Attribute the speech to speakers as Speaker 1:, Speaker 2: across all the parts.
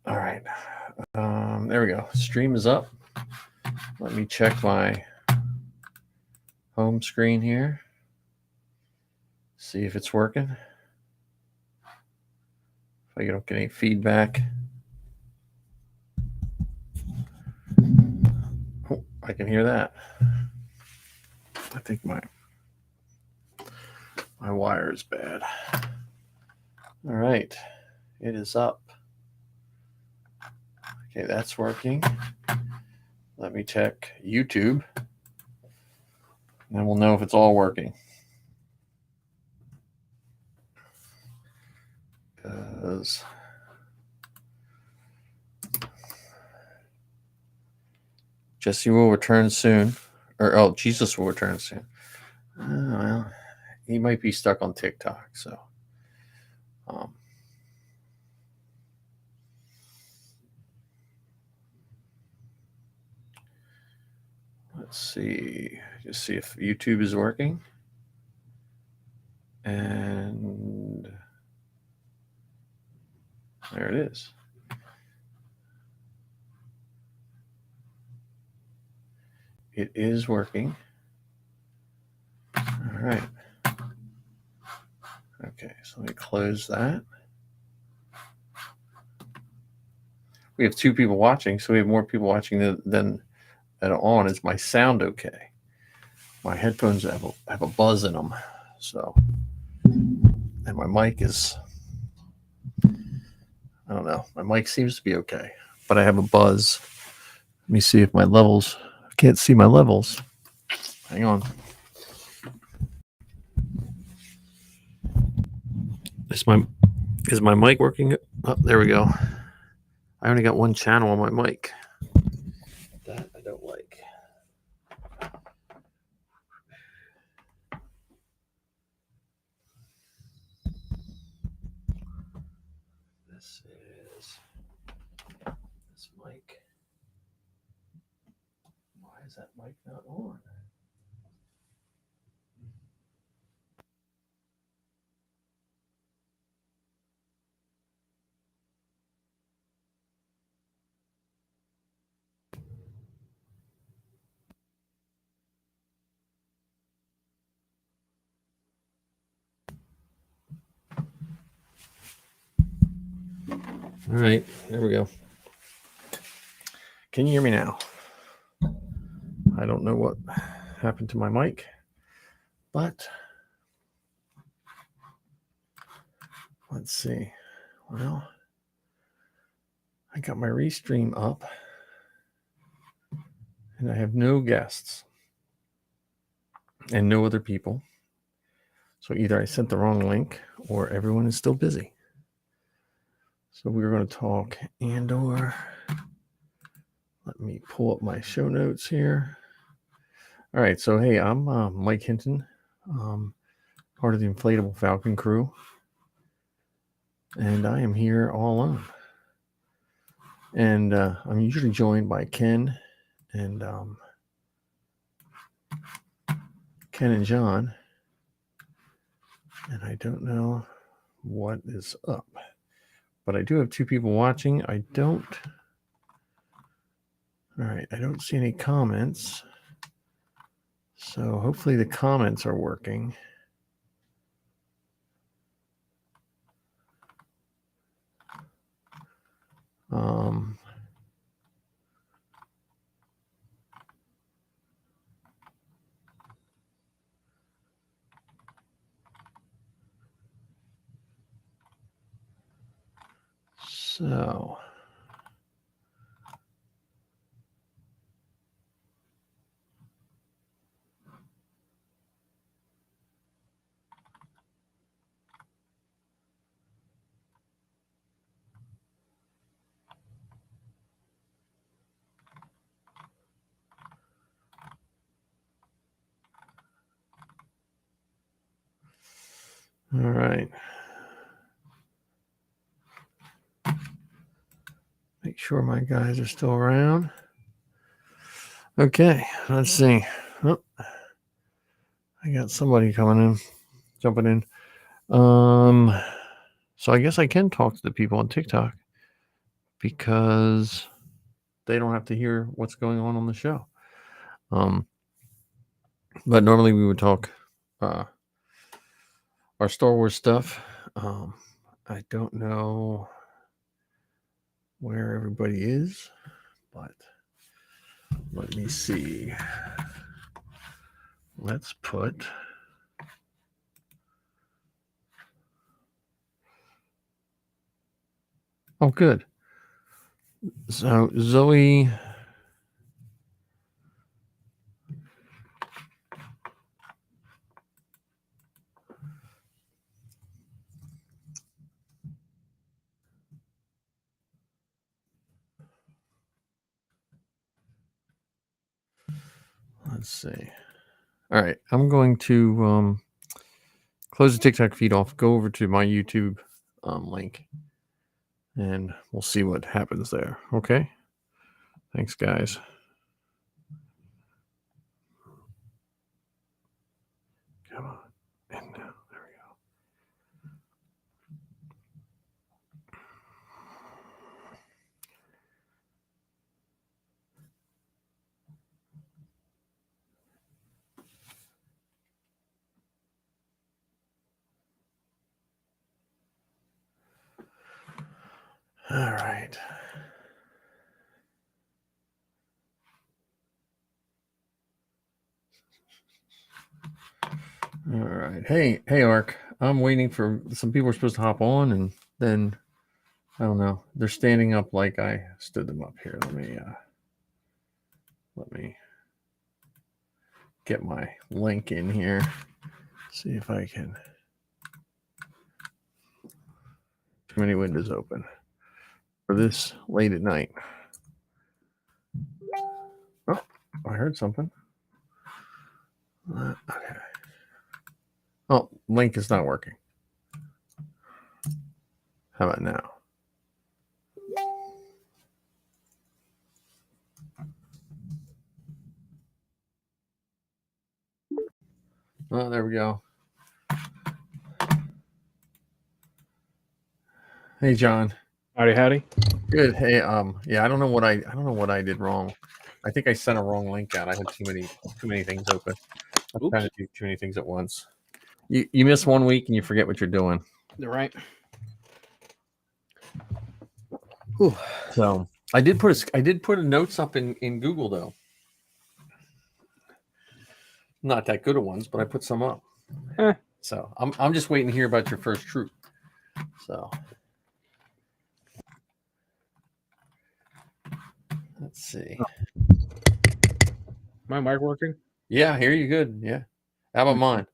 Speaker 1: All right. There we go. Stream is up. Let me check my home screen here. See if it's working. If I don't get any feedback. Oh, I can hear that. I think my wire is bad. All right. It is up. Okay, that's working. Let me check YouTube. And then we'll know if it's all working. Because Jesse will return soon. Or, Jesus will return soon. Well, he might be stuck on TikTok, so. Let's see. Just see if YouTube is working. And there it is. It is working. All right. Okay, so let me close that. We have 2 people watching, so we have more people watching than on. Is my sound okay? My headphones have a buzz in them, so, and my mic is, I don't know. My mic seems to be okay, but I have a buzz. Let me see if my levels. I can't see my levels. Hang on. Is my mic working? Oh, there we go. I only got one channel on my mic. That I don't like. This mic. Why is that mic not on? All right, there we go. Can you hear me now? I don't know what happened to my mic, but let's see. Well, I got my restream up, and I have no guests and no other people. So either I sent the wrong link or everyone is still busy. So we're going to talk Andor. Let me pull up my show notes here. All right. So, hey, I'm Mike Hinton, part of the Inflatable Falcon crew. And I am here all alone. And I'm usually joined by Ken and John. And I don't know what is up. But I do have 2 people watching. All right, I don't see any comments. So hopefully the comments are working. So all right. Make sure my guys are still around. Okay, let's see. Oh, I got somebody jumping in. So I guess I can talk to the people on TikTok because they don't have to hear what's going on the show. But normally we would talk our Star Wars stuff. I don't know where everybody is, but let me see. Let's put oh good. So Zoe, let's see. All right, I'm going to close the TikTok feed off, go over to my YouTube link, and we'll see what happens there. Okay. Thanks, guys. Come on. And now, there we go. All right. All right. Hey, Ark. I'm waiting for some people are supposed to hop on, and then I don't know. They're standing up like I stood them up here. Let me get my link in here. See if I can. Too many windows open for this late at night. Oh, I heard something. Okay. Oh, link is not working. How about now? Oh, there we go. Hey, John.
Speaker 2: Howdy.
Speaker 1: Good. Hey, yeah, I don't know what I did wrong. I think I sent a wrong link out. I had too many things open. I'm trying to do too many things at once. You miss 1 week and you forget what you're doing.
Speaker 2: You're right.
Speaker 1: Whew. So I did put a notes up in Google though. Not that good of ones, but I put some up. So I'm just waiting to hear about your first troop. So let's see.
Speaker 2: My mic working?
Speaker 1: Yeah, I hear you good. Yeah. How about mine?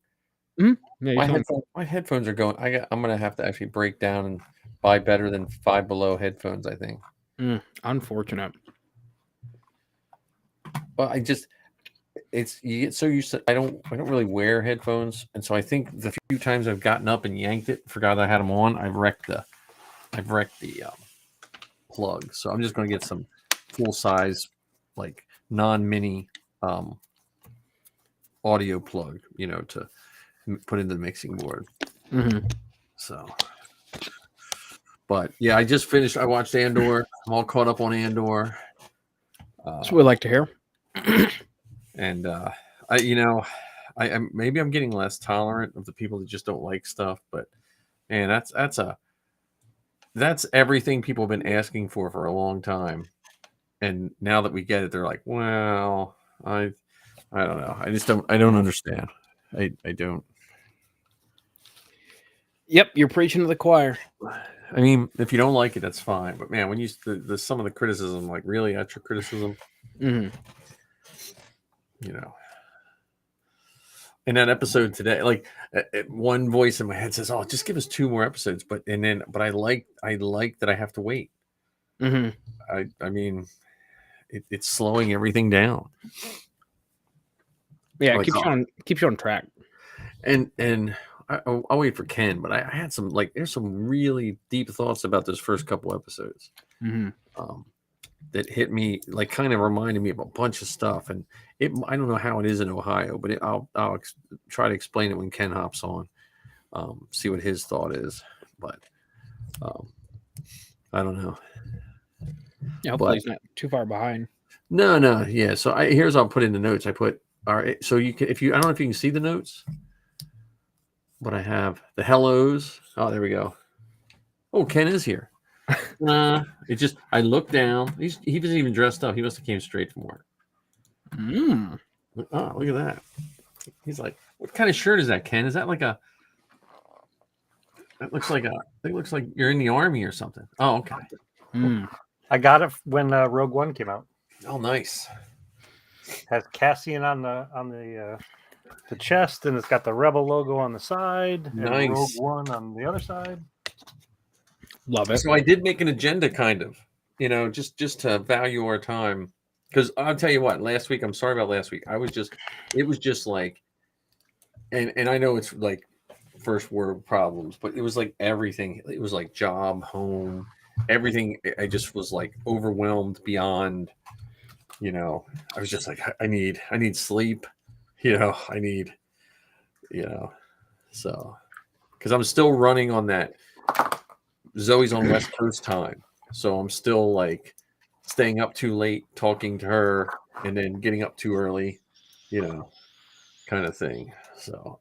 Speaker 2: Mm-hmm. Yeah,
Speaker 1: my headphones are going. I'm gonna have to actually break down and buy better than Five Below headphones, I think.
Speaker 2: Unfortunate.
Speaker 1: Well, you get so used to I don't really wear headphones, and so I think the few times I've gotten up and yanked it, forgot I had them on, I've wrecked the plug. So I'm just going to get some full size, like non-mini audio plug, to put into the mixing board.
Speaker 2: Mm-hmm.
Speaker 1: So, but yeah, I just finished. I watched Andor. I'm all caught up on Andor.
Speaker 2: That's what we like to hear.
Speaker 1: And I maybe I'm getting less tolerant of the people that just don't like stuff, but man, that's everything people have been asking for a long time. And now that we get it, they're like, well, I don't know. I don't understand. I don't.
Speaker 2: Yep, you're preaching to the choir.
Speaker 1: I mean, if you don't like it, that's fine. But man, when you the some of the criticism, like really, that's your criticism.
Speaker 2: Mm-hmm.
Speaker 1: In that episode today, like one voice in my head says, "Oh, just give us 2 more episodes." But I like that I have to wait.
Speaker 2: Mm-hmm.
Speaker 1: I mean, it's slowing everything down.
Speaker 2: Yeah, it keeps you on track.
Speaker 1: And I'll wait for Ken, but I had some there's some really deep thoughts about those first couple episodes.
Speaker 2: Mm-hmm.
Speaker 1: That hit me, kind of reminded me of a bunch of stuff, and I don't know how it is in Ohio, but I'll try to explain it when Ken hops on, see what his thought is, but I don't know.
Speaker 2: Yeah, hopefully he's not too far behind.
Speaker 1: No. Yeah. So here's I'll put in the notes. I put all right. So you can I don't know if you can see the notes, but I have the hellos. Oh, there we go. Oh, Ken is here. It just I looked down. He wasn't even dressed up. He must have came straight from work.
Speaker 2: Mm.
Speaker 1: Oh, look at that. He's like, what kind of shirt is that, Ken? Is that like a? That looks like a. It looks like you're in the army or something. Oh, okay.
Speaker 2: Mm.
Speaker 3: I got it when Rogue One came out.
Speaker 1: Oh, nice.
Speaker 3: Has Cassian on the chest, and it's got the Rebel logo on the side,
Speaker 1: Nice.
Speaker 3: and Rogue One on the other side.
Speaker 2: Love it.
Speaker 1: So I did make an agenda, kind of, just to value our time. Because I'll tell you what, last week, I'm sorry about last week. It was just like, and I know it's like first world problems, but it was like everything. It was like job, home, everything. I just was like overwhelmed beyond, I was just like, I need sleep, I need, so, because I'm still running on that. Zoe's on West Coast time, so I'm still like staying up too late talking to her and then getting up too early, kind of thing. So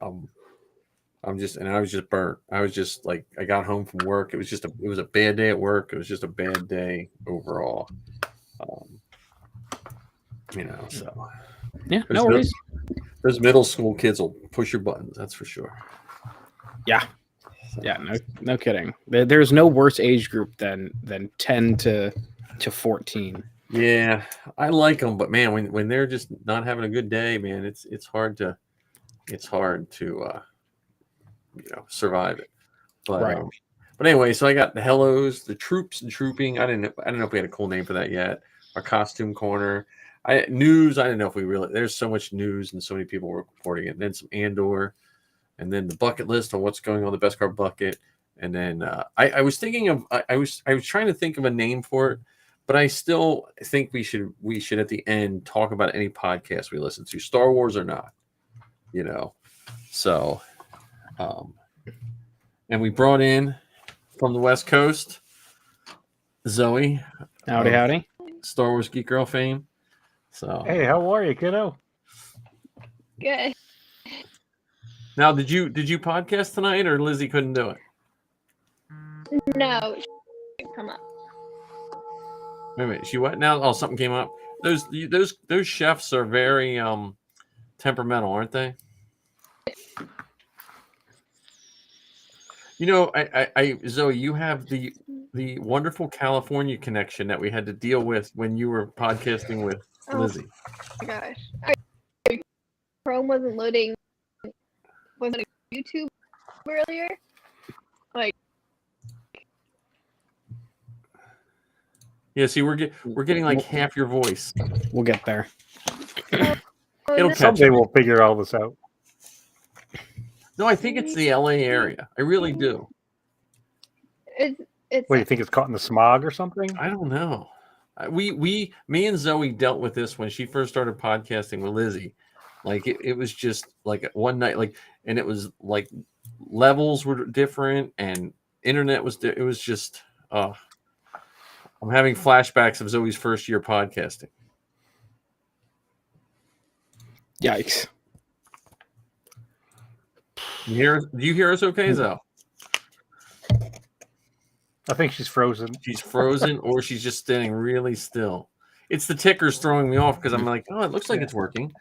Speaker 1: I was just burnt. I was just like, I got home from work. It was a bad day at work. It was just a bad day overall. So
Speaker 2: Yeah, no worries.
Speaker 1: Those middle school kids will push your buttons. That's for sure.
Speaker 2: Yeah. Yeah, no kidding. There's no worse age group than 10 to 14.
Speaker 1: Yeah, I like them, but man, when they're just not having a good day, man, it's hard to survive it. But
Speaker 2: Right.
Speaker 1: But anyway, so I got the hellos, the troops and trooping. I don't know if we had a cool name for that yet. Our costume corner. News. I didn't know if we really. There's so much news and so many people were reporting it. And then some Andor, and then the bucket list on what's going on the best car bucket. And then I was thinking of I was trying to think of a name for it, but I still think we should at the end talk about any podcast we listen to, Star Wars or not, So, and we brought in from the West Coast, Zoe.
Speaker 2: Howdy.
Speaker 1: Star Wars Geek Girl fame. So
Speaker 3: Hey, how are you, kiddo?
Speaker 4: Good.
Speaker 1: now, did you podcast tonight, or Lizzie couldn't do it?
Speaker 4: No, come up.
Speaker 1: Wait a minute, she what now? Oh, something came up. Those chefs are very temperamental, aren't they? I Zoe, you have the wonderful California connection that we had to deal with when you were podcasting with Lizzie.
Speaker 4: Oh my gosh. Chrome wasn't loading. Wasn't YouTube earlier? Like.
Speaker 1: Yeah, see, we're getting like half your voice.
Speaker 2: We'll get there.
Speaker 1: It'll catch
Speaker 3: Someday
Speaker 1: up.
Speaker 3: we'll figure all this out.
Speaker 1: No, I think it's the LA area. I really do.
Speaker 4: It's
Speaker 3: What, you think it's caught in the smog or something?
Speaker 1: I don't know. Me and Zoe dealt with this when she first started podcasting with Lizzie. Like it was just like one night, and it was like levels were different and internet was. It was just. I'm having flashbacks of Zoe's first year podcasting.
Speaker 2: Yikes.
Speaker 1: Do you hear us okay, Zoe?
Speaker 3: I think she's frozen.
Speaker 1: She's frozen, or she's just standing really still. It's the tickers throwing me off because I'm like, oh, it looks like it's working.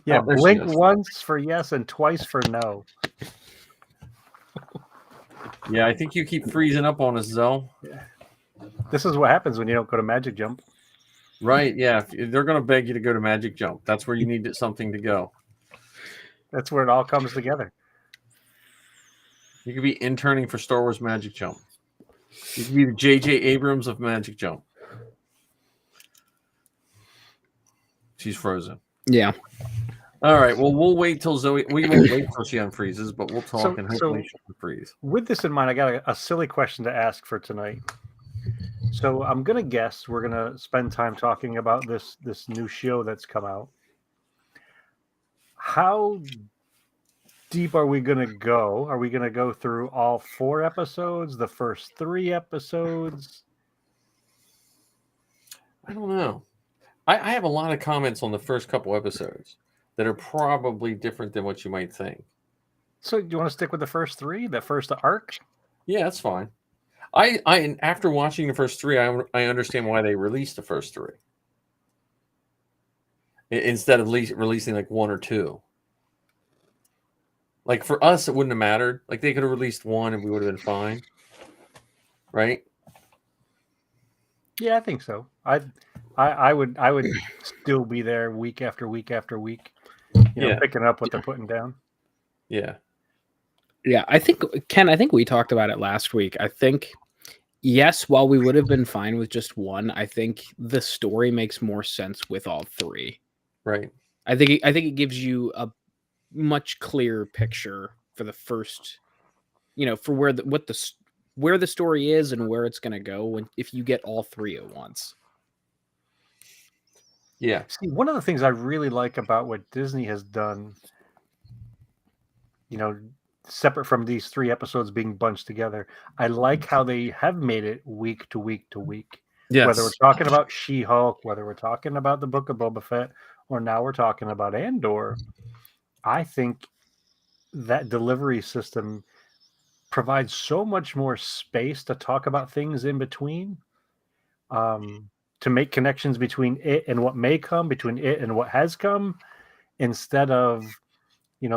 Speaker 3: Yeah,
Speaker 1: Oh, there she
Speaker 3: blink
Speaker 1: is.
Speaker 3: once for yes and twice for no.
Speaker 1: Yeah, I think you keep freezing up on us, Zoe.
Speaker 3: This is what happens when you don't go to Magic Jump.
Speaker 1: Right? Yeah, they're going to beg you to go to Magic Jump. That's where you need something to go.
Speaker 3: That's where it all comes together.
Speaker 1: You could be interning for Star Wars Magic Jump. You could be the J.J. Abrams of Magic Jump. She's frozen.
Speaker 2: Yeah.
Speaker 1: All right. Well, we'll wait till Zoe. We won't wait till she unfreezes, but we'll talk and hopefully she'll unfreeze.
Speaker 3: With this in mind, I got a silly question to ask for tonight. So I'm gonna guess we're gonna spend time talking about this new show that's come out. How deep are we gonna go? Are we gonna go through all 4 episodes, the first 3 episodes?
Speaker 1: I don't know. I have a lot of comments on the first couple episodes that are probably different than what you might think.
Speaker 3: So do you want to stick with the first three, the first arc?
Speaker 1: Yeah, that's fine. I after watching the first three, I understand why they released the first three instead of releasing like one or two. Like for us, it wouldn't have mattered. Like they could have released one and we would have been fine, right?
Speaker 3: Yeah, I think so. I would still be there week after week after week,
Speaker 1: Yeah.
Speaker 3: picking up what they're putting down.
Speaker 1: Yeah.
Speaker 2: Yeah, I think Ken, I think we talked about it last week. I think yes, while we would have been fine with just one, I think the story makes more sense with all three.
Speaker 1: Right.
Speaker 2: I think it gives you a much clearer picture for the first, for where the story is and where it's going to go if you get all three at once.
Speaker 1: Yeah.
Speaker 3: See, one of the things I really like about what Disney has done, separate from these 3 episodes being bunched together, I like how they have made it week to week to week.
Speaker 1: Yes.
Speaker 3: Whether we're talking about She-Hulk, whether we're talking about the Book of Boba Fett, or now we're talking about Andor, I think that delivery system provides so much more space to talk about things in between, to make connections between it and what may come, between it and what has come, instead of the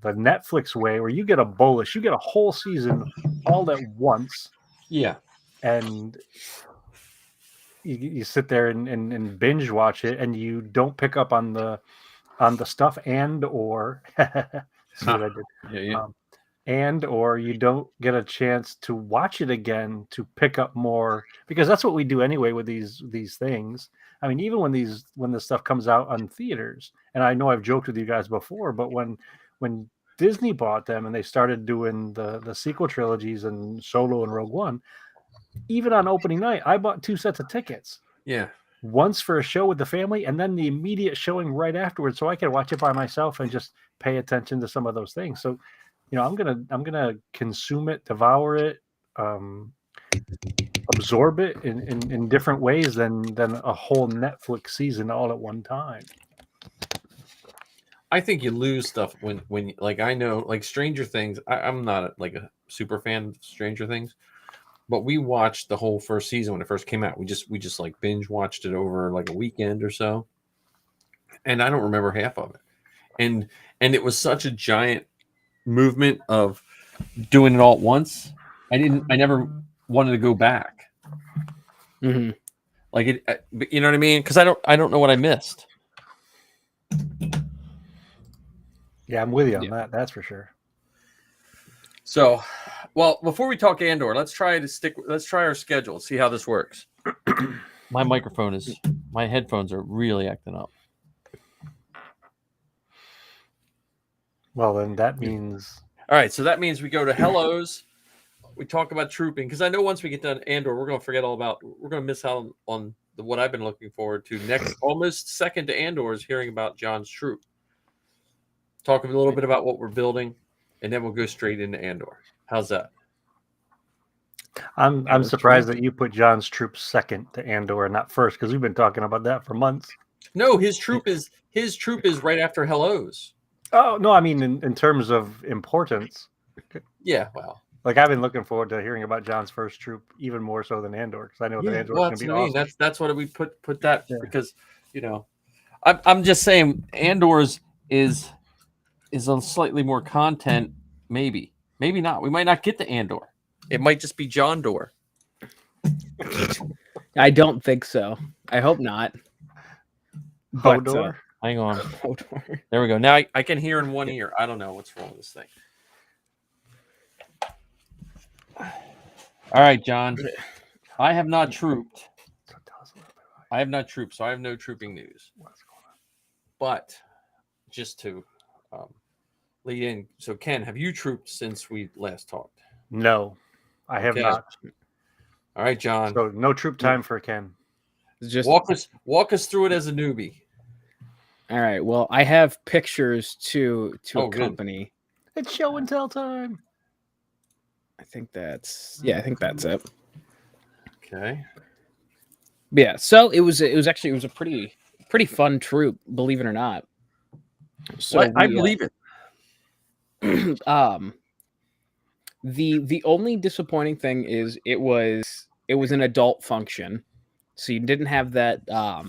Speaker 3: Netflix way where you get a whole season all at once,
Speaker 1: Yeah.
Speaker 3: and you sit there and binge watch it, and you don't pick up on the stuff and or see what I did.
Speaker 1: Yeah.
Speaker 3: And or you don't get a chance to watch it again to pick up more, because that's what we do anyway with these things. I mean, even when this stuff comes out on theaters, and I know I've joked with you guys before, but when Disney bought them and they started doing the sequel trilogies and Solo and Rogue One, even on opening night, I bought 2 sets of tickets.
Speaker 1: Yeah.
Speaker 3: Once for a show with the family, and then the immediate showing right afterwards, so I could watch it by myself and just pay attention to some of those things. So, I'm gonna consume it, devour it, absorb it in different ways than a whole Netflix season all at one time.
Speaker 1: I think you lose stuff when like I know like Stranger Things. I'm not like a super fan of Stranger Things, but we watched the whole first season when it first came out. We just like binge watched it over like a weekend or so, and I don't remember half of it. And it was such a giant movement of doing it all at once. I never wanted to go back.
Speaker 2: Mm-hmm.
Speaker 1: Like it, you know what I mean? Because I don't know what I missed.
Speaker 3: Yeah, I'm with you on that. That's for sure.
Speaker 1: So, well, before we talk Andor, let's try our schedule. See how this works. My headphones are really acting up.
Speaker 3: Well, then that means.
Speaker 1: All right, so that means we go to Hellos. We talk about trooping, because I know once we get done Andor, we're going to miss out on what I've been looking forward to next. Almost second to Andor is hearing about John's troop. Talk a little bit about what we're building, and then we'll go straight into Andor. How's that?
Speaker 3: I'm surprised that you put John's troop second to Andor and not first, because we've been talking about that for months.
Speaker 1: No, his troop is right after Hellos.
Speaker 3: Oh no, I mean in terms of importance.
Speaker 1: Yeah, well,
Speaker 3: like I've been looking forward to hearing about John's first troop even more so than Andor, because I know that Andor is going to be awesome.
Speaker 1: That's what we put that because I'm just saying Andor's is a slightly more content. Maybe not. We might not get to Andor. It might just be John Dor.
Speaker 2: I don't think so. I hope not.
Speaker 3: Hodor?
Speaker 1: Hang on. Hodor. There we go. Now I can hear in one ear. I don't know what's wrong with this thing. All right, John. I have not trooped. So I have no trooping news. But just to lead in, so Ken, have you trooped since we last talked?
Speaker 3: No, I have not.
Speaker 1: All right, John.
Speaker 3: So no troop time for Ken.
Speaker 2: Just
Speaker 1: walk us through it as a newbie.
Speaker 2: All right. Well, I have pictures to accompany.
Speaker 3: Good. It's show and tell time.
Speaker 2: I think that's it.
Speaker 1: Okay.
Speaker 2: Yeah, so it was a pretty fun troop, believe it or not. So
Speaker 1: I believe it.
Speaker 2: The only disappointing thing is it was an adult function, so you didn't have that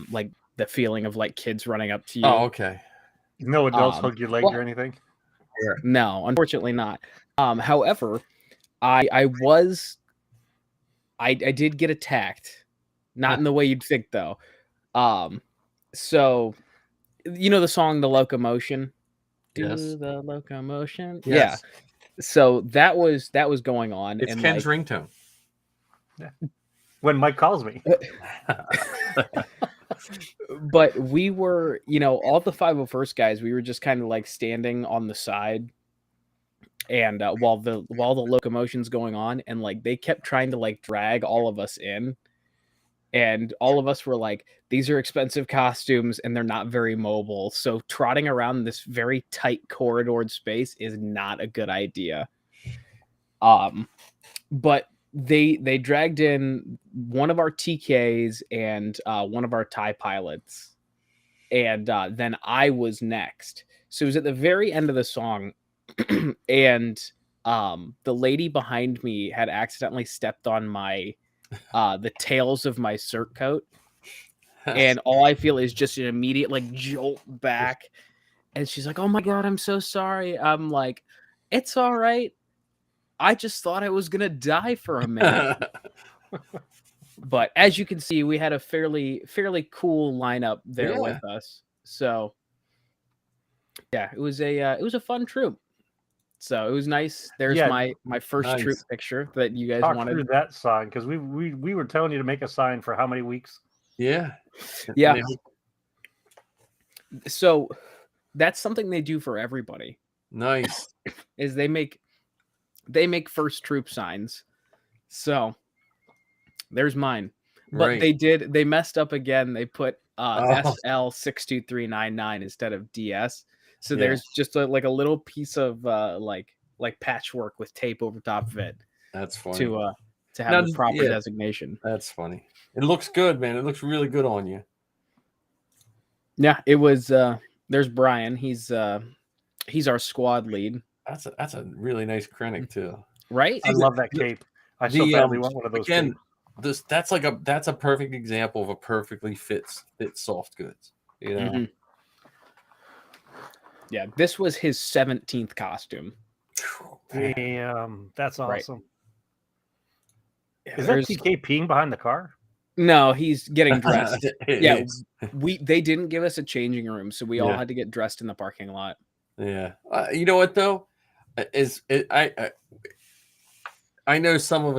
Speaker 2: like the feeling of like kids running up to you.
Speaker 1: Oh, okay.
Speaker 3: No adults hug your leg
Speaker 2: well-
Speaker 3: or anything.
Speaker 2: No, unfortunately not. However, I did get attacked, not in the way you'd think though. So you know the song "The Locomotion."
Speaker 1: Yes.
Speaker 2: Do the locomotion.
Speaker 1: Yes.
Speaker 2: Yeah. So that was going on,
Speaker 1: It's
Speaker 2: and
Speaker 1: Ken's
Speaker 2: like,
Speaker 1: ringtone.
Speaker 3: When Mike calls me,
Speaker 2: but we were, all the 501st guys, we were just kind of like standing on the side, and while the locomotion's going on, and like they kept trying to like drag all of us in, and all of us were like, these are expensive costumes and they're not very mobile, so trotting around this very tight corridored space is not a good idea. But they dragged in one of our TKs and one of our TIE pilots, and then I was next. So it was at the very end of the song, and the lady behind me had accidentally stepped on my the tails of my cert coat, and all I feel is just an immediate like jolt back, and she's like, "Oh my god, I'm so sorry." I'm like, "It's all right. I just thought I was gonna die for a minute." But as you can see, we had a fairly cool lineup there with us. So yeah, it was a fun troop. So it was nice. There's
Speaker 3: Yeah,
Speaker 2: my first troop
Speaker 1: nice.
Speaker 2: picture that you guys
Speaker 3: talk
Speaker 2: wanted.
Speaker 3: through that sign because we were telling you to make a sign for how many weeks?
Speaker 1: Yeah.
Speaker 2: Yeah.
Speaker 1: And
Speaker 2: So that's something they do for everybody.
Speaker 1: nice.
Speaker 2: Is they make first troop signs. So there's mine. But
Speaker 1: Right.
Speaker 2: they messed up again. They put
Speaker 1: Oh.
Speaker 2: SL62399 instead of DS. So
Speaker 1: Yeah.
Speaker 2: there's just like a little piece of like patchwork with tape over top of it
Speaker 1: That's funny.
Speaker 2: to have
Speaker 1: Now,
Speaker 2: the proper
Speaker 1: yeah.
Speaker 2: designation.
Speaker 1: That's funny. It looks good, man. It looks really good on you.
Speaker 2: Yeah, it was there's Brian. He's our squad lead.
Speaker 1: That's a really nice Krennic too.
Speaker 2: Right?
Speaker 3: I love that cape. I so badly want one of those.
Speaker 1: Again,
Speaker 3: capes.
Speaker 1: that's a perfect example of a perfectly fit soft goods. You know.
Speaker 2: Mhm. Yeah, this was his 17th costume.
Speaker 3: Damn, that's
Speaker 2: Right.
Speaker 3: awesome.
Speaker 2: Yeah,
Speaker 3: Is that TK peeing behind the car?
Speaker 2: No, he's getting dressed. Yeah,
Speaker 1: Is.
Speaker 2: they didn't give us a changing room, so we all
Speaker 1: Yeah.
Speaker 2: had to get dressed in the parking lot.
Speaker 1: Yeah. You know what though? I know some of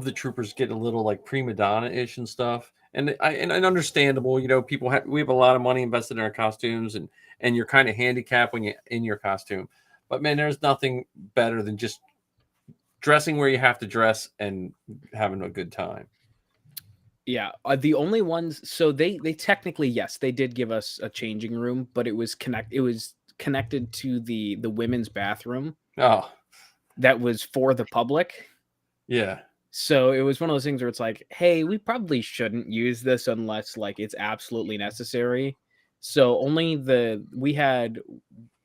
Speaker 1: the troopers get a little like prima donna-ish and stuff, and understandable. You know, we have a lot of money invested in our costumes, and you're kind of handicapped when you're in your costume. But man, there's nothing better than just dressing where you have to dress and having a good time.
Speaker 2: Yeah, the only ones. So they technically, yes, they did give us a changing room, but it was connected to the women's bathroom
Speaker 1: Oh,
Speaker 2: that was for the public.
Speaker 1: yeah.
Speaker 2: So it was one of those things where it's like, hey, we probably shouldn't use this unless like it's absolutely necessary. So we had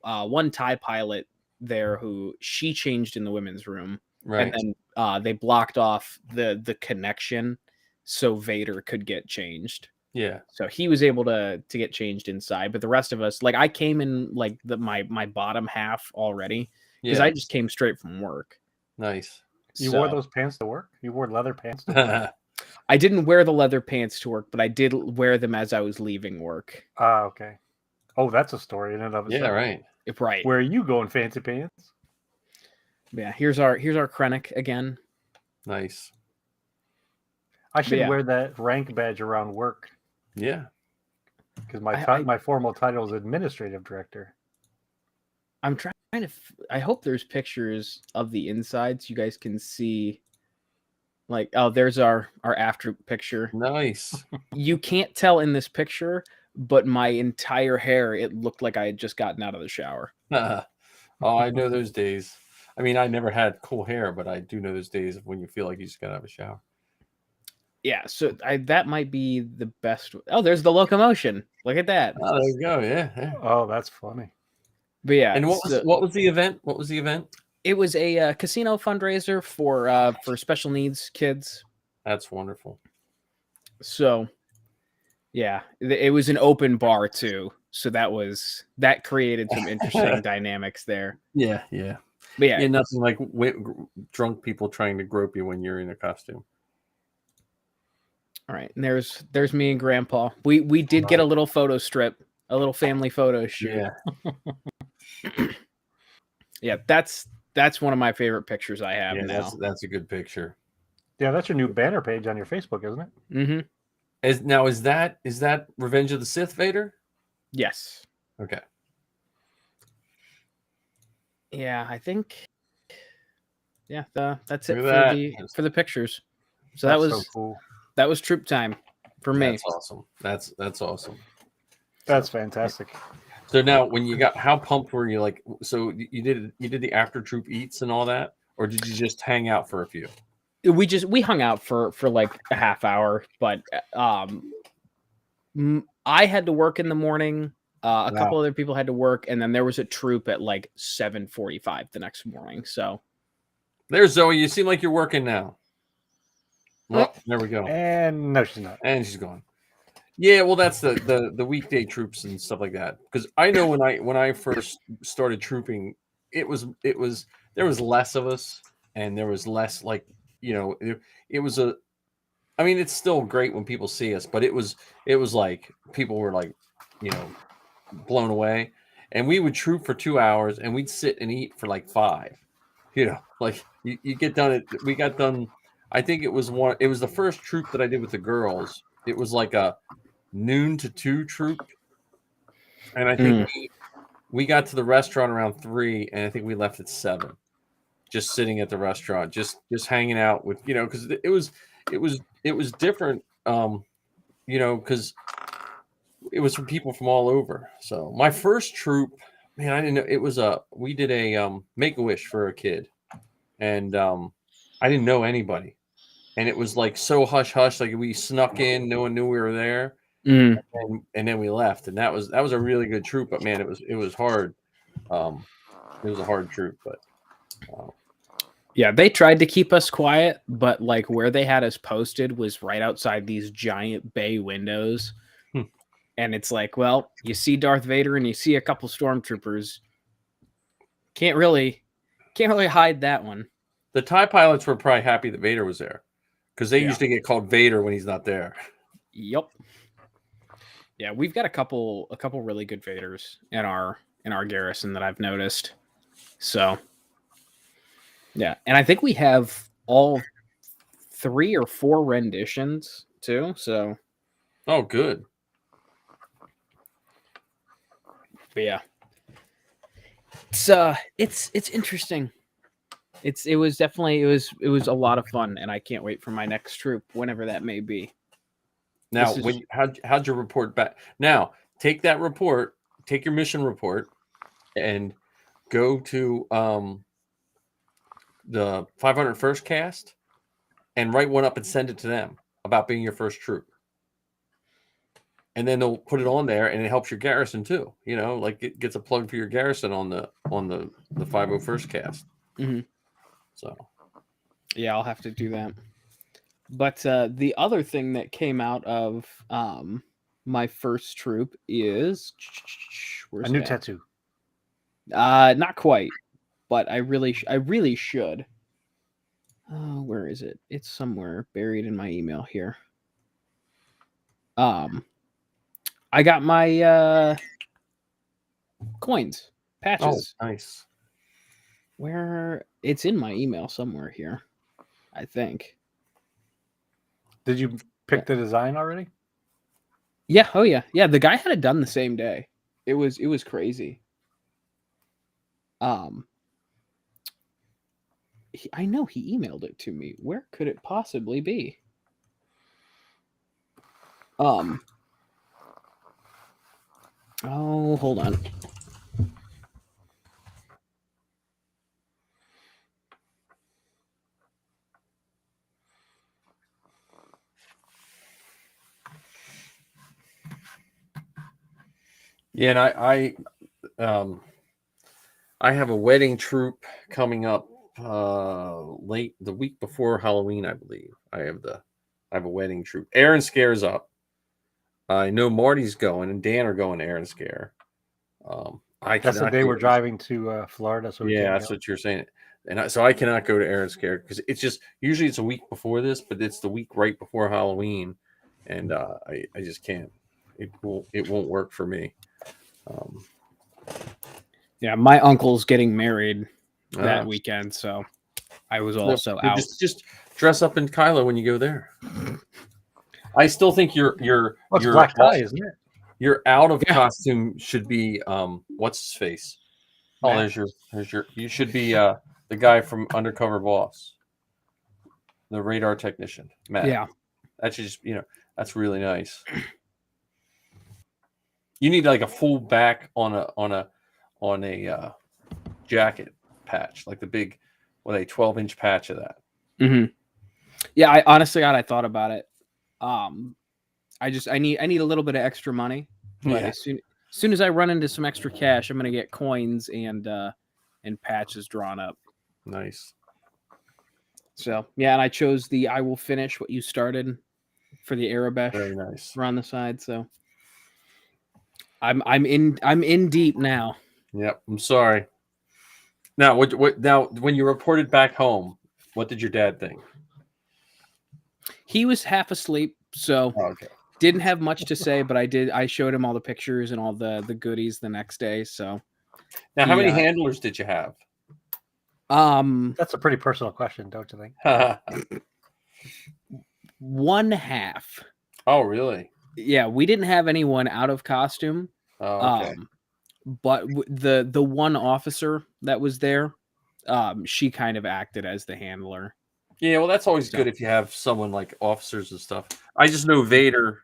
Speaker 2: one TIE pilot there who she changed in the women's room,
Speaker 1: Right.
Speaker 2: and then they blocked off the connection so Vader could get changed.
Speaker 1: Yeah.
Speaker 2: So he was able to get changed inside, but the rest of us, like I came in like my bottom half already because
Speaker 1: Yeah.
Speaker 2: I just came straight from work.
Speaker 1: Nice.
Speaker 3: You wore those pants to work? You wore leather pants to work?
Speaker 2: I didn't wear the leather pants to work, but I did wear them as I was leaving work.
Speaker 3: Ah, okay. Oh, that's a story in and of itself.
Speaker 1: Yeah, right.
Speaker 2: Right.
Speaker 3: Where are you going, fancy pants?
Speaker 2: Yeah, here's our Krennic again.
Speaker 1: Nice.
Speaker 3: I should wear that rank badge around work.
Speaker 1: Yeah.
Speaker 3: Because my formal title is administrative director.
Speaker 2: I'm trying to. I hope there's pictures of the inside so you guys can see. Like, oh, there's our after picture.
Speaker 1: Nice.
Speaker 2: You can't tell in this picture, but my entire hair, it looked like I had just gotten out of the shower.
Speaker 1: Oh, I know those days. I mean, I never had cool hair, but I do know those days of when you feel like you just got out of a shower.
Speaker 2: Yeah, so that might be the best. Oh, there's the locomotion. Look at that.
Speaker 1: Oh, there you go. Yeah.
Speaker 3: Oh, that's funny.
Speaker 2: But yeah,
Speaker 1: And what was the event? What was the event?
Speaker 2: it was a casino fundraiser for special needs kids.
Speaker 1: That's wonderful.
Speaker 2: So yeah, it was an open bar too. So that created some interesting dynamics there.
Speaker 1: Yeah.
Speaker 2: But yeah,
Speaker 1: Yeah, nothing like drunk people trying to grope you when you're in a costume.
Speaker 2: all right. And there's me and Grandpa. We did get a little photo strip, a little family photo shoot.
Speaker 1: Yeah.
Speaker 2: Yeah, that's one of my favorite pictures I have
Speaker 1: Yeah,
Speaker 2: now.
Speaker 1: that's a good picture.
Speaker 3: Yeah, that's your new banner page on your Facebook, isn't it?
Speaker 2: Mm-hmm.
Speaker 1: Is that Revenge of the Sith Vader?
Speaker 2: Yes.
Speaker 1: Okay.
Speaker 2: Yeah, I think. Yeah, that's it
Speaker 1: Look at
Speaker 2: for the pictures. So
Speaker 3: That's so cool.
Speaker 2: that was troop time for me.
Speaker 1: That's awesome. That's awesome.
Speaker 3: That's fantastic.
Speaker 1: So now, when you got, how pumped were you? Like, so you did the after troop eats and all that, or did you just hang out for a few?
Speaker 2: We hung out for like a half hour, but I had to work in the morning. A couple other people had to work, and then there was a troop at like 7:45 the next morning. So
Speaker 1: There's Zoe. You seem like you're working now. Well, there we go.
Speaker 3: And no, she's not.
Speaker 1: And she's gone. Yeah, well, that's the weekday troops and stuff like that. Because I know when I first started trooping, it was there was less of us, and there was less, like, it was a. I mean, it's still great when people see us, but it was like people were like, blown away, and we would troop for 2 hours, and we'd sit and eat for like 5. Like you get done. We got done. I think it was the first troop that I did with the girls. It was like a noon to 2 troop, and I think we got to the restaurant around 3, and I think we left at 7, just sitting at the restaurant, just hanging out with, because it was different, because it was from people from all over. So my first troop, man, I didn't know we did a Make-A-Wish for a kid, and I didn't know anybody, and it was like so hush hush, like we snuck in, no one knew we were there. And then we left, and that was a really good troop. But man, it was hard. It was a hard troop, but
Speaker 2: yeah, they tried to keep us quiet, but like where they had us posted was right outside these giant bay windows, and it's like, well, you see Darth Vader and you see a couple stormtroopers. Can't really hide that one.
Speaker 1: The TIE pilots were probably happy that Vader was there, because they usually get called Vader when he's not there.
Speaker 2: Yep. Yeah, we've got a couple really good Vaders in our garrison that I've noticed. So, yeah, and I think we have all 3 or 4 renditions too. So,
Speaker 1: oh, good.
Speaker 2: But yeah, it's interesting. It was a lot of fun, and I can't wait for my next troop, whenever that may be.
Speaker 1: Now, how'd you report back? Now, take that report, take your mission report, and go to the 501st cast and write one up and send it to them about being your first troop. And then they'll put it on there, and it helps your garrison too. Like it gets a plug for your garrison on the 501st cast.
Speaker 2: Mm-hmm.
Speaker 1: So, yeah,
Speaker 2: I'll have to do that. But the other thing that came out of my first troop is
Speaker 3: a new tattoo.
Speaker 2: Not quite, but I really should. Where is it? It's somewhere buried in my email here. I got my coins, patches.
Speaker 1: Oh, nice.
Speaker 2: Where it's in my email somewhere here, I think.
Speaker 3: Did you pick the design already?
Speaker 2: Yeah. Oh yeah. Yeah. The guy had it done the same day. It was crazy. I know he emailed it to me. Where could it possibly be? Oh, hold on.
Speaker 1: Yeah, and I have a wedding troop coming up late the week before Halloween, I believe. I have a wedding troop. Aaron Scare's up. I know Marty's going and Dan are going to Aaron Scare. I
Speaker 3: That's the
Speaker 1: cannot
Speaker 3: day
Speaker 1: go
Speaker 3: we're
Speaker 1: to-
Speaker 3: driving to Florida, so we
Speaker 1: Yeah,
Speaker 3: can't
Speaker 1: that's
Speaker 3: go.
Speaker 1: what you're saying. And so I cannot go to Aaron Scare because it's just usually it's a week before this, but it's the week right before Halloween, and I just can't. It won't work for me.
Speaker 2: Yeah, my uncle's getting married that
Speaker 1: Uh,
Speaker 2: weekend, so I was
Speaker 1: No,
Speaker 2: also
Speaker 1: no,
Speaker 2: out.
Speaker 1: just dress up in Kylo when you go there. I still think you're
Speaker 3: Well, it's black tie, isn't it?
Speaker 1: your out of
Speaker 2: Yeah.
Speaker 1: costume should be what's his face? Oh,
Speaker 2: Matt.
Speaker 1: there's your you should be the guy from Undercover Boss, the radar technician, Matt.
Speaker 2: Yeah.
Speaker 1: That's just that's really nice. You need like a full back on a jacket patch, like the big with a 12-inch patch of that.
Speaker 2: Mm-hmm. Yeah, I honestly, God, I thought about it. I need a little bit of extra money, but
Speaker 1: Yeah.
Speaker 2: as soon as I run into some extra cash, I'm gonna get coins and patches drawn up.
Speaker 1: Nice.
Speaker 2: So yeah, and I chose the I will finish what you started for the Arabesh
Speaker 1: Very nice.
Speaker 2: on the side. So I'm in deep now.
Speaker 1: Yep. I'm sorry. Now, now when you reported back home, what did your dad think?
Speaker 2: He was half asleep, so
Speaker 1: Oh, okay.
Speaker 2: didn't have much to say, but I showed him all the pictures and all the goodies the next day. So
Speaker 1: Now, how many
Speaker 2: Yeah.
Speaker 1: handlers did you have?
Speaker 3: That's a pretty personal question, don't you think?
Speaker 2: 1/2.
Speaker 1: Oh, really?
Speaker 2: Yeah, we didn't have anyone out of costume.
Speaker 1: Oh, okay.
Speaker 2: But the one officer that was there, she kind of acted as the handler.
Speaker 1: Yeah, well, that's always
Speaker 2: So-
Speaker 1: good if you have someone like officers and stuff. I just know Vader.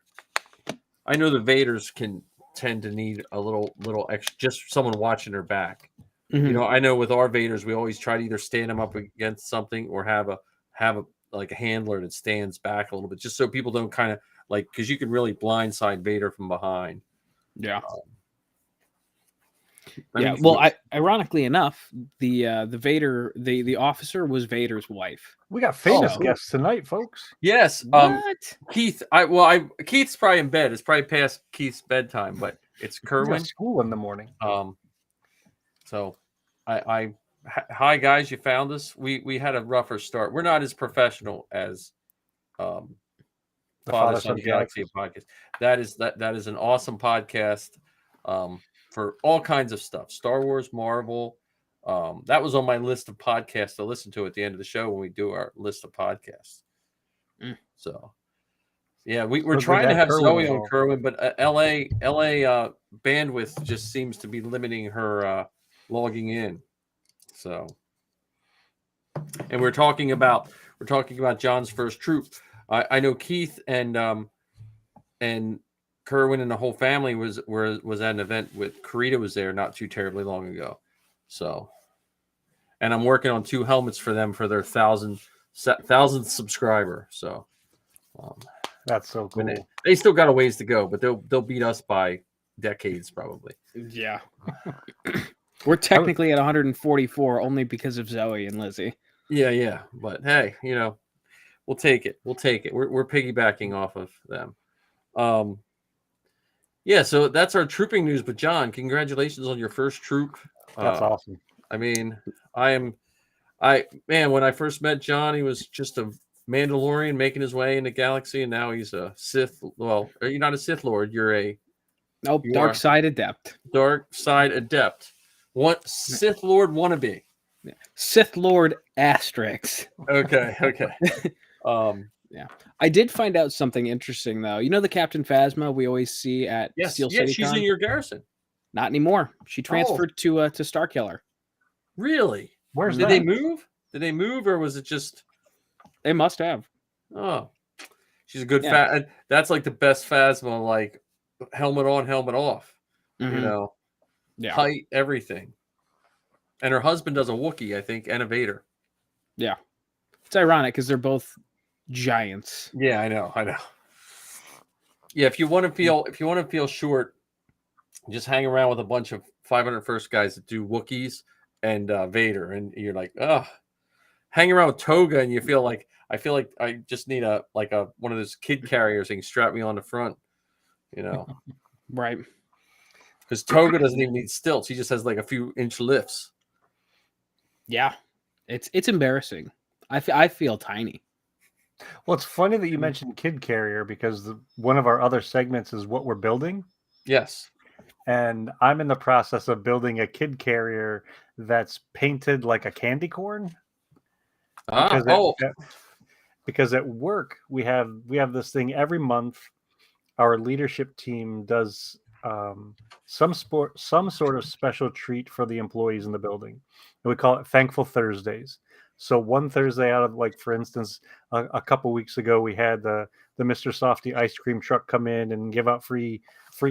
Speaker 1: I know the Vaders can tend to need a little extra, just someone watching their back.
Speaker 2: Mhm.
Speaker 1: You know, I know with our Vaders, we always try to either stand them up against something or have a like a handler that stands back a little bit, just so people don't kind of like because you can really blindside Vader from behind.
Speaker 2: Yeah.
Speaker 1: I
Speaker 2: Yeah.
Speaker 1: mean,
Speaker 2: Well, ironically enough, the Vader the officer was Vader's wife.
Speaker 3: We got famous
Speaker 2: Oh.
Speaker 3: guests tonight, folks.
Speaker 1: yes,
Speaker 2: What?
Speaker 1: Keith. Keith's probably in bed. It's probably past Keith's bedtime, but it's
Speaker 3: We got
Speaker 1: Kerwin.
Speaker 3: school in the morning.
Speaker 1: So hi guys, you found us. We had a rougher start. We're not as professional as
Speaker 3: The
Speaker 1: Father
Speaker 3: Father
Speaker 1: Son
Speaker 3: Son
Speaker 1: Galaxy podcast. That is an awesome podcast for all kinds of stuff. Star Wars, Marvel. That was on my list of podcasts to listen to at the end of the show when we do our list of podcasts. So yeah, we're
Speaker 3: Good
Speaker 1: trying to
Speaker 3: have
Speaker 1: have
Speaker 3: Kerwin
Speaker 1: Zoe on
Speaker 3: involved.
Speaker 1: Kerwin, but LA bandwidth just seems to be limiting her logging in. So, and we're talking about John's first troop. I know Keith and Kerwin and the whole family was at an event with Karita was there not too terribly long ago. So, and I'm working on 2 helmets for them for their 1,000th subscriber. So,
Speaker 3: That's so cool.
Speaker 1: they still got a ways to go, but they'll beat us by decades probably.
Speaker 2: Yeah. We're technically at 144 only because of Zoe and Lizzie.
Speaker 1: Yeah. But hey, we'll take it. We're piggybacking off of them. Yeah, so that's our trooping news. But John, congratulations on your first troop.
Speaker 3: That's awesome.
Speaker 1: I mean, when I first met John, he was just a Mandalorian making his way in the galaxy, and now he's a Sith. Well, you're not a Sith Lord. You're a
Speaker 2: Dark Side Adept.
Speaker 1: Dark Side Adept. What Sith Lord wannabe?
Speaker 2: Sith Lord Asterix.
Speaker 1: Okay.
Speaker 2: I did find out something interesting though. You know the Captain Phasma we always see at Steel City.
Speaker 1: She's in your garrison.
Speaker 2: Not anymore. She transferred to Starkiller.
Speaker 1: Really?
Speaker 3: Where's
Speaker 1: Did
Speaker 3: that?
Speaker 1: they move? Did they move, or was it just?
Speaker 2: They must have.
Speaker 1: Oh, she's a good
Speaker 2: Yeah.
Speaker 1: That's like the best Phasma, like helmet on, helmet off.
Speaker 2: Mhm. Yeah.
Speaker 1: Height, everything. And her husband does a Wookiee, I think, and a Vader.
Speaker 2: Yeah. It's ironic because they're both giants.
Speaker 1: Yeah, I know. Yeah, if you want to feel short, just hang around with a bunch of 501st guys that do Wookiees and Vader, and you're like, oh, hang around with Toga, and you feel like I feel like I just need a one of those kid carriers that can strap me on the front, you know,
Speaker 2: Right.
Speaker 1: because Toga doesn't even need stilts; he just has like a few inch lifts.
Speaker 2: Yeah. It's embarrassing. I feel tiny.
Speaker 3: Well, it's funny that you mentioned kid carrier because one of our other segments is what we're building.
Speaker 1: Yes.
Speaker 3: And I'm in the process of building a kid carrier that's painted like a candy corn. Because at work we have this thing every month. Our leadership team does some sort of special treat for the employees in the building, and we call it Thankful Thursdays. So one Thursday out of, like, for instance, a couple weeks ago, we had the Mr. Softy ice cream truck come in and give out free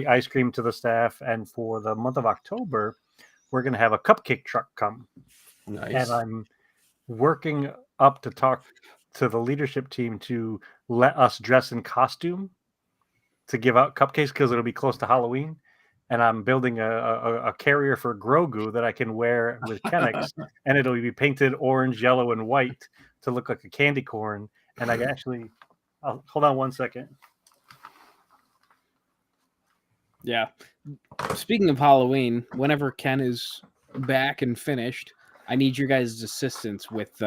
Speaker 3: ice cream to the staff. And for the month of October, we're going to have a cupcake truck come.
Speaker 1: Nice.
Speaker 3: And I'm working up to talk to the leadership team to let us dress in costume to give out cupcakes because it'll be close to Halloween. And I'm building a carrier for Grogu that I can wear with Kennex, and it'll be painted orange, yellow, and white to look like a candy corn. And I'll hold on one second.
Speaker 2: Yeah. Speaking of Halloween, whenever Ken is back and finished, I need your guys' assistance with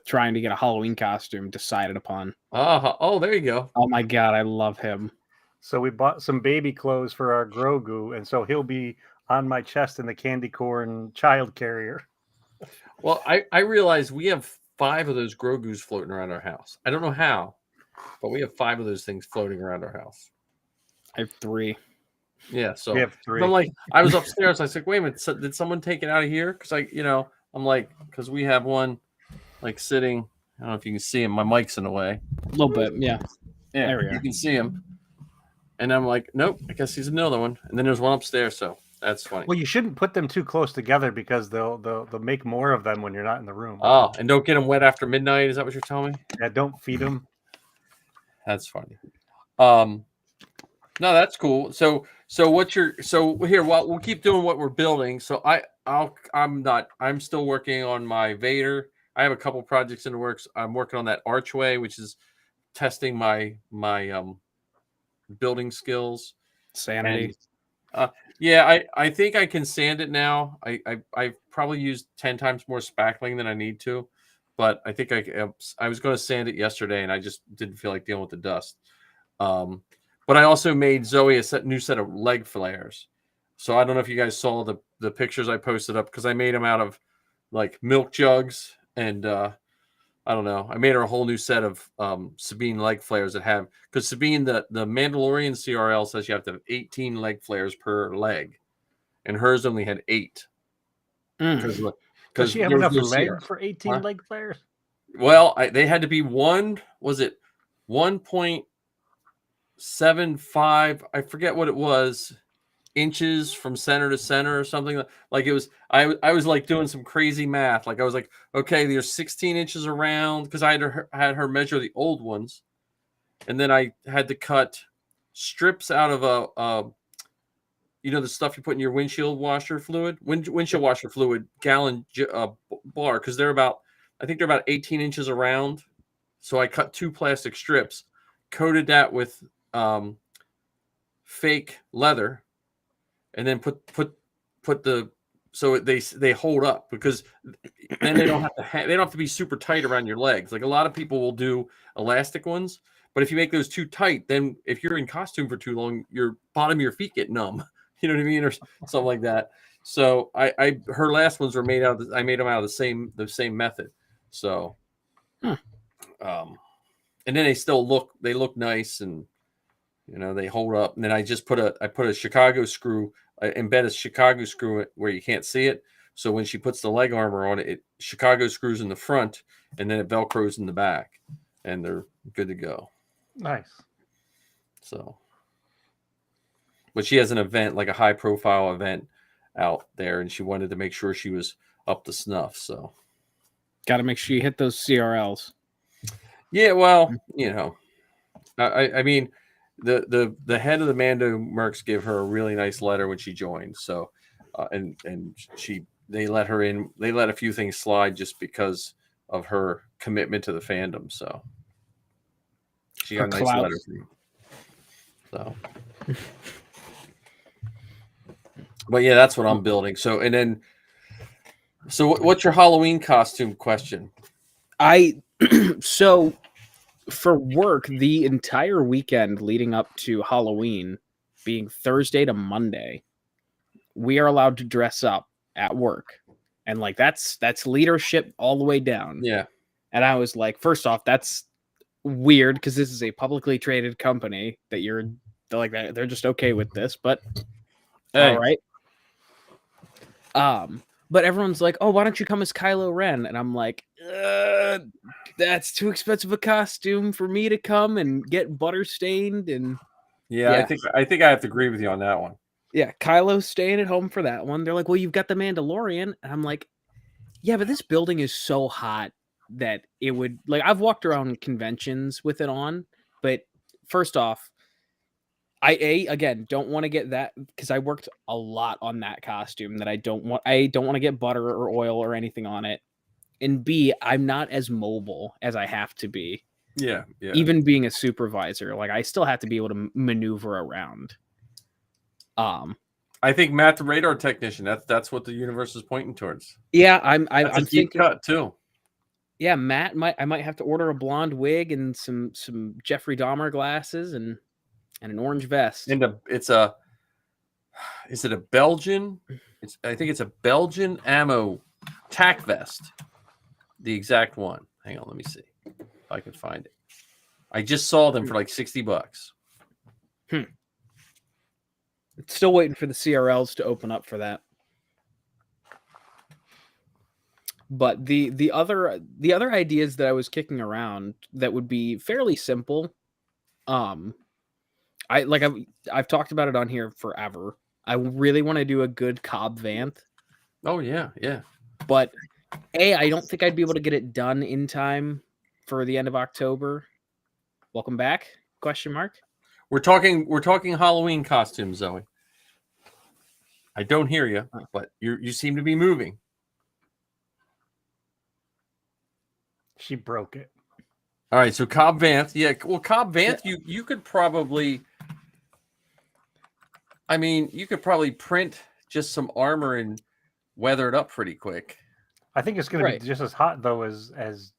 Speaker 2: trying to get a Halloween costume decided upon.
Speaker 1: Oh, there you go.
Speaker 2: Oh my god, I love him.
Speaker 3: So we bought some baby clothes for our Grogu, and so he'll be on my chest in the candy corn child carrier.
Speaker 1: Well, I realize we have 5 of those Grogus floating around our house. I don't know how, but we have 5 of those things floating around our house.
Speaker 2: I have 3.
Speaker 1: Yeah, so
Speaker 3: We have 3.
Speaker 1: I'm like, I was upstairs. I was like, wait a minute, did someone take it out of here? Because I'm like, because we have one like sitting. I don't know if you can see him. My mic's in the way.
Speaker 2: A little bit, yeah.
Speaker 1: Yeah,
Speaker 2: There we are.
Speaker 1: you can see him. And I'm like, nope, I guess he's another one. And then there's one upstairs, so that's funny.
Speaker 3: Well, you shouldn't put them too close together because they'll make more of them when you're not in the room.
Speaker 1: Oh, and don't get them wet after midnight. Is that what you're telling me?
Speaker 3: Yeah, don't feed them.
Speaker 1: That's funny. No, that's cool. So here, well, we'll keep doing what we're building. So I'm still working on my Vader. I have a couple projects in the works. I'm working on that archway, which is testing my building skills.
Speaker 2: Sanity.
Speaker 1: And, yeah, I think I can sand it now. I've probably used 10 times more spackling than I need to, but I think I was going to sand it yesterday and I just didn't feel like dealing with the dust. But I also made Zoe a new set of leg flares. So I don't know if you guys saw the pictures I posted up, because I made them out of like milk jugs, and I don't know. I made her a whole new set of Sabine leg flares that have, because Sabine, the Mandalorian CRL says you have to have 18 leg flares per leg, and hers only had 8.
Speaker 3: Does she have enough legs for 18 leg flares?
Speaker 1: Well, they had to be 1.75, I forget what it was, inches from center to center or something. Like it was, I was like doing some crazy math. Like I was like, okay, there's 16 inches around, because I had her measure the old ones, and then I had to cut strips out of the stuff you put in your windshield washer fluid, windshield washer fluid gallon bar, because I think they're about 18 inches around. So I cut 2 plastic strips, coated that with fake leather, and then put the, so they hold up, because then they don't have to be super tight around your legs. Like a lot of people will do elastic ones, but if you make those too tight, then if you're in costume for too long, your bottom of your feet get numb. You know what I mean, or something like that. So her last ones were I made them out of the same method. So, and then they look nice, and they hold up. And then I put a Chicago screw. I embed a Chicago screw where you can't see it. So when she puts the leg armor on it, Chicago screws in the front, and then it Velcros in the back, and they're good to go.
Speaker 3: Nice.
Speaker 1: So, but she has an event, like a high profile event out there, and she wanted to make sure she was up to snuff. So,
Speaker 2: got to make sure you hit those CRLs.
Speaker 1: Yeah, well, I mean, the head of the Mando Mercs gave her a really nice letter when she joined. So, and they let her in. They let a few things slide just because of her commitment to the fandom. So she got
Speaker 2: Her
Speaker 1: a nice
Speaker 2: clout.
Speaker 1: letter from you. So, but yeah, that's what I'm building. So, and then, what's your Halloween costume question?
Speaker 2: So for work, the entire weekend leading up to Halloween, being Thursday to Monday, we are allowed to dress up at work, and like that's leadership all the way down.
Speaker 1: Yeah.
Speaker 2: And I was like, first off, that's weird because this is a publicly traded company that they're just okay with this, but
Speaker 1: Hey.
Speaker 2: all right. But everyone's like, oh, why don't you come as Kylo Ren? And I'm like, that's too expensive a costume for me to come and get butter stained. And
Speaker 1: Yeah, I think I have to agree with you on that one.
Speaker 2: yeah, Kylo's staying at home for that one. They're like, well, you've got the Mandalorian. And I'm like, yeah, but this building is so hot that it would, like, I've walked around conventions with it on, but first off, again don't want to get that because I worked a lot on that costume that I don't want to get butter or oil or anything on it. And B, I'm not as mobile as I have to be.
Speaker 1: Yeah.
Speaker 2: Even being a supervisor, like I still have to be able to maneuver around.
Speaker 1: I think Matt, the radar technician, that's what the universe is pointing towards.
Speaker 2: Yeah, I'm
Speaker 1: deep
Speaker 2: thinking
Speaker 1: cut too.
Speaker 2: Yeah, Matt I might have to order a blonde wig and some Jeffrey Dahmer glasses and an orange vest.
Speaker 1: And is it a Belgian? I think it's a Belgian ammo tack vest. The exact one. Hang on, let me see if I can find it. I just saw them for like $60.
Speaker 2: Still waiting for the CRLs to open up for that. But the other ideas that I was kicking around that would be fairly simple. I've talked about it on here forever. I really want to do a good Cobb Vanth.
Speaker 1: Oh yeah.
Speaker 2: But I don't think I'd be able to get it done in time for the end of October. Welcome back? Question mark.
Speaker 1: We're talking Halloween costumes, Zoe. I don't hear you, but you seem to be moving.
Speaker 3: She broke it.
Speaker 1: All right, so Cobb Vanth. Yeah, well, Cobb Vanth, you could probably, I mean, you could probably print just some armor and weather it up pretty quick.
Speaker 3: I think it's going to be just as hot though as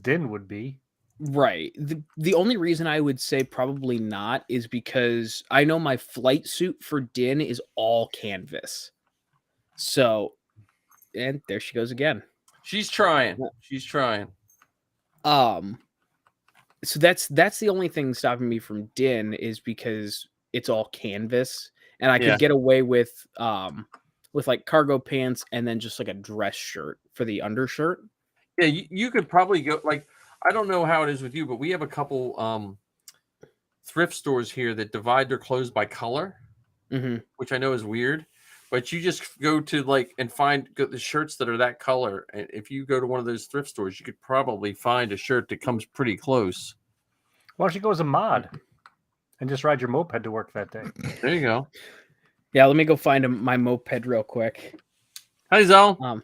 Speaker 3: Din would be.
Speaker 2: Right. The only reason I would say probably not is because I know my flight suit for Din is all canvas. So, and there she goes again.
Speaker 1: She's trying.
Speaker 2: So that's the only thing stopping me from Din is because it's all canvas, and I could get away with like cargo pants and then just like a dress shirt for the undershirt.
Speaker 1: Yeah, you could probably go, like, I don't know how it is with you, but we have a couple thrift stores here that divide their clothes by color, which I know is weird. But you just go to and find the shirts that are that color. And if you go to one of those thrift stores, you could probably find a shirt that comes pretty close.
Speaker 3: Why don't you go as a mod and just ride your moped to work that day?
Speaker 1: There you go.
Speaker 2: Yeah, let me go find my moped real quick.
Speaker 1: Hi, Zell.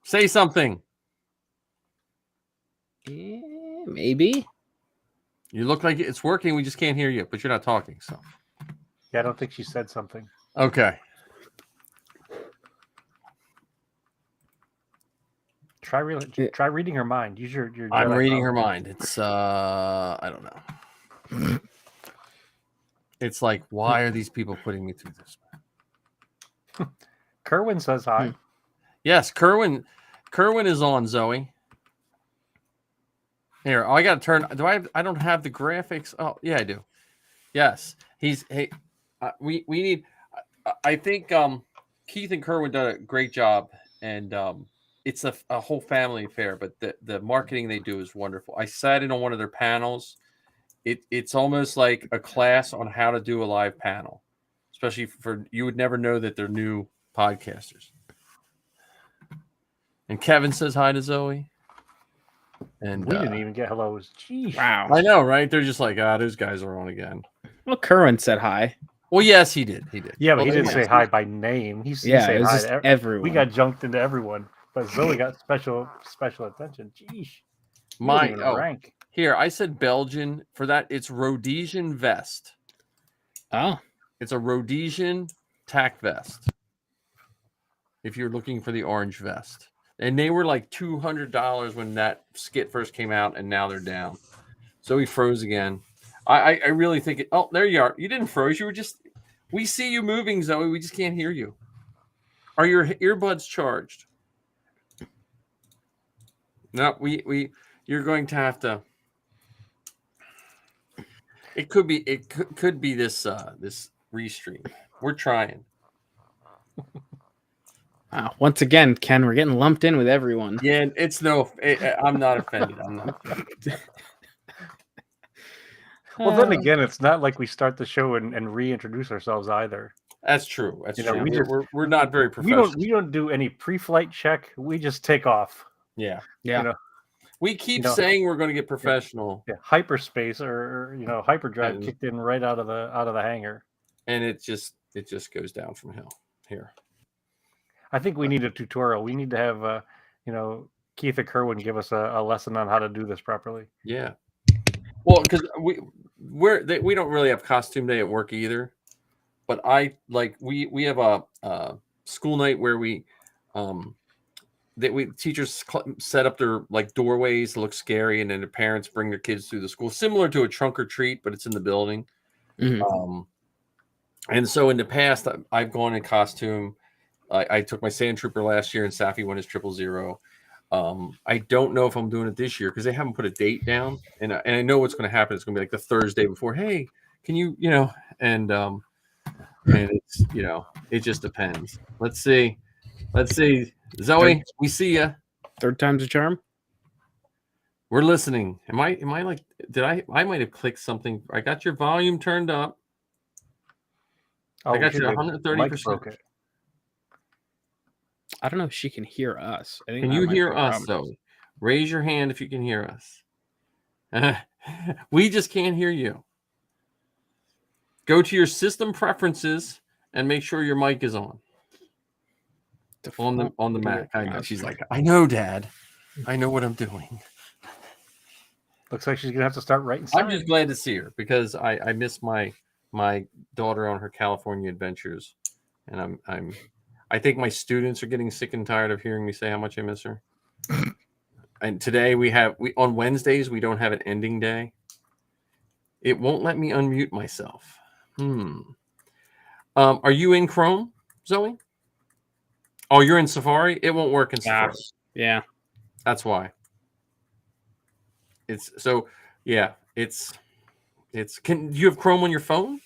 Speaker 1: Say something.
Speaker 2: Yeah, maybe.
Speaker 1: You look like it's working. We just can't hear you, but you're not talking. So.
Speaker 3: Yeah, I don't think she said something.
Speaker 1: Okay.
Speaker 3: Try reading her mind. Use your
Speaker 1: I'm
Speaker 3: Jedi
Speaker 1: reading
Speaker 3: power.
Speaker 1: her mind. It's I don't know. It's like, why are these people putting me through this?
Speaker 3: Kerwin says hi.
Speaker 1: Yes, Kerwin is on, Zoe. Here, I got to turn. I don't have the graphics. Oh, yeah, I do. Yes, we need. I think Keith and Kerwin did a great job, and it's a whole family affair. But the marketing they do is wonderful. I sat in on one of their panels. It's almost like a class on how to do a live panel, especially for you would never know that they're new podcasters. And Kevin says hi to Zoe. And
Speaker 3: We didn't even get hellos. Jeez.
Speaker 2: Wow.
Speaker 1: I know, right? They're just like, those guys are on again.
Speaker 2: Well, Kerwin said hi.
Speaker 1: Well, yes, he did. He did.
Speaker 3: Yeah, but
Speaker 1: Well,
Speaker 3: he
Speaker 1: they
Speaker 3: didn't
Speaker 1: might
Speaker 3: say
Speaker 1: see-
Speaker 3: hi by name. He
Speaker 2: Yeah,
Speaker 3: said
Speaker 2: it was
Speaker 3: hi
Speaker 2: just
Speaker 3: to
Speaker 2: everyone.
Speaker 3: We got junked into everyone, but Zoe got special attention. Jeez. You don't even rank.
Speaker 1: Here, I said Belgian. For that, it's Rhodesian vest.
Speaker 2: Oh,
Speaker 1: It's a Rhodesian tack vest. If you're looking for the orange vest. And they were like $200 when that skit first came out, and now they're down. So he froze again. I really think it. Oh, there you are. You didn't froze. You were just. We see you moving, Zoe. We just can't hear you. Are your earbuds charged? No, you're going to have to. It could be. It could be this this restream. We're trying.
Speaker 2: wow. Once again, Ken, we're getting lumped in with everyone.
Speaker 1: Yeah, it's no. I'm not offended. I'm not offended.
Speaker 3: Well, then again, it's not like we start the show and reintroduce ourselves either.
Speaker 1: That's true. That's
Speaker 3: You know,
Speaker 1: true. We're not very professional.
Speaker 3: We don't do any pre-flight check. We just take off.
Speaker 1: Yeah.
Speaker 2: Yeah.
Speaker 3: You know,
Speaker 1: We keep saying we're going to get professional,
Speaker 3: hyperspace or hyperdrive
Speaker 1: And-
Speaker 3: kicked in right out of the hangar.
Speaker 1: and it just goes down from here.
Speaker 3: I think we need a tutorial. We need to have Keith or Kerwin give us a lesson on how to do this properly.
Speaker 1: Yeah. Well, because we don't really have costume day at work either, but we have a school night where teachers set up their like doorways to look scary, and then the parents bring their kids through the school, similar to a trunk or treat, but it's in the building.
Speaker 2: Mhm.
Speaker 1: And so in the past, I've gone in costume. I took my Sand Trooper last year, and Safi won his 000. I don't know if I'm doing it this year because they haven't put a date down, and I know what's going to happen. It's going to be like the Thursday before. Hey, can you and it's it just depends. Let's see, Zoe, we see you.
Speaker 2: Third time's a charm.
Speaker 1: We're listening. Am I like? Did I might have clicked something? I got your volume turned up. I got you 130%.
Speaker 2: I don't know if she can hear us. I think
Speaker 1: Can
Speaker 2: that
Speaker 1: you
Speaker 2: might
Speaker 1: hear
Speaker 2: be a
Speaker 1: us,
Speaker 2: problem.
Speaker 1: though? Raise your hand if you can hear us. We just can't hear you. Go to your system preferences and make sure your mic is on the Mac. I know. She's like, I know, Dad. I know what I'm doing.
Speaker 3: Looks like she's gonna have to start writing.
Speaker 1: I'm just glad to see her because I miss my daughter on her California adventures, and I think my students are getting sick and tired of hearing me say how much I miss her. And today we on Wednesdays we don't have an ending day. It won't let me unmute myself. Are you in Chrome, Zoe? Oh, you're in Safari? It won't work in Safari.
Speaker 2: Yeah.
Speaker 1: That's why. It's can you have Chrome on your phone?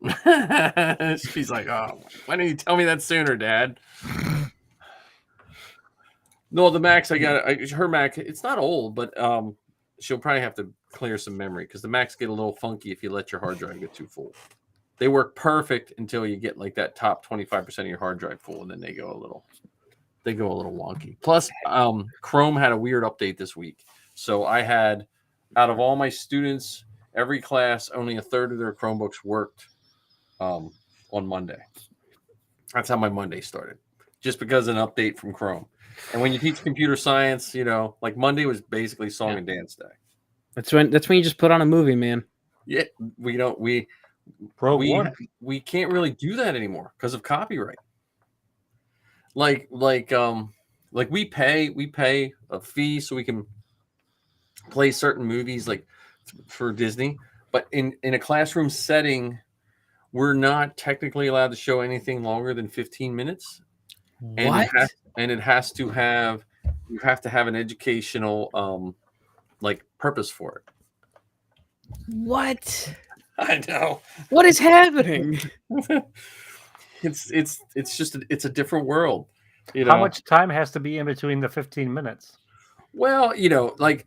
Speaker 1: She's like, oh, why didn't you tell me that sooner, Dad? No, the Macs her Mac, it's not old, but she'll probably have to clear some memory because the Macs get a little funky if you let your hard drive get too full. They work perfect until you get like that top 25% of your hard drive full, and then they go a little wonky. Plus, Chrome had a weird update this week. So I had, out of all my students, every class, only a third of their Chromebooks worked on Monday. That's how my Monday started, just because of an update from Chrome. And when you teach computer science, like Monday was basically song and dance day.
Speaker 2: That's when you just put on a movie, man.
Speaker 1: Yeah, we can't really do that anymore because of copyright. Like we pay a fee so we can play certain movies like for Disney, but in a classroom setting, we're not technically allowed to show anything longer than 15 minutes.
Speaker 2: What?
Speaker 1: And you have to have an educational like purpose for it.
Speaker 2: What?
Speaker 1: I know.
Speaker 2: What is happening?
Speaker 1: It's just it's a different world.
Speaker 3: How much time has to be in between the 15 minutes?
Speaker 1: Well, like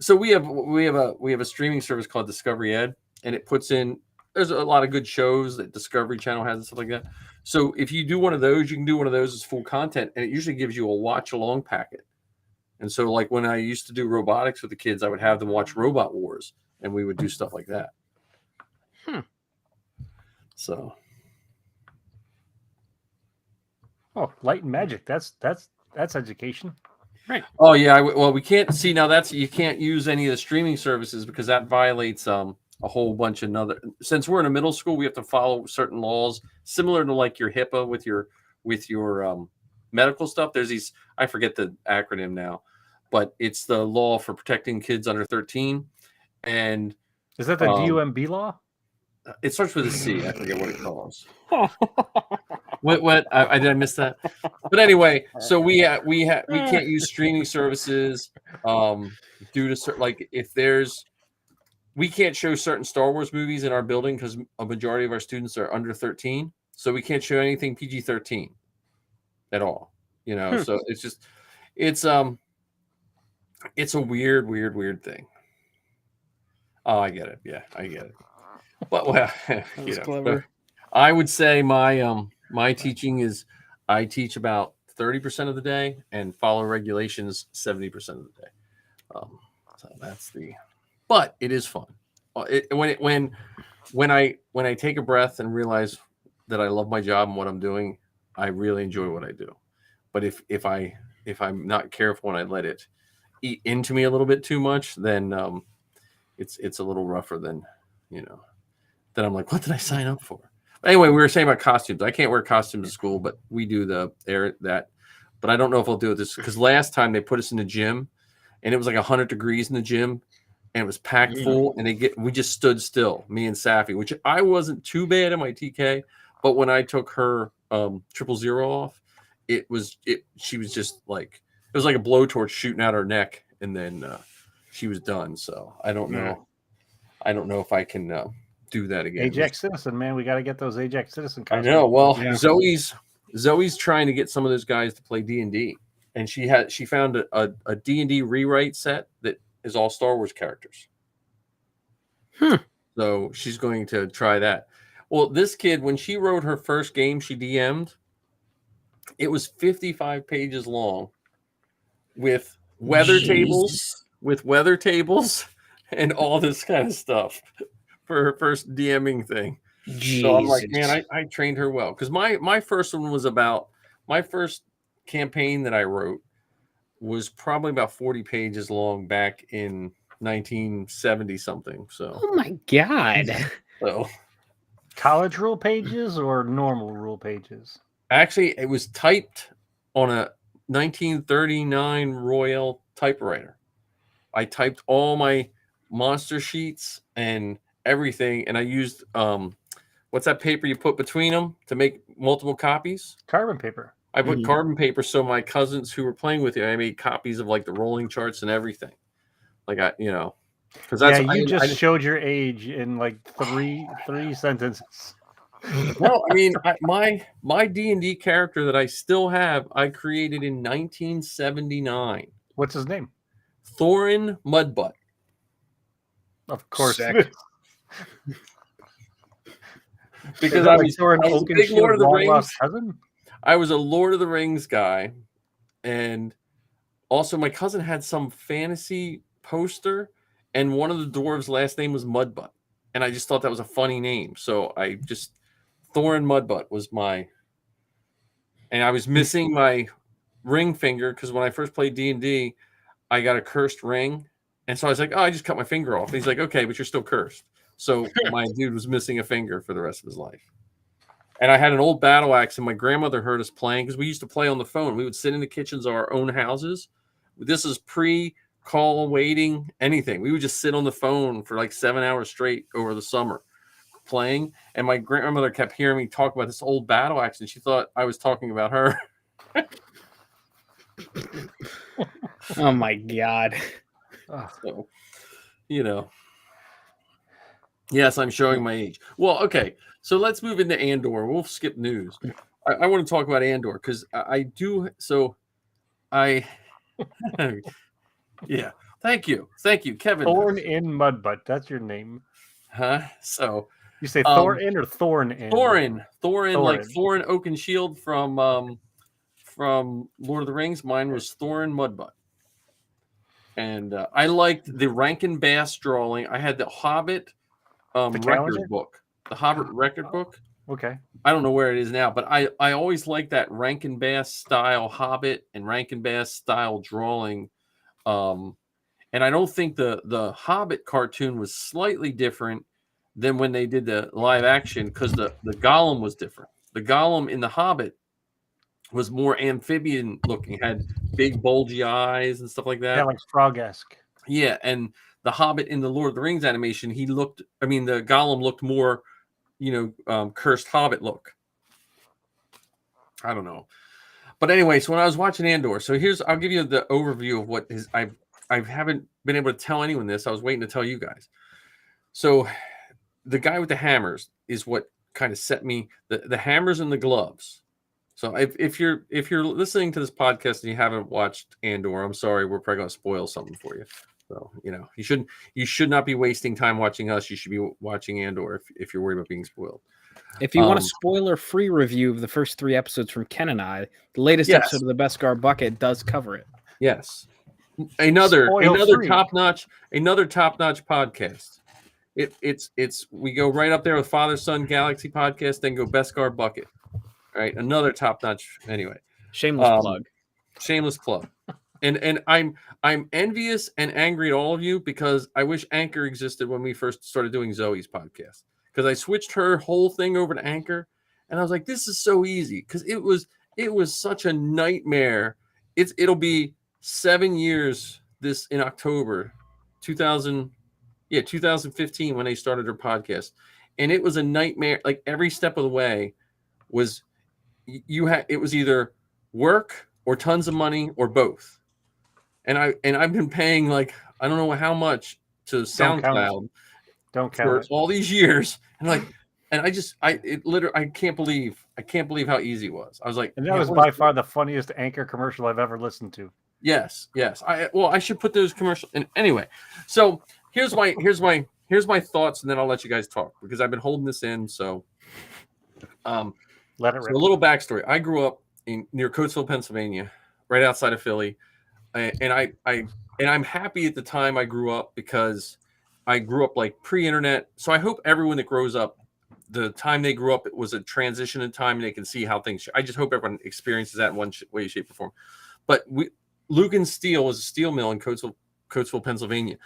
Speaker 1: so we have a streaming service called Discovery Ed, and it puts in there's a lot of good shows that Discovery Channel has and stuff like that. So if you do one of those, you can do one of those as full content, and it usually gives you a watch along packet. And so, like when I used to do robotics with the kids, I would have them watch Robot Wars, and we would do stuff like that. So,
Speaker 3: Light and Magic. That's education.
Speaker 2: Right.
Speaker 1: oh yeah, well we can't see now. That's you can't use any of the streaming services because that violates a whole bunch of other. Since we're in a middle school, we have to follow certain laws similar to like your HIPAA with your medical stuff. There's these, I forget the acronym now, but it's the law for protecting kids under 13, and
Speaker 3: Is that the DUMB law?
Speaker 1: it starts with a C. I forget what it calls. What? Did I miss that? But anyway, so we can't use streaming services due to certain, like if there's, we can't show certain Star Wars movies in our building because a majority of our students are under 13, so we can't show anything PG-13 at all. You know, so it's just it's a weird thing. Oh, I get it. Yeah, I get it. But well, you know,
Speaker 2: clever.
Speaker 1: I would say my teaching is I teach about 30% of the day and follow regulations 70% of the day. So that's but it is fun. When I take a breath and realize that I love my job and what I'm doing, I really enjoy what I do. But if I'm not careful and I let it eat into me a little bit too much, then it's a little rougher than, you know. Then I'm like, what did I sign up for? Anyway, we were saying about costumes. I can't wear costumes to school, but we do that. But I don't know if I'll do it this because last time they put us in the gym, and it was like 100 degrees in the gym, and it was packed full, and we just stood still, me and Safi, which I wasn't too bad at my TK, but when I took her 000 off, she was just like, it was like a blowtorch shooting out her neck, and then she was done. So I don't know. I don't know if I can do that again.
Speaker 3: Ajax Citizen, man, we got to get those Ajax Citizen
Speaker 1: I
Speaker 3: costumes.
Speaker 1: know. Well,
Speaker 2: Yeah.
Speaker 1: Zoe's trying to get some of those guys to play D&D, and she found a D&D rewrite set that is all Star Wars characters. So she's going to try that. Well, this kid, when she wrote her first game she DM'd, it was 55 pages long with weather tables and all this kind of stuff for her first DMing thing. So I'm like, man, I trained her well. Because my first one was my first campaign that I wrote was probably about 40 pages long back in 1970 something. So
Speaker 2: Oh my god.
Speaker 1: so
Speaker 3: College rule pages or normal rule pages?
Speaker 1: actually it was typed on a 1939 Royal typewriter. I typed all my monster sheets and everything, and I used what's that paper you put between them to make multiple copies?
Speaker 3: Carbon paper.
Speaker 1: I put carbon paper so my cousins who were playing with you, I made copies of like the rolling charts and everything. Like because that's
Speaker 3: you just showed your age in like three sentences.
Speaker 1: No, I mean my D&D character that I still have, I created in 1979.
Speaker 3: What's his name?
Speaker 1: Thorin Mudbutt.
Speaker 3: Of course.
Speaker 2: Sick.
Speaker 1: Because I was a big Lord of the Rings
Speaker 3: cousin.
Speaker 1: I was a Lord of the Rings guy, and also my cousin had some fantasy poster, and one of the dwarves' last name was Mudbutt, and I just thought that was a funny name, so I just Thorin Mudbutt was and I was missing my ring finger because when I first played D&D, I got a cursed ring, and so I was like, oh, I just cut my finger off. And he's like, okay, but you're still cursed. So my dude was missing a finger for the rest of his life. And I had an old battle axe, and my grandmother heard us playing because we used to play on the phone. We would sit in the kitchens of our own houses. This is pre-call waiting, anything. We would just sit on the phone for like 7 hours straight over the summer playing. And my grandmother kept hearing me talk about this old battle axe, and she thought I was talking about her.
Speaker 2: Oh my god.
Speaker 1: So, yes, I'm showing my age. Well, okay. So let's move into Andor. We'll skip news. I want to talk about Andor because I do. So yeah. Thank you, Kevin.
Speaker 3: Thorn in Mudbutt. That's your name.
Speaker 1: Huh? So
Speaker 3: You say Thorin or Thorn?
Speaker 1: Thorin, like
Speaker 3: Thorin.
Speaker 1: Thorin Oakenshield from Lord of the Rings. Mine was Thorin Mudbutt. And I liked the Rankin Bass drawing. I had the Hobbit record book. The Hobbit record book.
Speaker 3: Okay.
Speaker 1: I don't know where it is now, but I always liked that Rankin Bass style Hobbit and Rankin Bass style drawing. And I don't think the Hobbit cartoon was slightly different than when they did the live action, because the Gollum was different. The Gollum in the Hobbit was more amphibian looking, had big bulgy eyes and stuff like that.
Speaker 3: Yeah, like Frog-esque.
Speaker 1: Yeah, and the Hobbit in the Lord of the Rings animation, the Gollum looked more, cursed Hobbit look. I don't know. But anyway, so when I was watching Andor, I'll give you the overview of what is. I haven't been able to tell anyone this. I was waiting to tell you guys. So the guy with the hammers is what kind of set me, the hammers and the gloves. So if you're listening to this podcast and you haven't watched Andor, I'm sorry, we're probably going to spoil something for you. So, you should not be wasting time watching us. You should be watching Andor if you're worried about being spoiled.
Speaker 2: If you want a spoiler-free review of the first 3 episodes from Ken and I, the latest episode of the Beskar Bucket does cover it.
Speaker 1: Yes. Another top-notch podcast. It's we go right up there with Father Son Galaxy podcast, then go Beskar Bucket. All right, another top-notch. Anyway,
Speaker 2: shameless plug.
Speaker 1: And I'm envious and angry at all of you, because I wish Anchor existed when we first started doing Zoe's podcast, because I switched her whole thing over to Anchor, and I was like, this is so easy, because it was such a nightmare. It'll be 7 years this in October 2015 when they started her podcast, and it was a nightmare. Like, every step of the way was it was either work or tons of money or both. And I've been paying, like, I don't know how much to SoundCloud for all these years, and I can't believe how easy it was. I was like,
Speaker 3: and that was by far the funniest Anchor commercial I've ever listened to.
Speaker 1: Yes. I should put those commercials. And anyway, so here's my thoughts, and then I'll let you guys talk, because I've been holding this in. So,
Speaker 3: let it rip.
Speaker 1: A little backstory. I grew up near Coatesville, Pennsylvania, right outside of Philly, and I'm happy at the time I grew up, because I grew up like pre-internet. So I hope everyone that grows up, the time they grew up, it was a transition in time, and they can see how things. I just hope everyone experiences that in one way, shape, or form. But Lucan Steel was a steel mill in Coatesville, Pennsylvania,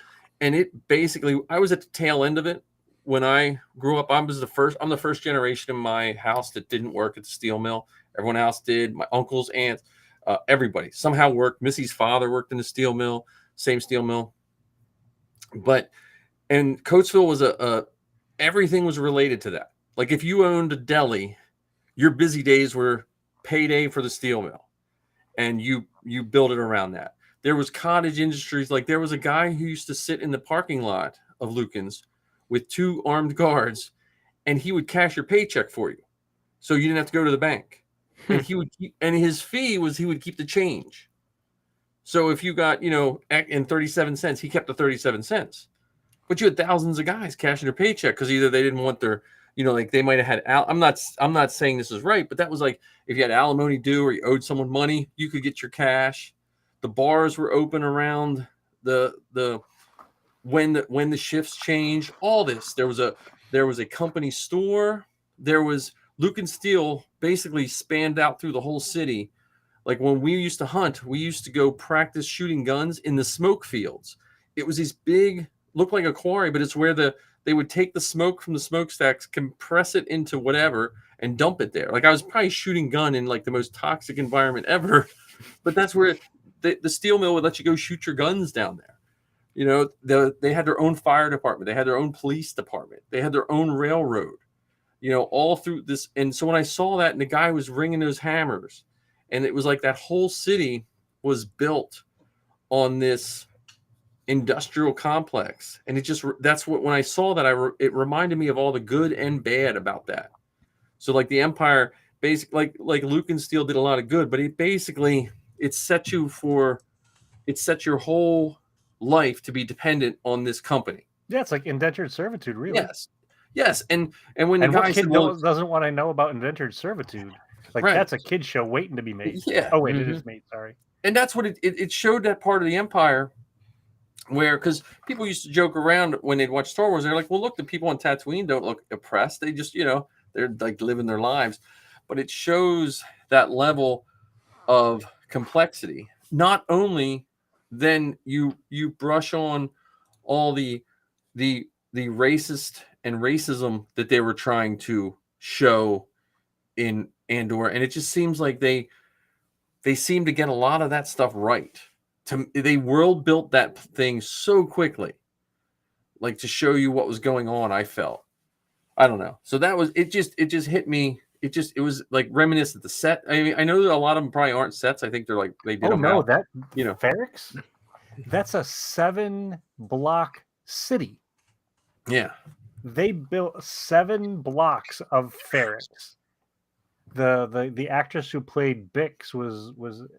Speaker 1: and it basically, I was at the tail end of it when I grew up. I'm the first generation in my house that didn't work at the steel mill. Everyone else did. My uncles, aunts, everybody somehow worked. Missy's father worked in the steel mill, same steel mill. And Coatesville was everything was related to that. Like, if you owned a deli, your busy days were payday for the steel mill, and you build it around that. There was cottage industries. Like, there was a guy who used to sit in the parking lot of Lucan's with 2 armed guards, and he would cash your paycheck for you, so you didn't have to go to the bank. And his fee was he would keep the change. So if you got, in 37 cents, he kept the 37 cents. But you had thousands of guys cashing their paycheck, because either they didn't want their, like, they might have had. I'm not saying this is right, but that was like, if you had alimony due or you owed someone money, you could get your cash. The bars were open around when the shifts changed. All this, there was a company store. There was Lucan Steel basically spanned out through the whole city. Like, when we used to hunt, we used to go practice shooting guns in the smoke fields. It was these big, looked like a quarry, but it's where they would take the smoke from the smokestacks, compress it into whatever, and dump it there. Like, I was probably shooting gun in, like, the most toxic environment ever, but that's where the steel mill would let you go shoot your guns down there. They had their own fire department. They had their own police department. They had their own railroad, all through this. And so when I saw that, and the guy was ringing those hammers, and it was like that whole city was built on this industrial complex. And when I saw that, it reminded me of all the good and bad about that. So, like, the Empire, basically, like Lucan Steel did a lot of good, but it set your whole life to be dependent on this company.
Speaker 3: Yeah, it's like indentured servitude, really.
Speaker 1: Yes, and when the
Speaker 3: And
Speaker 1: guy
Speaker 3: what
Speaker 1: said,
Speaker 3: kid
Speaker 1: "Well,
Speaker 3: doesn't want to know about indentured servitude? Like
Speaker 1: right,
Speaker 3: that's a kid show waiting to be made.
Speaker 1: yeah,"
Speaker 3: Oh wait, it
Speaker 2: Mhm.
Speaker 3: is made. Sorry.
Speaker 1: and that's what it showed, that part of the empire where, because people used to joke around when they'd watch Star Wars, they're like, "Well, look, the people on Tatooine don't look oppressed; they just, they're like living their lives," but it shows that level of complexity. Not only then you brush on all the racist and racism that they were trying to show in Andor, and it just seems like they seem to get a lot of that stuff right. They world built that thing so quickly, like to show you what was going on. I felt, I don't know. So that was it. Just hit me. It was like reminiscent. The set. I mean, I know that a lot of them probably aren't sets. I think they're like they did
Speaker 3: Oh
Speaker 1: them
Speaker 3: no,
Speaker 1: out.
Speaker 3: that
Speaker 1: You know.
Speaker 3: Ferrix? That's a 7-block city.
Speaker 1: Yeah.
Speaker 3: They built 7 blocks of Ferrix. The actress who played Bix was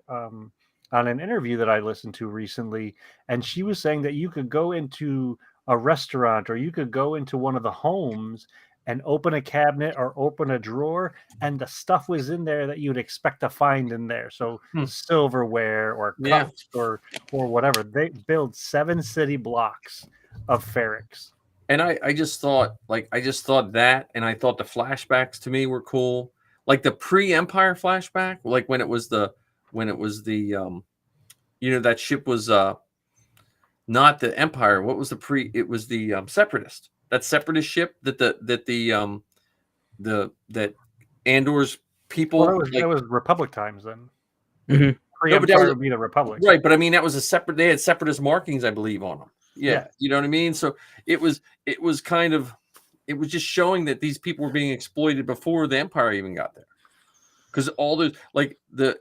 Speaker 3: on an interview that I listened to recently, and she was saying that you could go into a restaurant or you could go into one of the homes and open a cabinet or open a drawer, and the stuff was in there that you'd expect to find in there. So silverware or
Speaker 1: Yeah.
Speaker 3: cups or whatever. They build 7 city blocks of Ferrix.
Speaker 1: And I just thought that, and I thought the flashbacks to me were cool, like the pre-Empire flashback, like when it was the that ship was not the Empire. What was the pre? It was the Separatist. That Separatist ship that Andor's people.
Speaker 3: Well, that was Republic times then.
Speaker 2: Mhm.
Speaker 3: Pre-Empire would be the Republic.
Speaker 1: Right, but I mean that was a separate. They had Separatist markings, I believe, on them. Yeah,
Speaker 3: Yes.
Speaker 1: you know what I mean. So it was kind of, it was just showing that these people were being exploited before the Empire even got there. Because all the the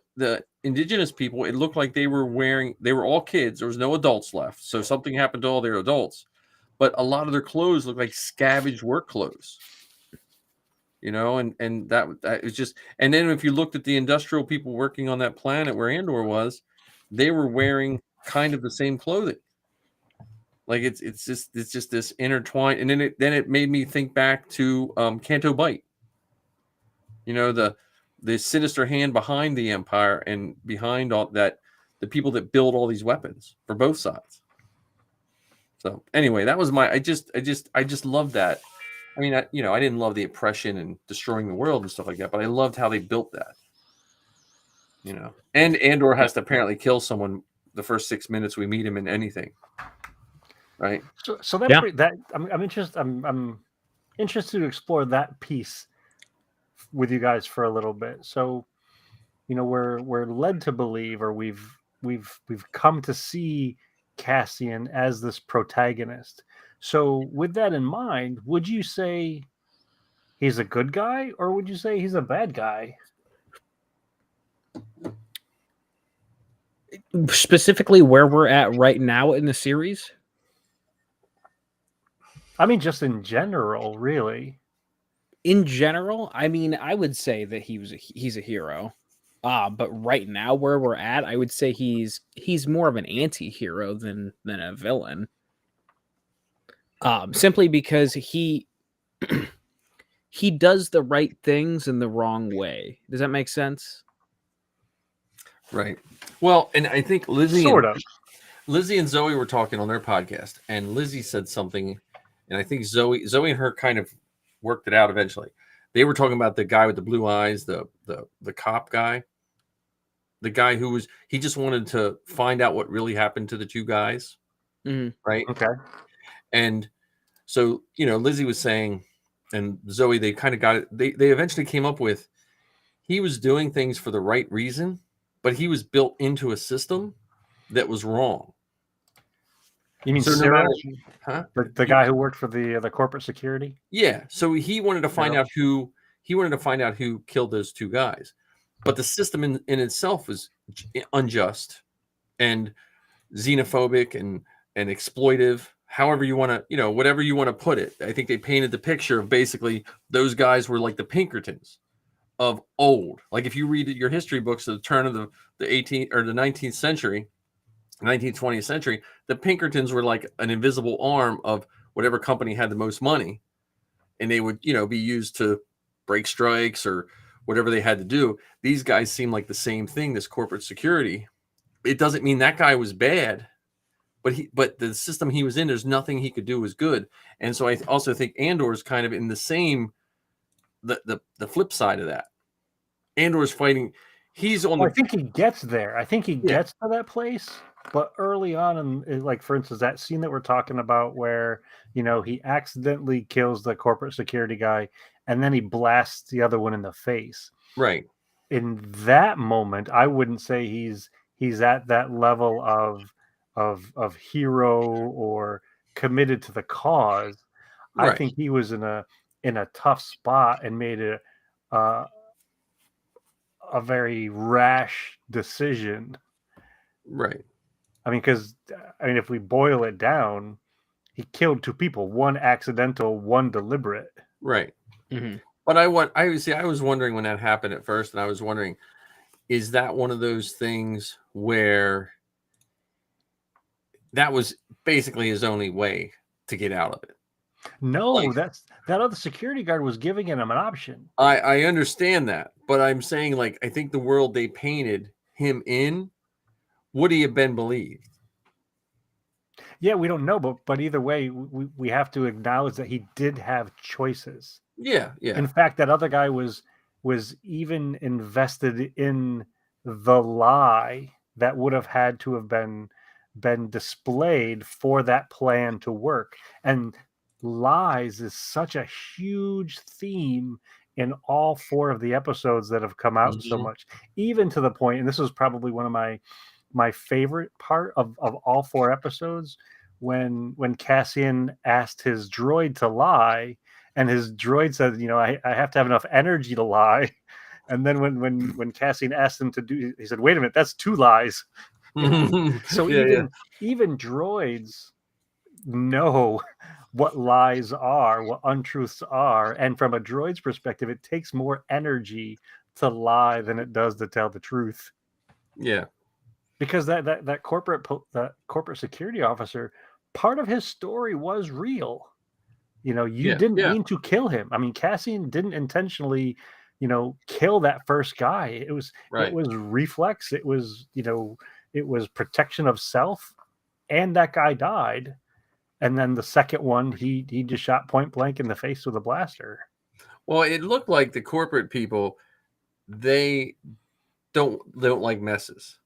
Speaker 1: indigenous people, it looked like they were all kids. There was no adults left, so something happened to all their adults. But a lot of their clothes looked like scavenged work clothes. And that was just. And then if you looked at the industrial people working on that planet where Andor was, they were wearing kind of the same clothing. Like it's just this intertwined. And then it made me think back to Canto Bight. The sinister hand behind the Empire and behind all that, the people that build all these weapons for both sides. So anyway, that was I just loved that. I mean, I didn't love the oppression and destroying the world and stuff like that, but I loved how they built that. And Andor has to apparently kill someone the first 6 minutes we meet him in anything, right?
Speaker 3: So that
Speaker 2: Yeah.
Speaker 3: that I'm interested. I'm interested to explore that piece with you guys for a little bit. So, we're led to believe, or we've come to see Cassian as this protagonist. So, with that in mind, would you say he's a good guy, or would you say he's a bad guy?
Speaker 2: Specifically, where we're at right now in the series.
Speaker 3: I mean, just in general, really.
Speaker 2: In general, I mean, I would say that he's a hero. But right now, where we're at, I would say he's more of an anti-hero than a villain. Simply because he does the right things in the wrong way. Does that make sense?
Speaker 1: Right. Well, and I think Lizzie and Zoe were talking on their podcast, and Lizzie said something, and I think Zoe and her kind of worked it out eventually. They were talking about the guy with the blue eyes, the cop guy, the guy who he just wanted to find out what really happened to the two guys, right?
Speaker 3: Okay.
Speaker 1: And so Lizzie was saying, and Zoe, they kind of got it. They eventually came up with, he was doing things for the right reason, but he was built into a system that was wrong.
Speaker 3: You mean Cyril? The guy who worked for the corporate security?
Speaker 1: Yeah. So he wanted to find out who killed those two guys. But the system in itself was unjust and xenophobic and exploitive, however you want to, whatever you want to put it. I think they painted the picture of basically those guys were like the Pinkertons of old. Like if you read your history books at the turn of the 18th or the 19th century, 19th, 20th century, the Pinkertons were like an invisible arm of whatever company had the most money. and they would, be used to break strikes or whatever they had to do. These guys seem like the same thing, this corporate security. It doesn't mean that guy was bad, but the system he was in, there's nothing he could do was good. And so I also think Andor is kind of in the same, the flip side of that. Andor is fighting. He's on
Speaker 3: I think he gets there. I think he gets to that place. But early on, like for instance, that scene that we're talking about where, he accidentally kills the corporate security guy and then he blasts the other one in the face.
Speaker 1: Right.
Speaker 3: In that moment, I wouldn't say he's at that level of hero or committed to the cause.
Speaker 1: Right.
Speaker 3: I think he was in a tough spot and made a very rash decision.
Speaker 1: Right.
Speaker 3: I mean, because if we boil it down, he killed two people, one accidental, one deliberate.
Speaker 1: Right.
Speaker 2: Mm-hmm.
Speaker 1: But I was wondering when that happened at first, and I was wondering, is that one of those things where that was basically his only way to get out of it?
Speaker 3: No, that other security guard was giving him an option.
Speaker 1: I understand that, but I'm saying, like, I think the world they painted him in, would he have been believed?
Speaker 3: Yeah, we don't know, but either way, we have to acknowledge that he did have choices.
Speaker 1: Yeah.
Speaker 3: In fact, that other guy was even invested in the lie that would have had to have been displayed for that plan to work. And lies is such a huge theme in all 4 of the episodes that have come out so much, even to the point, and this was probably one of my favorite part of all 4 episodes, when Cassian asked his droid to lie, and his droid said, I have to have enough energy to lie. And then when Cassian asked him to do, he said, wait a minute, that's 2 lies. So even droids know what lies are, what untruths are. And from a droid's perspective, it takes more energy to lie than it does to tell the truth.
Speaker 1: Yeah.
Speaker 3: Because that corporate security officer, part of his story was real. You didn't mean to kill him. I mean, Cassian didn't intentionally, kill that first guy. It was reflex. It was, it was protection of self, and that guy died. And then the second one, he just shot point blank in the face with a blaster.
Speaker 1: Well, it looked like the corporate people, they don't like messes.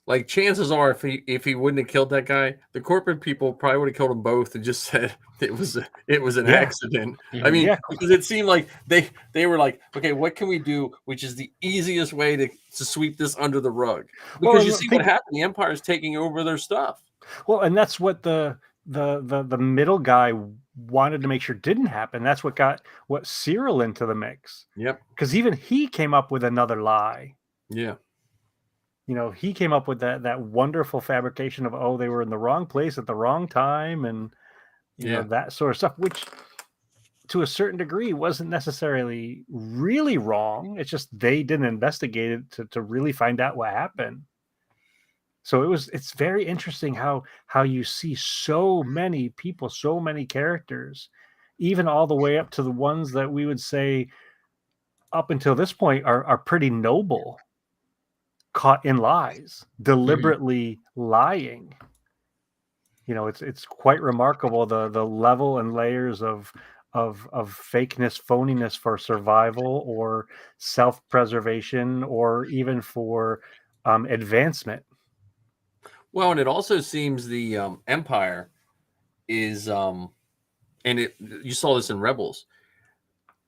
Speaker 1: Like, chances are, if he wouldn't have killed that guy, the corporate people probably would have killed them both and just said it was an accident.
Speaker 2: Mm-hmm.
Speaker 1: I mean, because it seemed like they were like, okay, what can we do, which is the easiest way to sweep this under the rug? Because you see what happened. The Empire is taking over their stuff.
Speaker 3: Well, and that's what the middle guy wanted to make sure didn't happen. That's what got Cyril into the mix.
Speaker 1: Yep.
Speaker 3: Because even he came up with another lie.
Speaker 1: Yeah.
Speaker 3: He came up with that wonderful fabrication of, they were in the wrong place at the wrong time, and that sort of stuff, which to a certain degree wasn't necessarily really wrong. It's just they didn't investigate it to really find out what happened. So it's very interesting how you see so many people, so many characters, even all the way up to the ones that we would say up until this point are pretty noble, caught in lies, deliberately lying. It's quite remarkable the level and layers of fakeness, phoniness for survival or self-preservation or even for advancement.
Speaker 1: Well, and it also seems the Empire is, and you saw this in Rebels.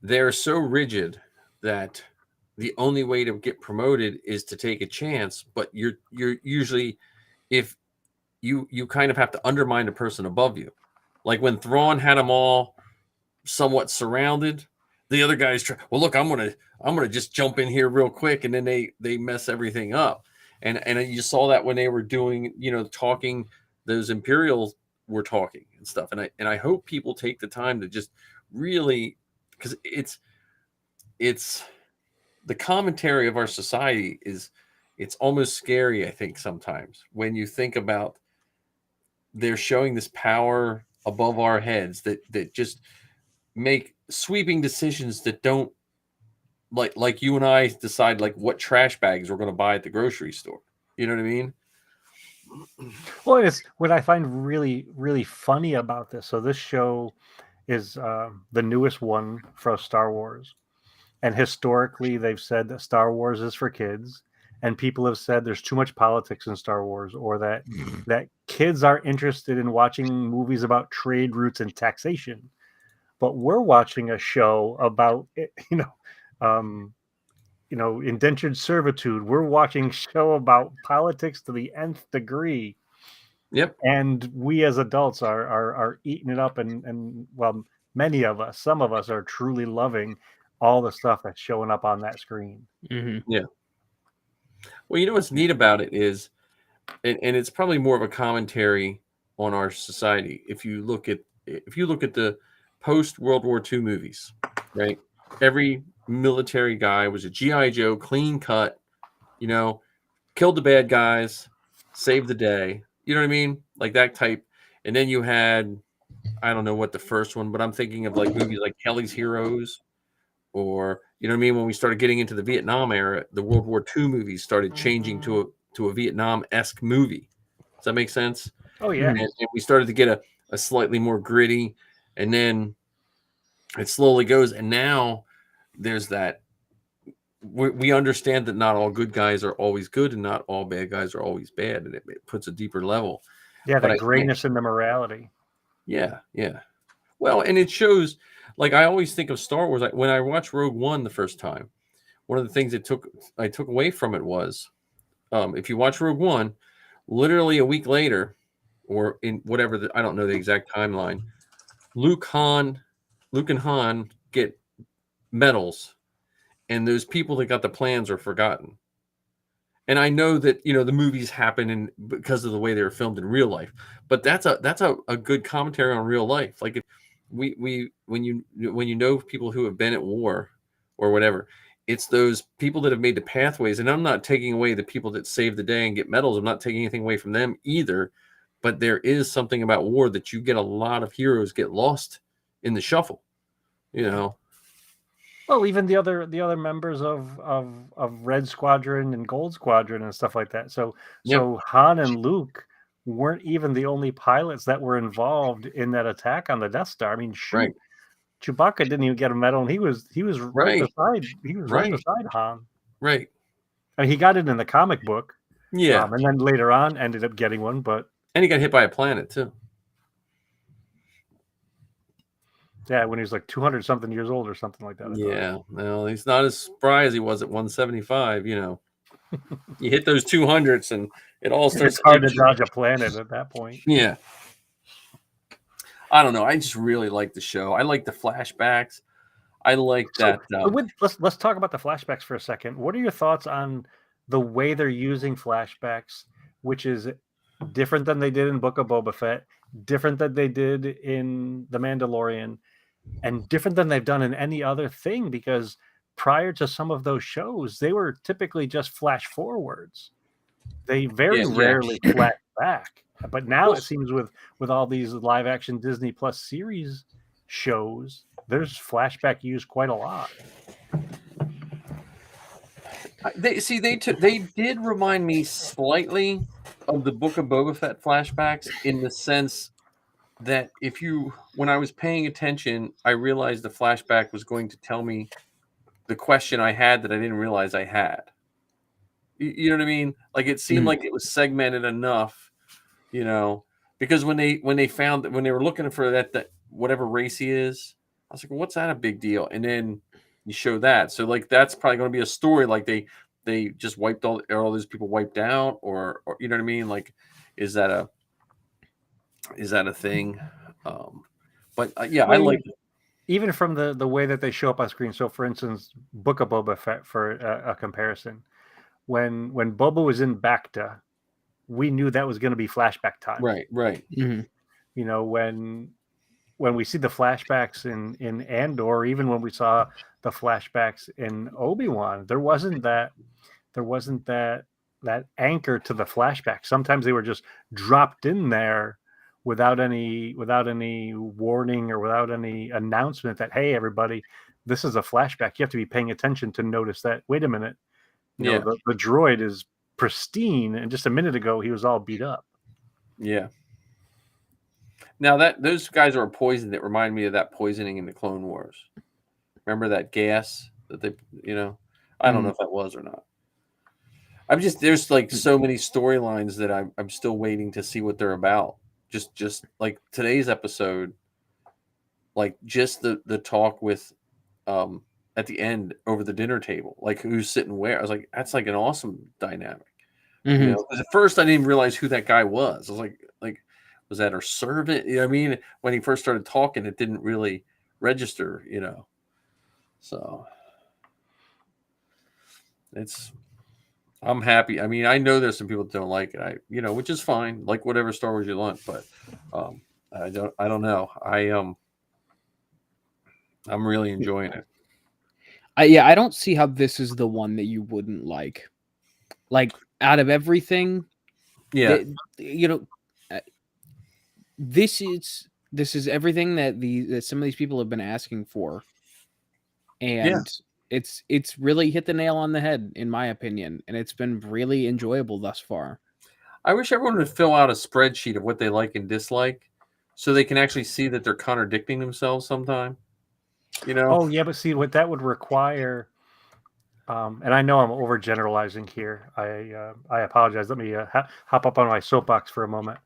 Speaker 1: They're so rigid that the only way to get promoted is to take a chance. But you're usually, if you kind of have to undermine the person above you, like when Thrawn had them all somewhat surrounded, the other guys try, well, look, I'm gonna just jump in here real quick, and then they mess everything up. And you saw that when they were doing, talking, those Imperials were talking and stuff. And I hope people take the time to just really, because it's the commentary of our society it's almost scary, I think, sometimes when you think about they're showing this power above our heads that just
Speaker 5: make sweeping decisions that don't like you and I decide like what trash bags we're going to buy at the grocery store. You know what I mean?
Speaker 3: Well, it's what I find really, really funny about this. So this show is the newest one for Star Wars, and historically they've said that Star Wars is for kids, and people have said there's too much politics in Star Wars, or that kids are interested in watching movies about trade routes and taxation. But we're watching a show about indentured servitude. We're watching a show about politics to the nth degree.
Speaker 5: Yep.
Speaker 3: And we as adults are eating it up, and well, many of us, some of us are truly loving all the stuff that's showing up on that screen.
Speaker 2: Mm-hmm.
Speaker 5: Yeah. Well, you know what's neat about it is, and it's probably more of a commentary on our society. If you look at the post World War II movies, right? Every military guy was a GI Joe, clean cut, killed the bad guys, saved the day. You know what I mean? Like that type. And then you had, I don't know what the first one, but I'm thinking of like movies like Kelly's Heroes, or you know what I mean? When we started getting into the Vietnam era, the World War II movies started changing to a Vietnam-esque movie. Does that make sense?
Speaker 3: Oh yeah.
Speaker 5: And we started to get a slightly more gritty, and then it slowly goes. And now there's that. We understand that not all good guys are always good, and not all bad guys are always bad, and it puts a deeper level.
Speaker 3: Yeah,
Speaker 5: But
Speaker 3: the grayness in the morality.
Speaker 5: Yeah. Well, and it shows. Like I always think of Star Wars. When I watched Rogue One the first time, one of the things I took away from it was, if you watch Rogue One, literally a week later, or in whatever I don't know the exact timeline, Luke and Han get medals, and those people that got the plans are forgotten. And I know that the movies happen because of the way they were filmed in real life, but that's a good commentary on real life. Like if when you know people who have been at war or whatever, it's those people that have made the pathways. And I'm not taking away the people that save the day and get medals. I'm not taking anything away from them either. But there is something about war that you get a lot of heroes get lost in the shuffle.
Speaker 3: Well, even the other members of Red Squadron and Gold Squadron and stuff like that. So Han and Luke weren't even the only pilots that were involved in that attack on the Death Star. I mean, shoot,
Speaker 5: Right.
Speaker 3: Chewbacca didn't even get a medal, and he was right beside right beside Han.
Speaker 5: Right.
Speaker 3: I mean, he got it in the comic book.
Speaker 5: Yeah.
Speaker 3: And then later on ended up getting one,
Speaker 5: and he got hit by a planet too.
Speaker 3: Yeah, when he was like 200 something years old or something like that.
Speaker 5: Yeah, well, he's not as spry as he was at 175. You hit those 200s, and it all starts.
Speaker 3: It's hard to dodge a planet at that point.
Speaker 5: Yeah, I don't know. I just really like the show. I like the flashbacks. I like that.
Speaker 3: Let's talk about the flashbacks for a second. What are your thoughts on the way they're using flashbacks, which is different than they did in Book of Boba Fett, different than they did in The Mandalorian, and different than they've done in any other thing? Because prior to some of those shows, they were typically just flash forwards. They very rarely flash back. But now it seems with all these live action Disney Plus series shows, there's flashback used quite a lot.
Speaker 5: They did remind me slightly of the Book of Boba Fett flashbacks, in the sense that when I was paying attention, I realized the flashback was going to tell me the question I had that I didn't realize I had. You know what I mean? Like it seemed like it was segmented enough, because when they were looking for that whatever race he is, I was like, well, what's that a big deal? And then you show that. So like that's probably going to be a story, like they just wiped all those people wiped out, or you know what I mean? Like, is that a thing? I like it.
Speaker 3: Even from the way that they show up on screen. So for instance, Book of Boba Fett, for a comparison, when Boba was in Bacta, we knew that was going to be flashback time.
Speaker 5: Right.
Speaker 3: Mm-hmm. When we see the flashbacks in Andor, even when we saw the flashbacks in Obi-Wan, there wasn't that anchor to the flashback. Sometimes they were just dropped in there without any warning or without any announcement that, hey, everybody, this is a flashback. You have to be paying attention to notice that, wait a minute,
Speaker 5: Yeah.
Speaker 3: the droid is pristine, and just a minute ago he was all beat up.
Speaker 5: Yeah. Now those guys are poisoned. That remind me of that poisoning in the Clone Wars. Remember that gas that they, I don't know if that was or not. There's like so many storylines that I'm still waiting to see what they're about. Just like today's episode, like just the talk with, at the end over the dinner table, like who's sitting where. I was like, that's like an awesome dynamic.
Speaker 2: Mhm.
Speaker 5: 'Cause at first I didn't realize who that guy was. I was like, was that her servant? You know what I mean? When he first started talking, it didn't really register, So I'm happy. I mean, I know there's some people that don't like it. Which is fine. Like whatever Star Wars you want, but I don't know. I'm really enjoying it.
Speaker 2: I don't see how this is the one that you wouldn't like. Like out of everything,
Speaker 5: Yeah.
Speaker 2: This is everything that some of these people have been asking for, and it's really hit the nail on the head in my opinion, and it's been really enjoyable thus far.
Speaker 5: I wish everyone would fill out a spreadsheet of what they like and dislike, so they can actually see that they're contradicting themselves sometime.
Speaker 3: Oh yeah, but see what that would require. And I know I'm overgeneralizing here. I apologize. Let me hop up on my soapbox for a moment.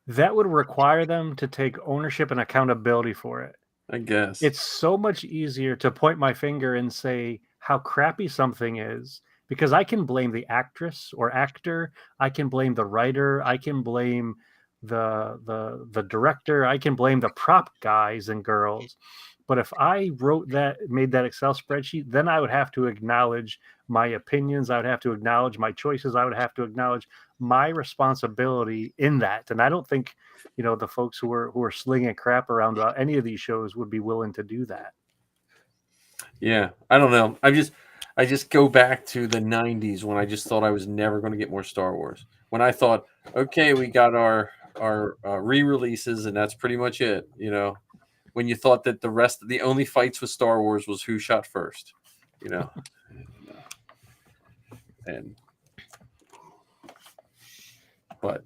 Speaker 3: That would require them to take ownership and accountability for it.
Speaker 5: I guess
Speaker 3: it's so much easier to point my finger and say how crappy something is, because I can blame the actress or actor, I can blame the writer, I can blame the director, I can blame the prop guys and girls. But if I made that Excel spreadsheet, then I would have to acknowledge my opinions, I would have to acknowledge my choices, I would have to acknowledge my responsibility in that. And I don't think the folks who are slinging crap around about any of these shows would be willing to do that.
Speaker 5: Yeah, I don't know. I just go back to the 90s when I just thought I was never going to get more Star Wars. When I thought, okay, we got our re-releases and that's pretty much it. When you thought that the only fights with Star Wars was who shot first, but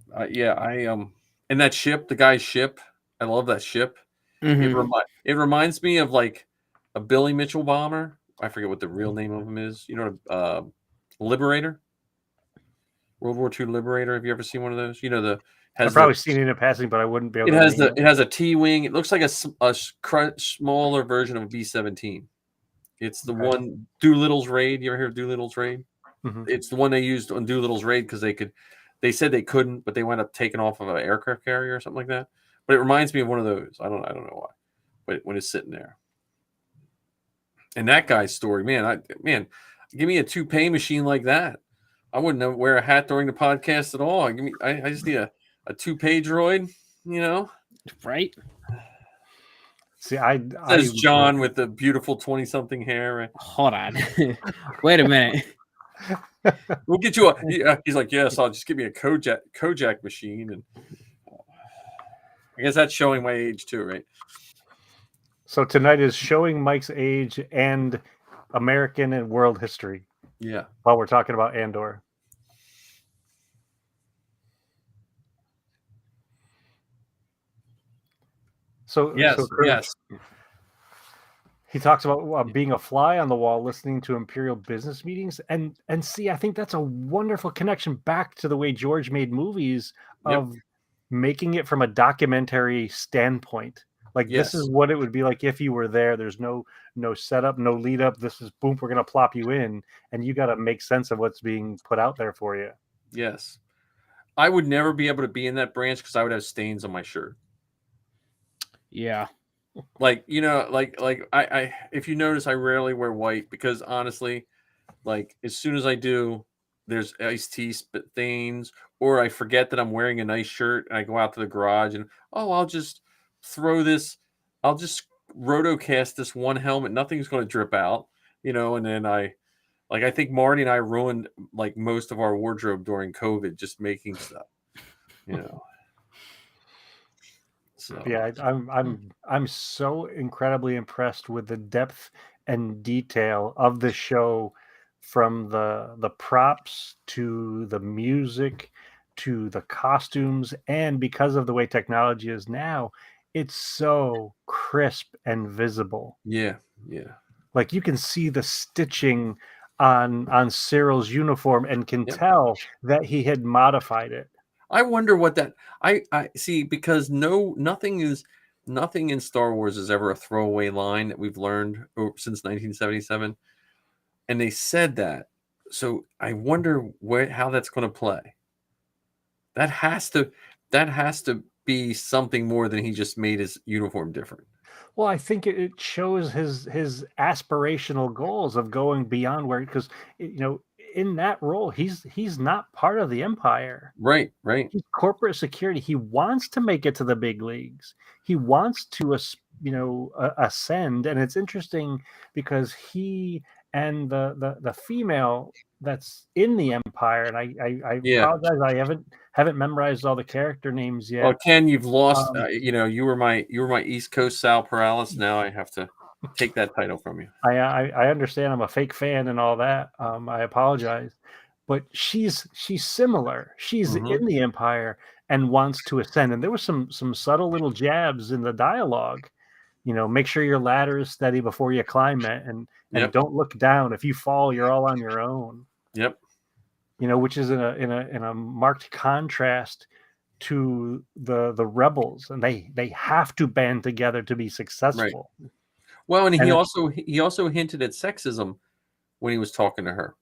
Speaker 5: and that ship, the guy's ship, I love that ship.
Speaker 2: Mhm.
Speaker 5: It reminds me of like a Billy Mitchell bomber. I forget what the real name of him is. Liberator, World War II Liberator. Have you ever seen one of those?
Speaker 3: I've probably seen it in passing, but I wouldn't be able to.
Speaker 5: It has a T-wing. It looks like a smaller version of a B-17. It's the one Doolittle's raid. You ever hear of Doolittle's raid?
Speaker 3: Mm-hmm.
Speaker 5: It's the one they used on Doolittle's raid because they said they couldn't, but they wound up taking off of an aircraft carrier or something like that. But it reminds me of one of those. I don't know why, but when it's sitting there. And that guy's story, man, give me a toupee machine like that. I wouldn't wear a hat during the podcast at all. I just need a toupee droid,
Speaker 2: Right?
Speaker 3: See,
Speaker 5: says John with the beautiful 20-something hair. Right?
Speaker 2: Hold on. Wait a minute.
Speaker 5: We'll get you he's like, yes, I'll just give me a Kojak machine. And I guess that's showing my age too, right?
Speaker 3: So tonight is showing Mike's age and American and world history.
Speaker 5: Yeah.
Speaker 3: While we're talking about Andor. So
Speaker 5: yes.
Speaker 3: He talks about being a fly on the wall, listening to Imperial business meetings, and see, I think that's a wonderful connection back to the way George made movies of making it from a documentary standpoint. Like this is what it would be like if you were there. There's no setup, no lead up. This is boom, we're gonna plop you in, and you got to make sense of what's being put out there for you.
Speaker 5: Yes, I would never be able to be in that branch because I would have stains on my shirt.
Speaker 2: Yeah.
Speaker 5: Like I if you notice, I rarely wear white because honestly, like as soon as I do, there's iced tea stains, or I forget that I'm wearing a nice shirt and I go out to the garage and I'll just rotocast this one helmet, nothing's going to drip out, and then I think Marty and I ruined like most of our wardrobe during COVID just making stuff, So
Speaker 3: Yeah, I'm so incredibly impressed with the depth and detail of the show, from the props to the music to the costumes, and because of the way technology is now, it's so crisp and visible.
Speaker 5: yeah.
Speaker 3: Like, you can see the stitching on Cyril's uniform and can
Speaker 5: Yep.
Speaker 3: tell that he had modified it.
Speaker 5: I wonder what that I see, because nothing in Star Wars is ever a throwaway line that we've learned since 1977, and they said that. So I wonder how that's going to play. That has to be something more than he just made his uniform different.
Speaker 3: Well, I think it shows his aspirational goals of going beyond where, because in that role he's not part of the Empire.
Speaker 5: Right.
Speaker 3: He's corporate security. He wants to make it to the big leagues. He wants to ascend, and it's interesting because he and the female that's in the Empire, and I
Speaker 5: Yeah.
Speaker 3: apologize, I haven't memorized all the character names yet.
Speaker 5: Well, Ken, you've lost.
Speaker 3: Um,
Speaker 5: You were my East Coast Sal Perales. Now I have to take that title from you.
Speaker 3: I understand I'm a fake fan and all that. I apologize, but she's similar. She's
Speaker 5: Mhm.
Speaker 3: in the Empire and wants to ascend. And there was some subtle little jabs in the dialogue. Make sure your ladder is steady before you climb it, and
Speaker 5: Yep.
Speaker 3: don't look down. If you fall, you're all on your own.
Speaker 5: Yep.
Speaker 3: Which is in a marked contrast to the rebels, and they have to band together to be successful.
Speaker 5: Well, and
Speaker 3: And
Speaker 5: he
Speaker 3: it-
Speaker 5: also hinted at sexism when he was talking to her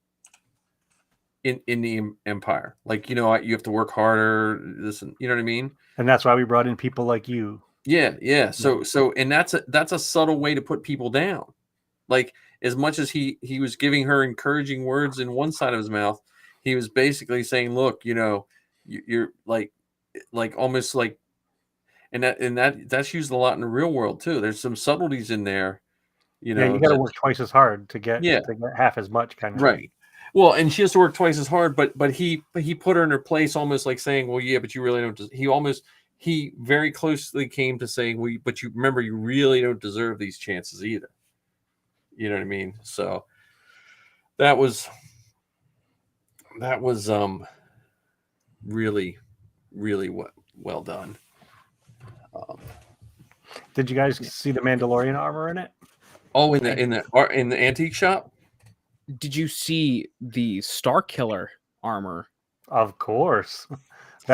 Speaker 5: in the Empire. Like, you have to work harder. This, you know what I mean?
Speaker 3: And that's why we brought in people like you.
Speaker 5: Yeah. So and that's a subtle way to put people down. Like, as much as he was giving her encouraging words in one side of his mouth, he was basically saying, "Look, you're like almost like," and that's used a lot in the real world too. There's some subtleties in there,
Speaker 3: Yeah, you got to work twice as hard to get
Speaker 5: Yeah.
Speaker 3: half as much, kind of.
Speaker 5: Right. Well, and she has to work twice as hard, but he put her in her place, almost like saying, "Well, yeah, but you really don't." He very closely came to saying, "Well, but you remember, you really don't deserve these chances either." You know what I mean? So that was really, really well done.
Speaker 3: Did you guys see the Mandalorian armor in it?
Speaker 5: Oh, in the antique shop.
Speaker 2: Did you see the Star Killer armor?
Speaker 3: Of course.
Speaker 5: Yeah,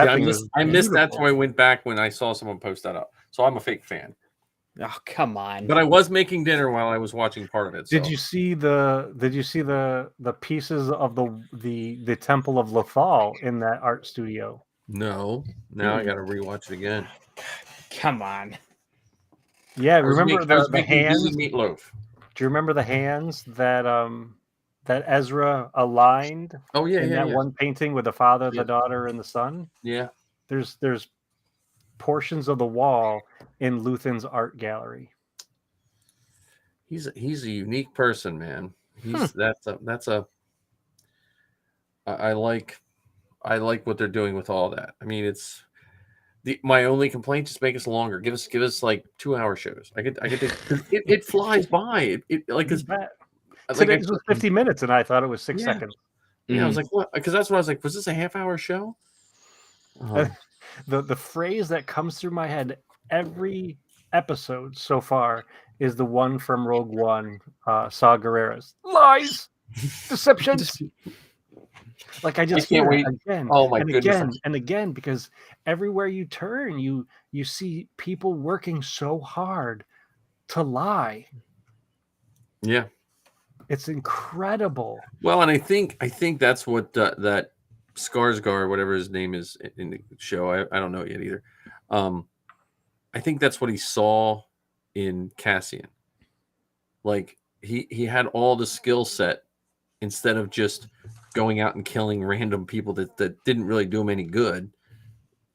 Speaker 3: That thing was
Speaker 5: I missed that, so
Speaker 3: beautiful.
Speaker 5: I went back when I saw someone post that up. So I'm a fake fan.
Speaker 2: Oh, come on.
Speaker 5: But I was making dinner while I was watching part of it.
Speaker 3: Did you see the pieces of the Temple of Lothal in that art studio?
Speaker 5: No. Now I got to rewatch it again.
Speaker 2: Come on.
Speaker 3: Yeah,
Speaker 5: I was
Speaker 3: remember the
Speaker 5: making
Speaker 3: hands?
Speaker 5: gooey meatloaf.
Speaker 3: Do you remember the hands that Ezra aligned
Speaker 5: Oh yeah,
Speaker 3: in
Speaker 5: yeah,
Speaker 3: that
Speaker 5: yeah.
Speaker 3: one painting with the father,
Speaker 5: Yeah.
Speaker 3: the daughter, and the son?
Speaker 5: Yeah.
Speaker 3: There's portions of the wall in Luthen's art gallery.
Speaker 5: He's a unique person, man. I like what they're doing with all that. I mean, it's my only complaint, just make us longer. Give us like 2-hour shows. I could it flies by. It like it's
Speaker 3: Today's was 50 minutes, and I thought it was 6
Speaker 5: Yeah.
Speaker 3: seconds.
Speaker 5: I was like, what? Because that's what I was like. Was this a half-hour show?
Speaker 3: The phrase that comes through my head every episode so far is the one from Rogue One, Saw Gerrera's lies, deceptions. Like, I just
Speaker 5: can't
Speaker 3: hear
Speaker 5: wait.
Speaker 3: it again,
Speaker 5: Oh my
Speaker 3: and
Speaker 5: goodness.
Speaker 3: again and again, because everywhere you turn, you see people working so hard to lie.
Speaker 5: Yeah.
Speaker 3: It's incredible.
Speaker 5: Well, and I think that's what that Skarsgård, whatever his name is in the show, I don't know it yet either. I think that's what he saw in Cassian. Like he had all the skill set instead of just going out and killing random people that didn't really do him any good.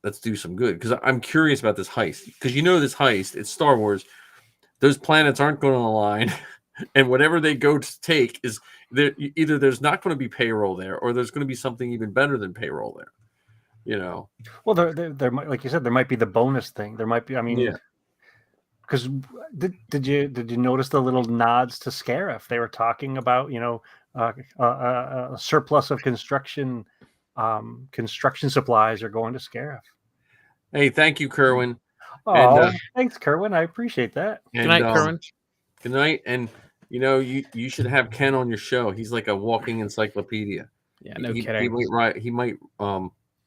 Speaker 5: Let's do some good, because I'm curious about this heist. Because this heist, it's Star Wars. Those planets aren't going to align. And whatever they go to take is there. Either there's not going to be payroll there, or there's going to be something even better than payroll there. You know.
Speaker 3: Well, there might, like you said, there might be the bonus thing. There might be. I mean,
Speaker 5: Yeah.
Speaker 3: because did you notice the little nods to Scarif? They were talking about a surplus of construction supplies are going to Scarif.
Speaker 5: Hey, thank you, Kerwin.
Speaker 3: Oh, thanks, Kerwin. I appreciate that.
Speaker 2: Good night, Kerwin.
Speaker 5: Good night. And you should have Ken on your show. He's like a walking encyclopedia.
Speaker 2: Yeah, no
Speaker 5: he
Speaker 2: kidding.
Speaker 5: He might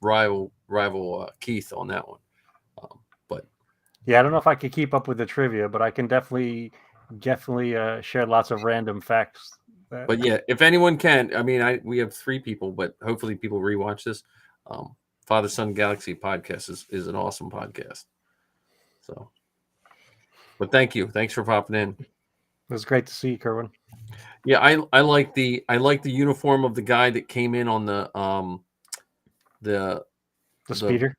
Speaker 5: rival Keith on that one. But
Speaker 3: yeah, I don't know if I could keep up with the trivia, but I can definitely share lots of random facts.
Speaker 5: But yeah, if anyone can, I mean, we have 3 people, but hopefully people rewatch this. Father Son Galaxy podcast is an awesome podcast. So, but thank you. Thanks for popping in.
Speaker 3: It was great to see you, Kerwin.
Speaker 5: Yeah, I like the uniform of the guy that came in on the
Speaker 3: speeder.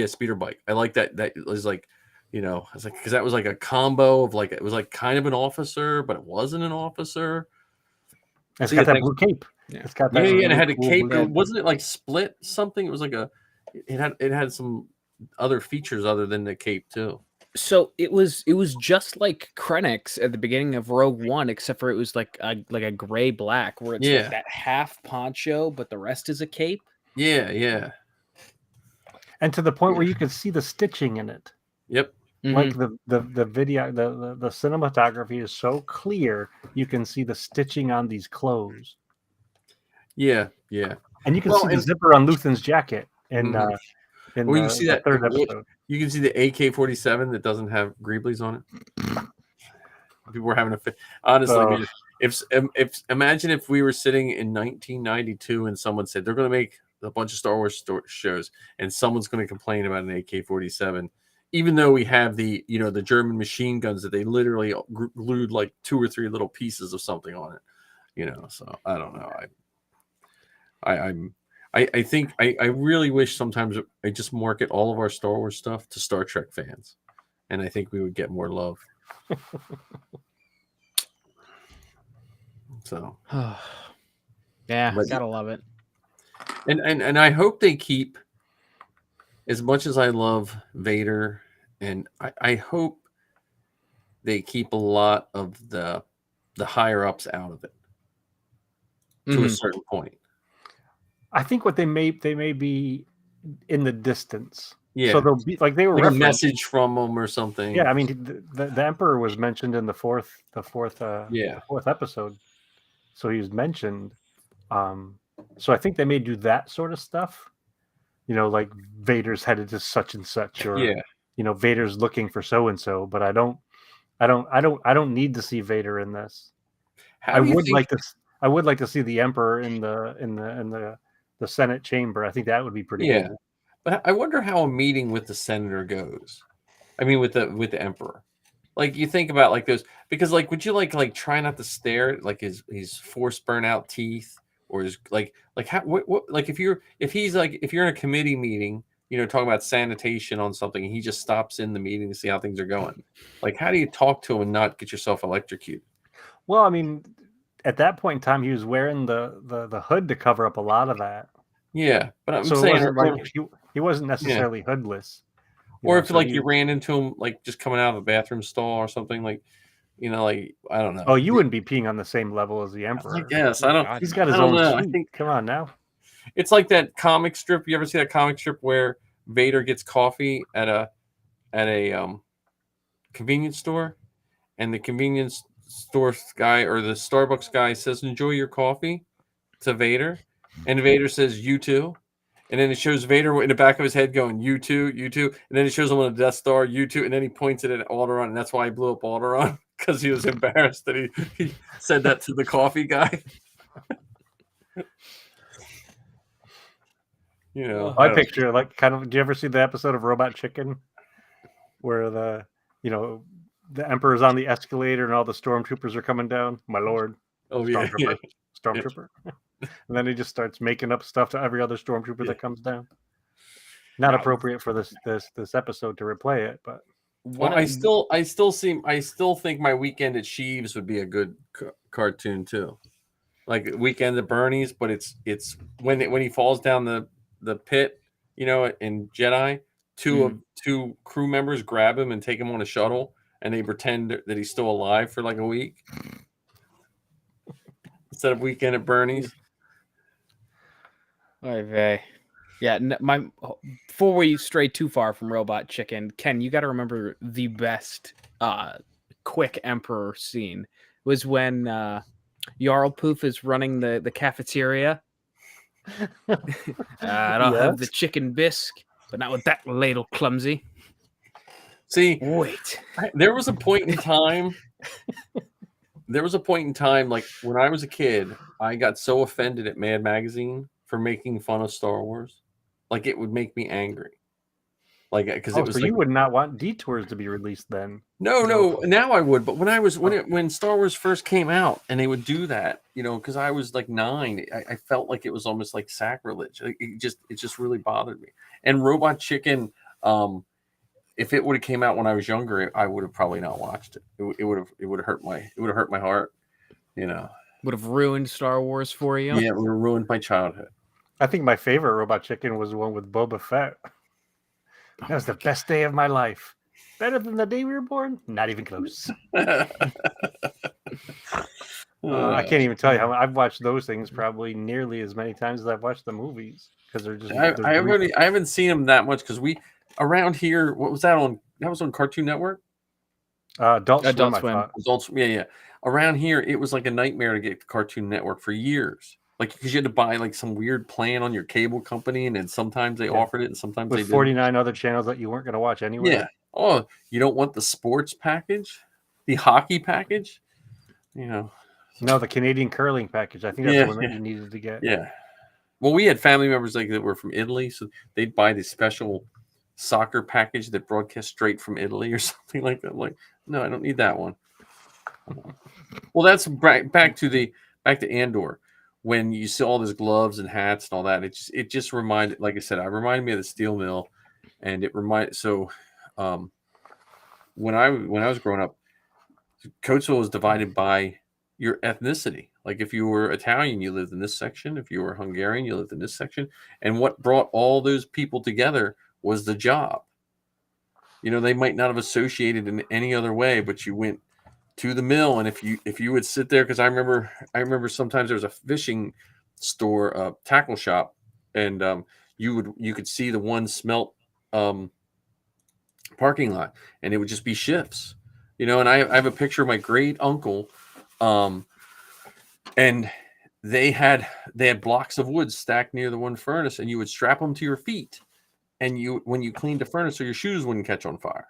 Speaker 5: Speeder bike. I like that. That was like, it's like, because that was like a combo of like, it was like kind of an officer, but it wasn't an officer.
Speaker 3: It's got that blue cape.
Speaker 2: Yeah.
Speaker 3: It's got that.
Speaker 5: Yeah, and it had a
Speaker 3: cool
Speaker 5: cape.
Speaker 3: blue cape.
Speaker 5: Wasn't it like split something? It was like it had some other features other than the cape too.
Speaker 2: So it was just like Krennic's at the beginning of Rogue One, except for it was like a gray black, where it's like that half poncho, but the rest is a cape.
Speaker 5: Yeah.
Speaker 3: And to the point where you could see the stitching in it.
Speaker 5: Yep.
Speaker 3: Like the video, the cinematography is so clear, you can see the stitching on these clothes.
Speaker 5: Yeah.
Speaker 3: And you can see the zipper on Luthen's jacket. And
Speaker 5: you see that
Speaker 3: third episode.
Speaker 5: You can see the AK-47 that doesn't have Greeblies on it. People were having a fit. Honestly, man, if imagine if we were sitting in 1992 and someone said they're going to make a bunch of Star Wars shows and someone's going to complain about an AK-47, even though we have the the German machine guns that they literally glued like 2 or 3 little pieces of something on it. So I don't know. I think I really wish sometimes I just market all of our Star Wars stuff to Star Trek fans, and I think we would get more love. So,
Speaker 2: yeah,
Speaker 5: but,
Speaker 2: gotta love it.
Speaker 5: And I hope they keep, as much as I love Vader, and I hope they keep a lot of the higher ups out of it to a certain point.
Speaker 3: I think what they may be in the distance.
Speaker 5: Yeah.
Speaker 3: So they'll be like they were
Speaker 5: like a message from them or something.
Speaker 3: Yeah, I mean the Emperor was mentioned in the fourth episode, so he was mentioned. So I think they may do that sort of stuff. Like Vader's headed to such and such, or Vader's looking for so and so. But I don't need to see Vader in this. I would like to see the Emperor in the Senate chamber. I think that would be pretty cool.
Speaker 5: But I wonder how a meeting with the senator goes. I mean, with the Emperor. Like, you think about like those, because like, would you like try not to stare at like his force burnout teeth, or his like how what like if you're in a committee meeting, talking about sanitation on something, and he just stops in the meeting to see how things are going. Like, how do you talk to him and not get yourself electrocuted?
Speaker 3: Well, I mean, at that point in time, he was wearing the hood to cover up a lot of that.
Speaker 5: Yeah, but I'm saying
Speaker 3: he wasn't necessarily hoodless.
Speaker 5: Or if you ran into him like just coming out of a bathroom stall or something, like like, I don't know.
Speaker 3: Oh, you wouldn't be peeing on the same level as the Emperor.
Speaker 5: I guess I don't.
Speaker 3: He's got his own suit. I think. Come on now.
Speaker 5: It's like that comic strip. You ever see that comic strip where Vader gets coffee at a convenience store, and the convenience store guy or the Starbucks guy says, "Enjoy your coffee," to Vader, and Vader says, "You too." And then it shows Vader in the back of his head going, "You too, you too." And then it shows him on a Death Star, "You too." And then he points it at Alderaan, and that's why he blew up Alderaan, because he was embarrassed that he said that to the coffee guy.
Speaker 3: I picture like kind of. Do you ever see the episode of Robot Chicken where the Emperor's on the escalator and all the stormtroopers are coming down? My lord.
Speaker 5: Oh,
Speaker 3: Stormtrooper. And then he just starts making up stuff to every other stormtrooper that comes down. Not appropriate for this episode to replay it, but
Speaker 5: I still think my Weekend at Sheeves would be a good cartoon too, like Weekend at Bernie's. But it's when he falls down the pit you know, in Jedi, two crew members grab him and take him on a shuttle, and they pretend that he's still alive for like a week instead of Weekend at Bernie's.
Speaker 2: Oy vey. Yeah, before we stray too far from Robot Chicken, Ken, you got to remember the best quick Emperor scene was when Jarl Poof is running the cafeteria. I don't have the chicken bisque, but not with that ladle, clumsy.
Speaker 5: See,
Speaker 2: wait.
Speaker 5: There was a point in time. Like when I was a kid, I got so offended at Mad Magazine for making fun of Star Wars. Like it would make me angry. Like because it was
Speaker 3: so
Speaker 5: like,
Speaker 3: you would not want Detours to be released then?
Speaker 5: No. Now I would, but when Star Wars first came out and they would do that, you know, because I was like 9, I felt like it was almost like sacrilege. Like, it just really bothered me. And Robot Chicken, if it would have came out when I was younger, I would have probably not watched it. It would have hurt my heart, you know.
Speaker 2: Would have ruined Star Wars for you.
Speaker 5: Yeah, it would have ruined my childhood.
Speaker 3: I think my favorite Robot Chicken was the one with Boba Fett. That was the best day of my life. Better than the day we were born? Not even close. I can't even tell you how I've watched those things probably nearly as many times as I've watched the movies because they're just.
Speaker 5: I haven't seen them that much because we around here. What was that on? That was on Cartoon Network.
Speaker 3: Adult Swim.
Speaker 5: Adult Swim. Yeah. Around here, it was like a nightmare to get Cartoon Network for years. Like because you had to buy like some weird plan on your cable company, and then sometimes they offered it, and sometimes
Speaker 3: with
Speaker 5: they didn't.
Speaker 3: 49 other channels that you weren't going to watch anyway.
Speaker 5: Yeah. Oh, you don't want the sports package, the hockey package, you know?
Speaker 3: No, the Canadian curling package. I think that's the one that you needed to get.
Speaker 5: Yeah. Well, we had family members like that were from Italy, so they'd buy the special soccer package that broadcast straight from Italy or something like that. I'm like, no, I don't need that one. Well, that's back to Andor. When you see all those gloves and hats and all that, it just reminded, like I said, it reminded me of the steel mill, and it reminded. So, when I was growing up, Coatesville was divided by your ethnicity. Like if you were Italian, you lived in this section. If you were Hungarian, you lived in this section. And what brought all those people together was the job. You know, they might not have associated in any other way, but you went to the mill, and if you would sit there, because I remember sometimes there was a fishing store, a tackle shop, and you could see the one smelt parking lot, and it would just be shifts, you know. And I have a picture of my great uncle, and they had blocks of wood stacked near the one furnace, and you would strap them to your feet, and when you cleaned the furnace so your shoes wouldn't catch on fire.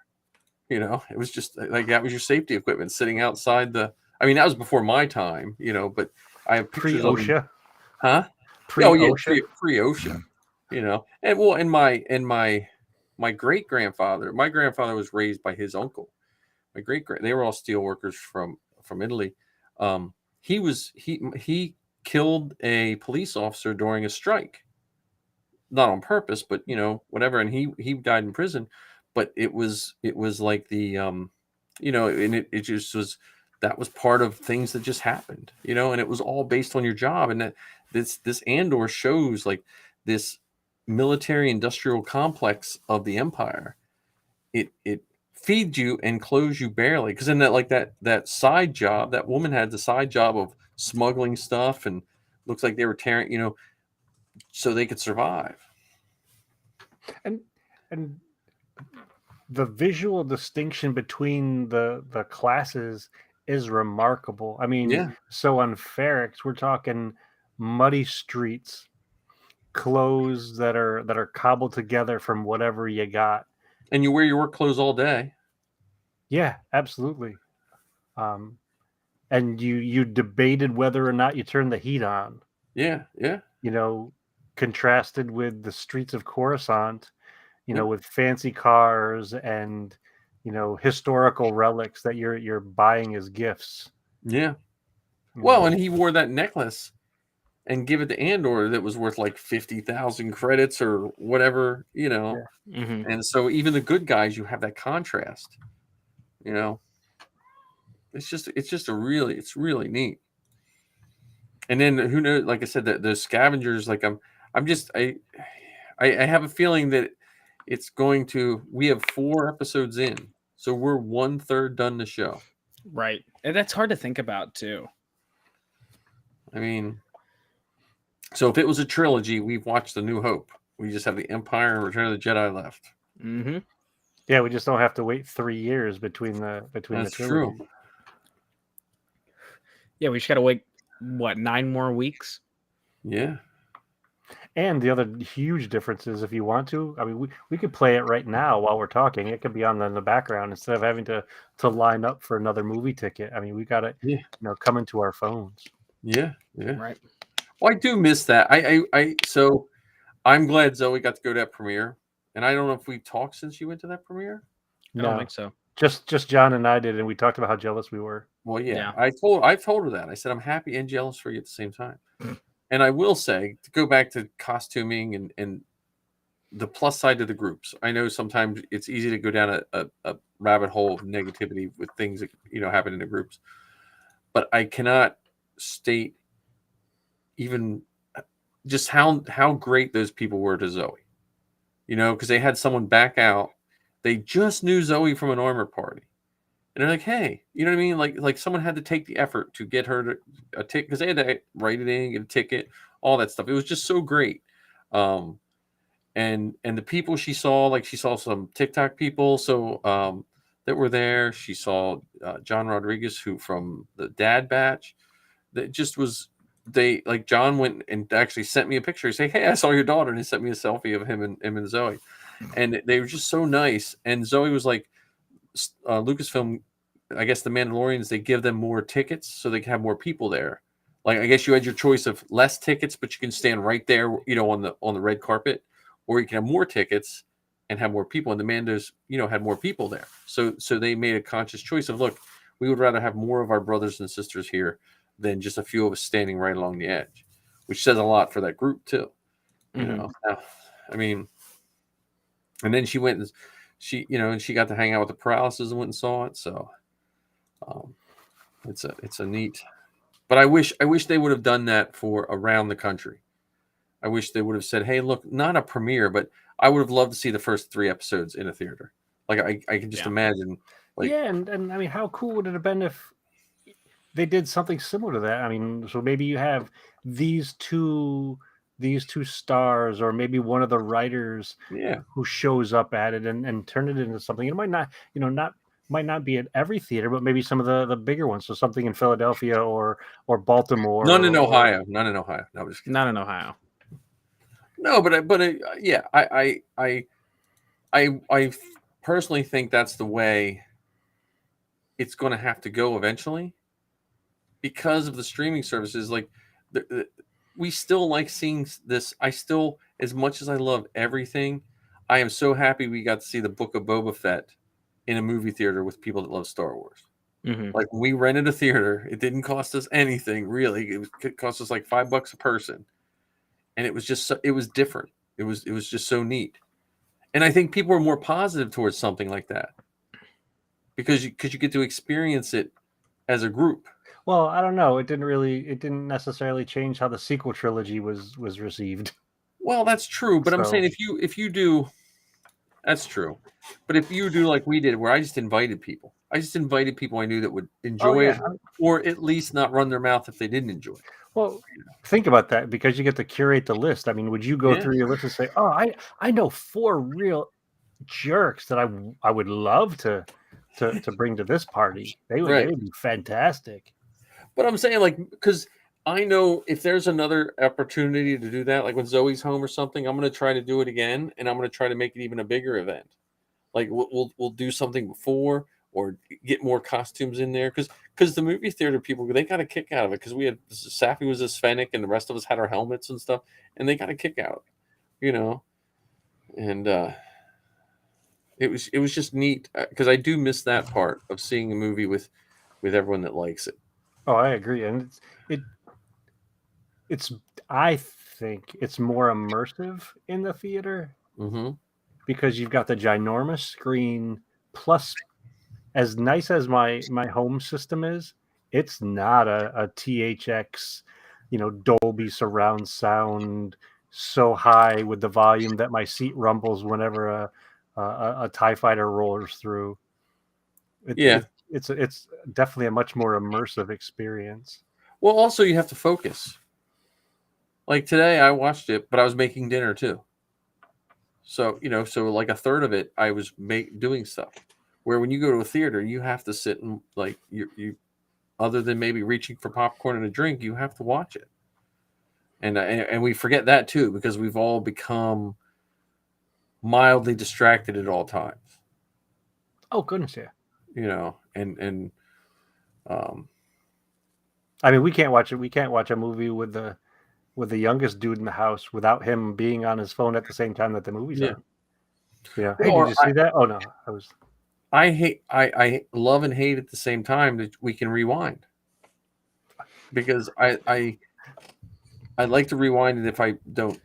Speaker 5: You know, it was just like that was your safety equipment sitting outside the. I mean, that was before my time, you know. But I have
Speaker 3: pre-OSHA,
Speaker 5: huh?
Speaker 3: Pre-OSHA,
Speaker 5: pre-OSHA, you know. And well, and my great grandfather, my grandfather was raised by his uncle. My they were all steel workers from Italy. He killed a police officer during a strike, not on purpose, but you know, whatever. And he died in prison. But it was like the you know, and it just was, that was part of things that just happened, you know, and it was all based on your job. And that this Andor shows like this military industrial complex of the empire. It feeds you and clothes you barely, because in that side job, that woman had the side job of smuggling stuff, and looks like they were tearing, you know, so they could survive.
Speaker 3: And the visual distinction between the classes is remarkable. I mean, so on Ferrex, we're talking muddy streets, clothes that are cobbled together from whatever you got,
Speaker 5: and you wear your work clothes all day.
Speaker 3: Yeah, absolutely. And you debated whether or not you turned the heat on.
Speaker 5: Yeah.
Speaker 3: You know, contrasted with the streets of Coruscant, you know, with fancy cars and, you know, historical relics that you're buying as gifts.
Speaker 5: Yeah. Well, and he wore that necklace and give it to Andor that was worth like 50,000 credits or whatever, you know.
Speaker 2: Yeah. Mm-hmm.
Speaker 5: And so even the good guys, you have that contrast, you know. It's really neat. And then who knows, like I said, the scavengers, like I I have a feeling that it's going to. We have 4 episodes in, so we're 1/3 done the show.
Speaker 2: Right. And that's hard to think about too.
Speaker 5: I mean, so if it was a trilogy, we've watched A New Hope. We just have the Empire and Return of the Jedi left.
Speaker 2: Mm-hmm.
Speaker 3: Yeah, we just don't have to wait 3 years between the
Speaker 5: That's
Speaker 3: trilogies.
Speaker 5: true.
Speaker 2: Yeah, we just gotta wait 9 more weeks?
Speaker 5: Yeah.
Speaker 3: And the other huge difference is if you want to, I mean, we could play it right now while we're talking. It could be on in the background instead of having to line up for another movie ticket. I mean, we got it,
Speaker 5: Yeah.
Speaker 3: coming to our phones.
Speaker 5: Yeah.
Speaker 2: Right.
Speaker 5: Well, I do miss that. So I'm glad Zoe got to go to that premiere. And I don't know if we've talked since you went to that premiere.
Speaker 2: I don't think so.
Speaker 3: Just John and I did, and we talked about how jealous we were.
Speaker 5: Well, yeah.
Speaker 2: Yeah.
Speaker 5: I've told her that. I said I'm happy and jealous for you at the same time. And I will say, to go back to costuming and the plus side to the groups. I know sometimes it's easy to go down a rabbit hole of negativity with things that happen in the groups. But I cannot state even just how great those people were to Zoe. Because they had someone back out. They just knew Zoe from an armor party. And they're like, hey, you know what I mean? Like someone had to take the effort to get her a ticket, because they had to write it in, get a ticket, all that stuff. It was just so great. And the people she saw, like she saw some TikTok people that were there. She saw John Rodriguez, who from the Dad Batch. That just was John went and actually sent me a picture. He said, hey, I saw your daughter, and he sent me a selfie of him and Zoe. And they were just so nice. And Zoe was like, Lucasfilm, I guess the Mandalorians, they give them more tickets so they can have more people there. Like, I guess you had your choice of less tickets, but you can stand right there, on the red carpet, or you can have more tickets and have more people. And the Mandos, had more people there. So they made a conscious choice of, look, we would rather have more of our brothers and sisters here than just a few of us standing right along the edge, which says a lot for that group too. Now, I mean, and then she went and she got to hang out with the Paralysis and went and saw it. So it's a neat, but I wish they would have done that for around the country. I wish they would have said, hey, look, not a premiere, but I would have loved to see the first 3 episodes in a theater. Like I can just imagine.
Speaker 3: And I mean, how cool would it have been if they did something similar to that? I mean, so maybe you have these two stars, or maybe one of the writers who shows up at it and turn it into something. It might not, might not be at every theater, but maybe some of the bigger ones. So something in Philadelphia or Baltimore.
Speaker 5: None in Ohio. No, just
Speaker 2: not in Ohio.
Speaker 5: No, but I personally think that's the way it's going to have to go eventually, because of the streaming services. Like we still like seeing this. I still, as much as I love everything, I am so happy we got to see the Book of Boba Fett in a movie theater with people that love Star Wars.
Speaker 2: Mm-hmm.
Speaker 5: Like, we rented a theater. It didn't cost us anything, really. It cost us like $5 a person. And it was just, it was different. It was just so neat. And I think people are more positive towards something like that because you get to experience it as a group.
Speaker 3: Well, I don't know. It didn't necessarily change how the sequel trilogy was received.
Speaker 5: Well, that's true. But I'm saying if you do, that's true. But if you do like we did, where I just invited people I knew that would enjoy it, or at least not run their mouth if they didn't enjoy it.
Speaker 3: Well, think about that, because you get to curate the list. I mean, would you go through your list and say, "Oh, I know 4 real jerks that I would love to bring to this party. They would be fantastic."
Speaker 5: But I'm saying, like, because I know if there's another opportunity to do that, like when Zoe's home or something, I'm going to try to do it again, and I'm going to try to make it even a bigger event. Like we'll do something before, or get more costumes in there, because the movie theater people, they got a kick out of it, because we had Safi was a Svennik and the rest of us had our helmets and stuff, and they got a kick out, and it was just neat, because I do miss that part of seeing a movie with everyone that likes it.
Speaker 3: Oh, I agree, and it's I think it's more immersive in the theater, because you've got the ginormous screen, plus, as nice as my home system is, it's not a THX, Dolby surround sound, so high with the volume that my seat rumbles whenever a TIE fighter rollers through. It's definitely a much more immersive experience.
Speaker 5: Well, also you have to focus. Like today, I watched it, but I was making dinner too. So so like a third of it, I was doing stuff. Where when you go to a theater, you have to sit and like you other than maybe reaching for popcorn and a drink, you have to watch it. And we forget that too because we've all become mildly distracted at all times.
Speaker 3: Oh goodness, yeah.
Speaker 5: And
Speaker 3: I mean, we can't watch it. We can't watch a movie with the youngest dude in the house without him being on his phone at the same time that the movie's on. Yeah. Hey, did you see that? Oh no,
Speaker 5: I love and hate at the same time that we can rewind because I like to rewind it if I don't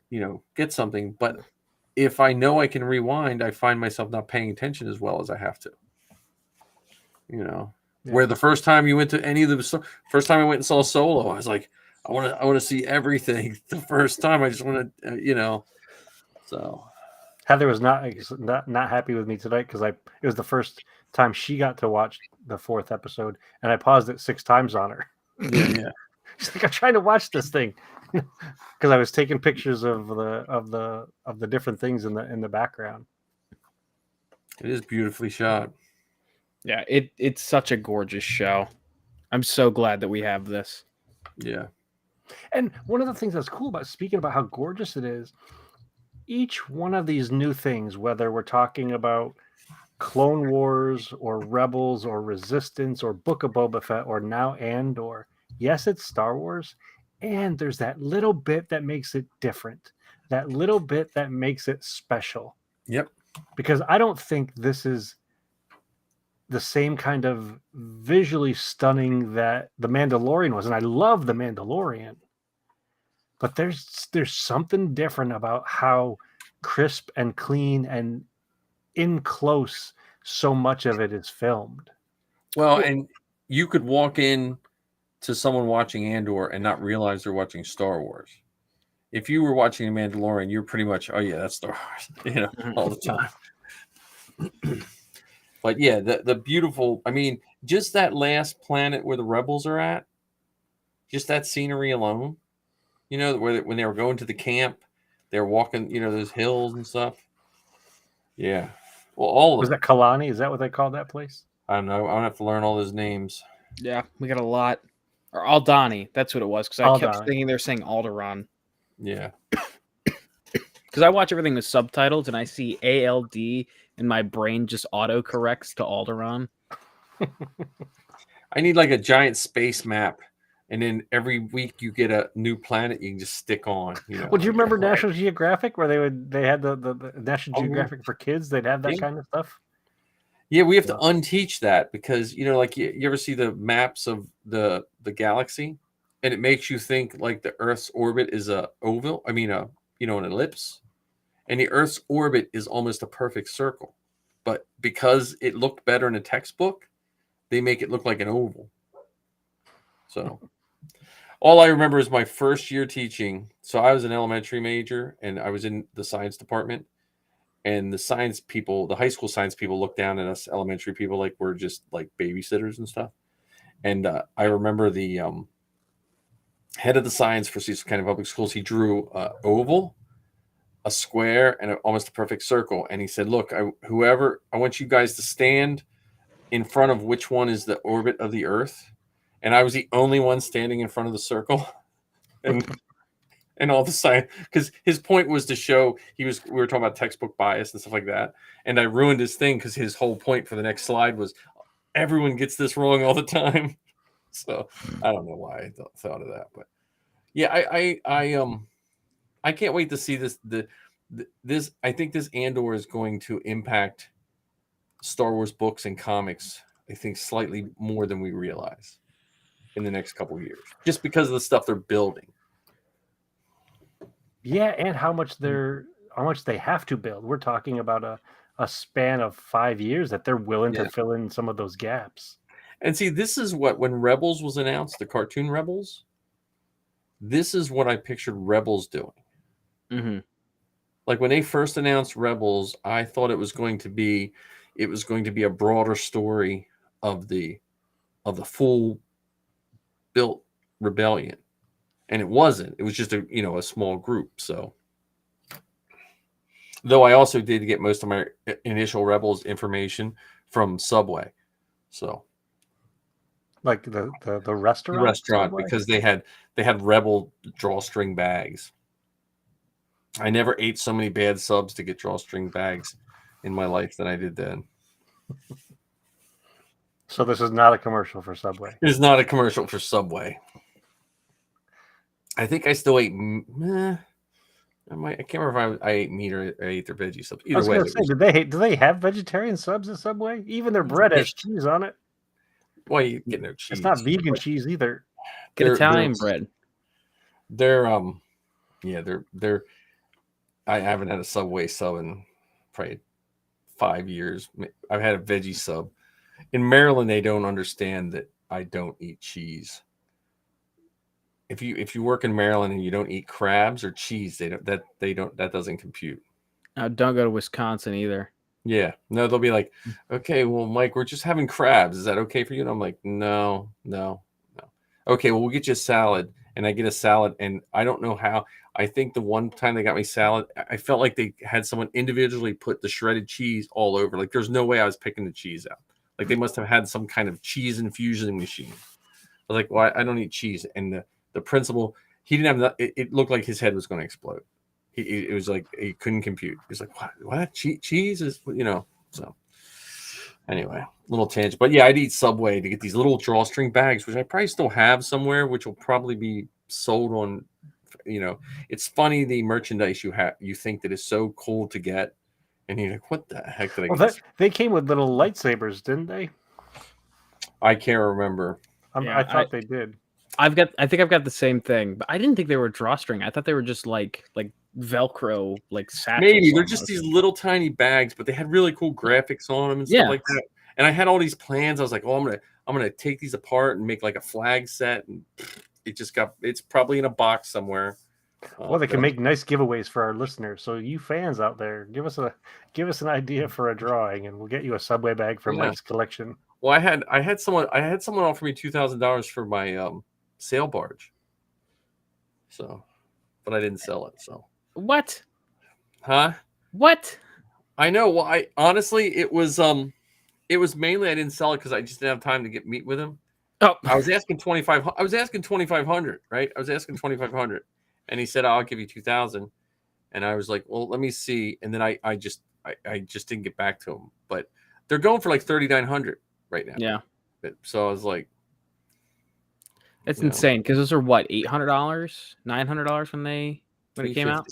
Speaker 5: get something, but if I know I can rewind, I find myself not paying attention as well as I have to. Where the first time you went to any of the first time I went and saw Solo, I was like, I want to see everything the first time. I just want to, So
Speaker 3: Heather was not happy with me tonight because it was the first time she got to watch the 4th episode, and I paused it 6 times on her.
Speaker 5: Yeah.
Speaker 3: She's like, I'm trying to watch this thing because I was taking pictures of the different things in the background.
Speaker 5: It is beautifully shot.
Speaker 2: Yeah, it's such a gorgeous show. I'm so glad that we have this.
Speaker 5: Yeah.
Speaker 3: And one of the things that's cool about speaking about how gorgeous it is, each one of these new things, whether we're talking about Clone Wars or Rebels or Resistance or Book of Boba Fett or now Andor, yes, it's Star Wars, and there's that little bit that makes it different, that little bit that makes it special.
Speaker 5: Yep.
Speaker 3: Because I don't think this is the same kind of visually stunning that The Mandalorian was, and I love The Mandalorian, but there's something different about how crisp and clean and in close so much of it is filmed.
Speaker 5: Well, and you could walk in to someone watching Andor and not realize they're watching Star Wars. If you were watching The Mandalorian, you're pretty much, oh yeah, that's Star Wars, all the time. But yeah, the beautiful, I mean, just that last planet where the rebels are at, just that scenery alone, when they were going to the camp, they were walking, those hills and stuff. Yeah. Well, all of
Speaker 3: Was
Speaker 5: them.
Speaker 3: that Kalani? Is that what they call that place?
Speaker 5: I don't know. I don't have to learn all those names.
Speaker 2: Yeah, we got a lot. Or Aldani, that's what it was, because I kept thinking they're saying Alderaan.
Speaker 5: Yeah.
Speaker 2: Because I watch everything with subtitles, and I see ALD, and my brain just auto-corrects to Alderaan.
Speaker 5: I need like a giant space map, and then every week you get a new planet you can just stick on.
Speaker 3: Well, do you remember National Geographic where they had the National Geographic for kids? They'd have that kind of stuff.
Speaker 5: Yeah, we have to unteach that because like you ever see the maps of the galaxy, and it makes you think like the Earth's orbit is a oval. I mean, an ellipse, and the Earth's orbit is almost a perfect circle. But because it looked better in a textbook, they make it look like an oval. So all I remember is my first year teaching. So I was an elementary major, and I was in the science department. And the science people, the high school science people, look down at us elementary people like we're just like babysitters and stuff. And I remember the head of the science for Cecil County Public Schools, he drew an oval, a square, and almost a perfect circle. And he said, look, I want you guys to stand in front of which one is the orbit of the Earth. And I was the only one standing in front of the circle. And all the science, because his point was to show we were talking about textbook bias and stuff like that. And I ruined his thing because his whole point for the next slide was everyone gets this wrong all the time. So I don't know why I thought of that, but yeah, I can't wait to see this. This I think this Andor is going to impact Star Wars books and comics. I think slightly more than we realize in the next couple of years, just because of the stuff they're building.
Speaker 3: Yeah, and how much they have to build. We're talking about a span of 5 years that they're willing to fill in some of those gaps.
Speaker 5: And see, this is when Rebels was announced, the cartoon Rebels, this is what I pictured Rebels doing.
Speaker 2: Mhm.
Speaker 5: Like when they first announced Rebels, I thought it was going to be a broader story of the full built rebellion, and it wasn't. It was just a small group. So, though I also did get most of my initial Rebels information from Subway, so
Speaker 3: Like the
Speaker 5: the
Speaker 3: restaurant.
Speaker 5: restaurant,
Speaker 3: Subway?
Speaker 5: because they had Rebel drawstring bags. I never ate so many bad subs to get drawstring bags in my life than I did then.
Speaker 3: So this is not a commercial for Subway.
Speaker 5: It's not a commercial for Subway. I think I still ate. I can't remember if I ate meat or I ate their veggie subs.
Speaker 3: I
Speaker 5: Either
Speaker 3: was
Speaker 5: way,
Speaker 3: going to say, do they have vegetarian subs at Subway? Even their bread has cheese on it.
Speaker 5: why you get no cheese?
Speaker 3: It's not vegan cheese either.
Speaker 2: Get Italian bread.
Speaker 5: They're I haven't had a Subway sub in probably 5 years. I've had a veggie sub. In Maryland, they don't understand that I don't eat cheese. If you work in Maryland and you don't eat crabs or cheese, that doesn't compute.
Speaker 2: Don't go to Wisconsin either.
Speaker 5: Yeah, no, they'll be like, okay, well, Mike, we're just having crabs. Is that okay for you? And I'm like, no. Okay, well, we'll get you a salad, and I get a salad, and I don't know how. I think the one time they got me salad, I felt like they had someone individually put the shredded cheese all over. Like, there's no way I was picking the cheese out. Like, they must have had some kind of cheese infusion machine. I was like, well, I don't eat cheese. And the principal, he didn't have it looked like his head was going to explode. It was like he couldn't compute. He was like, what? Cheese is, so anyway, little tangent. But yeah, I'd eat Subway to get these little drawstring bags, which I probably still have somewhere, which will probably be sold on, it's funny the merchandise you think that is so cool to get. And you're like, what the heck did I get?
Speaker 3: Well, they came with little lightsabers, didn't they?
Speaker 5: I can't remember.
Speaker 3: I thought they did.
Speaker 2: I think I've got the same thing, but I didn't think they were drawstring. I thought they were just like Velcro, like satchels.
Speaker 5: Maybe they're just these little tiny bags, but they had really cool graphics on them and stuff like that. And I had all these plans. I was like, oh, I'm gonna take these apart and make like a flag set, and it's probably in a box somewhere.
Speaker 3: Well, they can make nice giveaways for our listeners. So you fans out there, give us an idea for a drawing, and we'll get you a Subway bag from Mike's collection.
Speaker 5: Well, I had someone offer me $2,000 for my sail barge. So, but I didn't sell it. So
Speaker 2: what?
Speaker 5: Huh?
Speaker 2: What?
Speaker 5: I know. Well, I honestly, it was mainly I didn't sell it because I just didn't have time to meet with him.
Speaker 2: Oh,
Speaker 5: I was asking 2,500. I was asking 2,500, right? I was asking 2,500, and he said, "I'll give you 2,000." And I was like, "Well, let me see." And then I just didn't get back to him. But they're going for like 3,900 right now.
Speaker 2: Yeah.
Speaker 5: So I was like,
Speaker 2: it's insane because those are what, $800, $900 when it came out.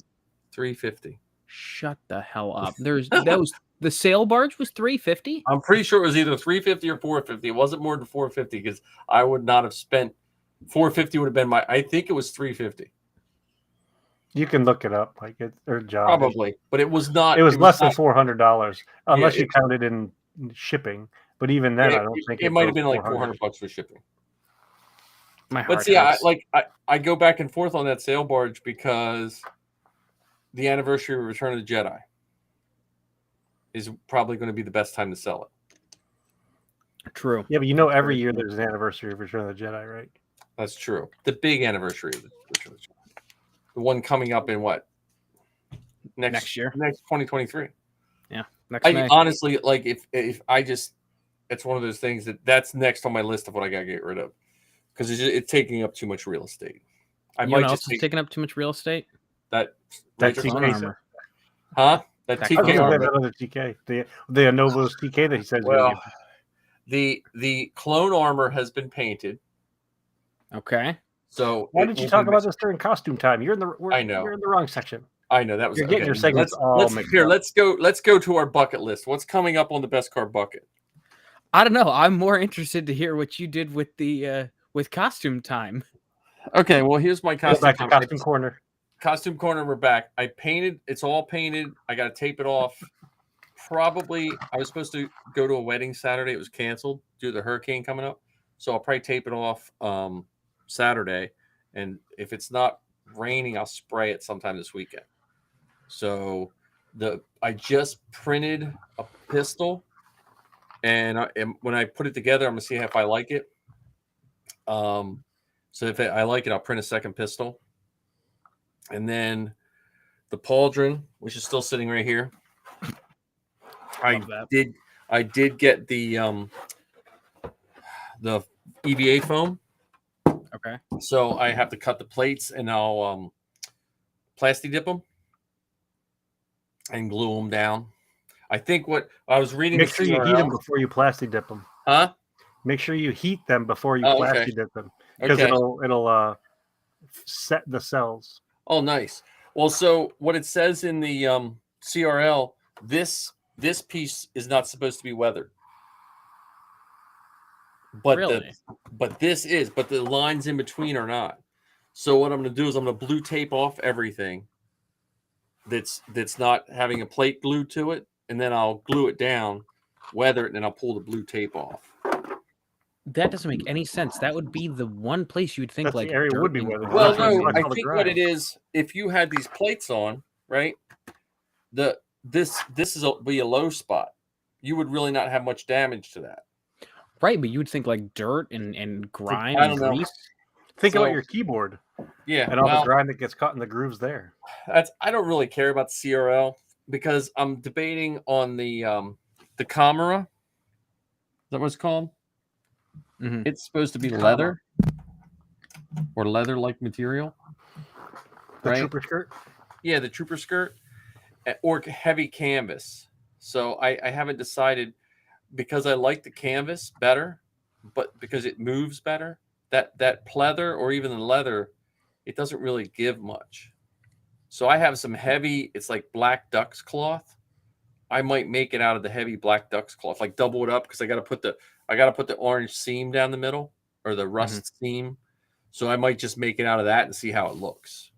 Speaker 5: $350.
Speaker 2: Shut the hell up. The sail barge was $350.
Speaker 5: I'm pretty sure it was either $350 or $450. It wasn't more than $450 because I would not have spent $450. Would have been I think it was $350.
Speaker 3: You can look it up, like it or John.
Speaker 5: Probably, but it was not.
Speaker 3: It was less than $400 unless you
Speaker 5: it
Speaker 3: counted in shipping. But even then, I don't think
Speaker 5: it might have been like $400 for shipping.
Speaker 2: But
Speaker 5: see, I go back and forth on that sail barge because the anniversary of Return of the Jedi is probably going to be the best time to sell it.
Speaker 2: True.
Speaker 3: Yeah, but every year there's an anniversary of Return of the Jedi, right?
Speaker 5: That's true. The big anniversary of Return of the Jedi. The one coming up in what? Next year? Next 2023.
Speaker 2: Yeah. May.
Speaker 5: Honestly, like if I just, it's one of those things that's next on my list of what I got to get rid of because it's taking up too much real estate.
Speaker 2: I might just taking up too much real estate.
Speaker 5: That
Speaker 2: TK armor.
Speaker 5: Huh? That TK armor.
Speaker 3: Another TK. The Anovos TK that he says.
Speaker 5: Well, the clone armor has been painted.
Speaker 2: Okay.
Speaker 5: So
Speaker 3: why did you talk about this during costume time? You're in the wrong section.
Speaker 5: I know that was.
Speaker 3: You're getting your segments all mixed up.
Speaker 5: Let's go to our bucket list. What's coming up on the best car bucket?
Speaker 2: I don't know. I'm more interested to hear what you did with the with costume time.
Speaker 5: Okay, well here's my costume.
Speaker 3: Back to costume corner.
Speaker 5: Costume corner. We're back. I painted. It's all painted. I got to tape it off. Probably I was supposed to go to a wedding Saturday. It was canceled due to the hurricane coming up. So I'll probably tape it off Saturday, and if it's not raining, I'll spray it sometime this weekend. So I just printed a pistol, and when I put it together, I'm gonna see if I like it. So if I like it, I'll print a second pistol, and then the pauldron, which is still sitting right here.
Speaker 2: Love that.
Speaker 5: I did get the EVA foam.
Speaker 2: Okay.
Speaker 5: So I have to cut the plates, and I'll plastic dip them and glue them down. I think what I was reading.
Speaker 3: Make sure you heat them before you plastic dip them.
Speaker 5: Huh?
Speaker 3: Make sure you heat them before you
Speaker 5: Okay.
Speaker 3: plastic dip them, because
Speaker 5: Okay.
Speaker 3: it'll set the cells.
Speaker 5: Oh, nice. Well, so what it says in the CRL, this piece is not supposed to be weathered. But
Speaker 2: Really?
Speaker 5: but the lines in between are not. So what I'm going to do is I'm going to blue tape off everything that's not having a plate glued to it, and then I'll glue it down, weather it, and then I'll pull the blue tape off.
Speaker 2: That doesn't make any sense. That would be the one place you'd think
Speaker 3: That's
Speaker 2: like
Speaker 3: the area
Speaker 2: dirt
Speaker 3: would be
Speaker 2: and
Speaker 3: weathered.
Speaker 5: Well,
Speaker 3: That's where
Speaker 5: no,
Speaker 3: it's
Speaker 5: I
Speaker 3: all the
Speaker 5: think what it
Speaker 3: grind.
Speaker 5: is, if you had these plates on, right, this be a low spot. You would really not have much damage to that.
Speaker 2: Right, but you would think like dirt and grime
Speaker 5: I
Speaker 2: and
Speaker 5: don't know.
Speaker 2: grease.
Speaker 3: Think
Speaker 5: So-
Speaker 3: about your keyboard
Speaker 5: Yeah,
Speaker 3: and all
Speaker 5: well,
Speaker 3: the grind that gets caught in the grooves there.
Speaker 5: I don't really care about the CRL because I'm debating on the Camera. Is that what it's called?
Speaker 2: Mhm.
Speaker 5: It's supposed to be
Speaker 3: Camera.
Speaker 5: leather or leather-like material,
Speaker 3: The
Speaker 5: right?
Speaker 3: trooper skirt.
Speaker 5: Yeah, the trooper skirt or heavy canvas. So I haven't decided because I like the canvas better, but because it moves better. That pleather or even the leather, it doesn't really give much. So I have some heavy. It's like black duck's cloth. I might make it out of the heavy black duck's cloth, like double it up because I got to put the orange seam down the middle or the rust seam. So I might just make it out of that and see how it looks.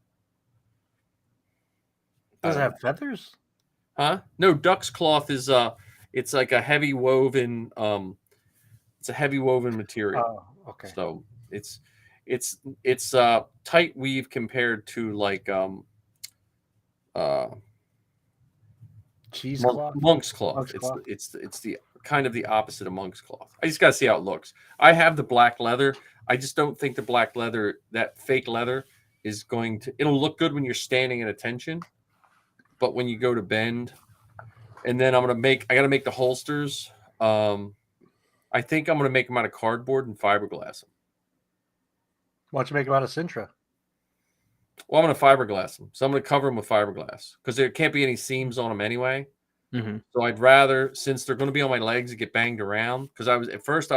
Speaker 3: Does it have feathers?
Speaker 5: Huh? No, duck's cloth is it's like a heavy woven it's a heavy woven material.
Speaker 3: Oh, okay.
Speaker 5: So it's tight weave compared to like
Speaker 3: Cheesecloth.
Speaker 5: monk's cloth.
Speaker 3: Monk's cloth.
Speaker 5: It's the kind of the opposite of monk's cloth. I just got to see how it looks. I have the black leather. I just don't think the black leather, that fake leather, is going to. It'll look good when you're standing at attention, but when you go to bend, and then I got to make the holsters. I think I'm gonna make them out of cardboard and fiberglass them.
Speaker 3: Why don't you make them out of Sintra?
Speaker 5: Well, I'm gonna fiberglass them, so I'm gonna cover them with fiberglass because there can't be any seams on them anyway.
Speaker 2: Mm-hmm.
Speaker 5: So I'd rather, since they're going to be on my legs and get banged around, because I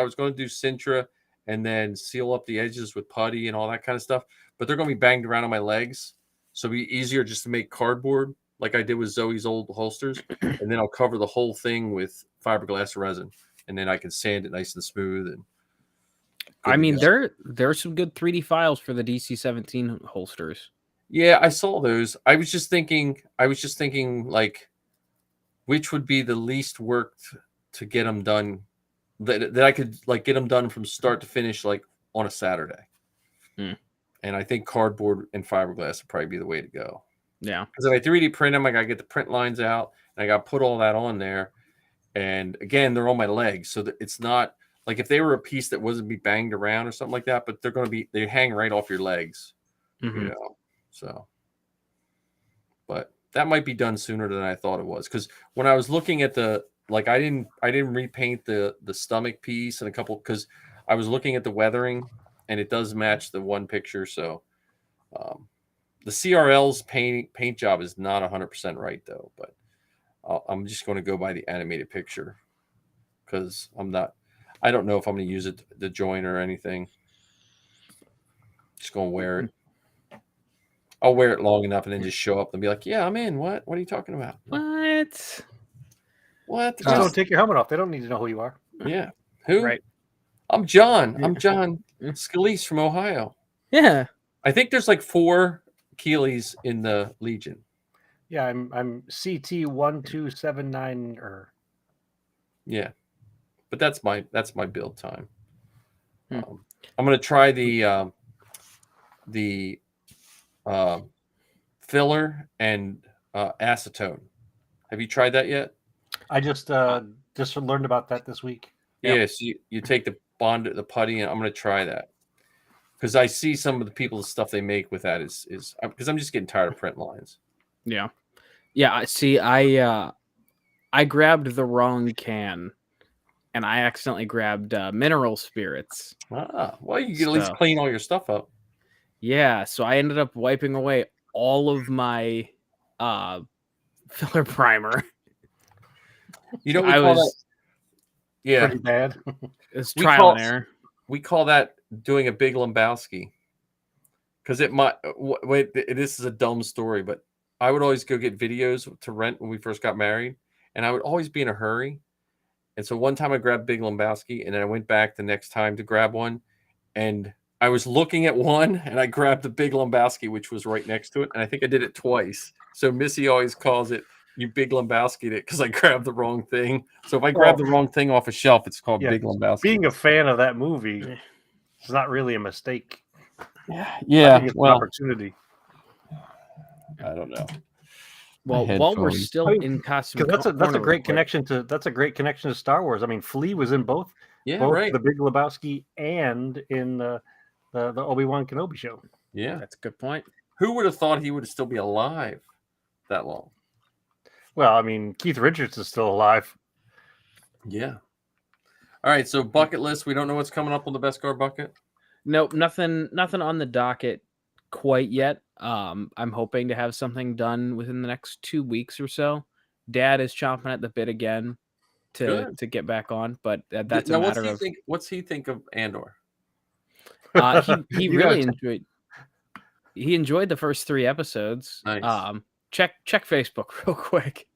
Speaker 5: was going to do Sintra and then seal up the edges with putty and all that kind of stuff, but they're going to be banged around on my legs, so it'd be easier just to make cardboard like I did with Zoe's old holsters, and then I'll cover the whole thing with fiberglass resin, and then I can sand it nice and smooth. And
Speaker 2: I mean, there are some good 3D files for the DC-17 holsters.
Speaker 5: Yeah, I saw those. I was just thinking like, which would be the least work to get them done that I could like get them done from start to finish, like on a Saturday.
Speaker 2: Hmm.
Speaker 5: And I think cardboard and fiberglass would probably be the way to go.
Speaker 2: Yeah.
Speaker 5: Because if I 3D print them, I got to get the print lines out and I got to put all that on there. And again, they're on my legs. So that it's not like if they were a piece that wasn't be banged around or something like that, but they hang right off your legs,
Speaker 2: Mm-hmm.
Speaker 5: you know? So, but that might be done sooner than I thought it was. Because when I was looking at I didn't repaint the stomach piece and a couple, because I was looking at the weathering and it does match the one picture. So the CRL's paint job is not 100% right though, but I'm just going to go by the animated picture because I don't know if I'm going to use it to join or anything. Just going to wear it. I'll wear it long enough and then just show up and be like, yeah, I'm in. What are you talking about? What?
Speaker 3: Just don't take your helmet off. They don't need to know who you are.
Speaker 5: Yeah. Who?
Speaker 2: Right.
Speaker 5: I'm John. I'm John Scalise from Ohio.
Speaker 2: Yeah.
Speaker 5: I think there's like 4 Keeleys in the Legion.
Speaker 3: Yeah, I'm CT 1279
Speaker 5: Yeah. But that's my build time.
Speaker 2: Hmm.
Speaker 5: I'm going to try the filler and acetone. Have you tried that yet?
Speaker 3: I just learned about that this week.
Speaker 2: Yep.
Speaker 5: Yeah, so you take the putty, and I'm going to try that because I see some of the people's stuff they make with that is because I'm just getting tired of print lines.
Speaker 2: Yeah. See, I grabbed the wrong can, and I accidentally grabbed mineral spirits.
Speaker 5: Well, you can at least
Speaker 2: So-
Speaker 5: clean all your stuff up.
Speaker 2: Yeah, so I ended up wiping away all of my filler primer.
Speaker 5: You know,
Speaker 2: I was
Speaker 3: Pretty bad.
Speaker 2: it's
Speaker 5: We
Speaker 2: trial
Speaker 5: call-
Speaker 2: and error.
Speaker 5: we call that doing a Big Lebowski. Because it might wait. This is a dumb story, but I would always go get videos to rent when we first got married, and I would always be in a hurry. And so one time I grabbed Big Lebowski, and then I went back the next time to grab one, and I was looking at one, and I grabbed the Big Lebowski, which was right next to it, and I think I did it twice. So Missy always calls it "you Big Lebowski'd it" because I grabbed the wrong thing. So if I grab the wrong thing off a shelf, it's called
Speaker 3: Yeah,
Speaker 5: Big Lebowski.
Speaker 3: Being a fan of that movie, it's not really a mistake. I
Speaker 5: yeah,
Speaker 3: think it's an
Speaker 5: well,
Speaker 3: opportunity.
Speaker 5: I don't know.
Speaker 2: Well,
Speaker 5: My
Speaker 2: while we're
Speaker 5: headphones.
Speaker 2: still
Speaker 3: I mean,
Speaker 2: in costume,
Speaker 3: Because that's a
Speaker 2: corner real
Speaker 3: great
Speaker 2: quick.
Speaker 3: connection to Star Wars. I mean, Flea was in both
Speaker 5: Yeah, right.
Speaker 3: the Big Lebowski and in the Obi-Wan Kenobi show.
Speaker 5: Yeah.
Speaker 2: That's a good point.
Speaker 5: Who would have thought he would still be alive that long?
Speaker 3: Well, I mean, Keith Richards is still alive.
Speaker 5: Yeah. All right. So bucket list. We don't know what's coming up on the best car bucket.
Speaker 2: Nope, nothing on the docket quite yet. I'm hoping to have something done within the next 2 weeks or so. Dad is chomping at the bit again to
Speaker 5: Good.
Speaker 2: to get back on, but that's a
Speaker 5: Now,
Speaker 2: matter of
Speaker 5: what's he think of Andor?
Speaker 2: he
Speaker 3: You
Speaker 2: really
Speaker 3: gotta-
Speaker 2: enjoyed the first 3 episodes.
Speaker 5: Nice.
Speaker 2: Check Facebook real quick.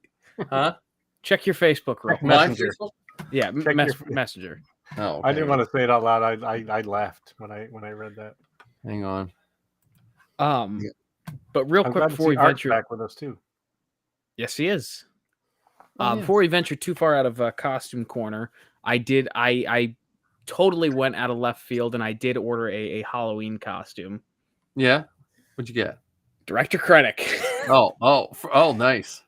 Speaker 5: Huh?
Speaker 2: Check your Facebook real quick.
Speaker 5: My
Speaker 3: Messenger.
Speaker 5: Facebook?
Speaker 2: Yeah,
Speaker 3: Check your-
Speaker 2: Messenger.
Speaker 5: Oh,
Speaker 3: I didn't want to say it out loud. I laughed when I read that.
Speaker 5: Hang on.
Speaker 2: But real
Speaker 3: I'm
Speaker 2: quick
Speaker 3: glad to
Speaker 2: before we
Speaker 3: see Art's
Speaker 2: venture,
Speaker 3: back with us too.
Speaker 2: yes, he is.
Speaker 5: Oh, yeah.
Speaker 2: Before we venture too far out of costume corner, I totally went out of left field and I did order a Halloween costume.
Speaker 5: Yeah. What'd you get?
Speaker 2: Director Krennic.
Speaker 5: Oh, nice.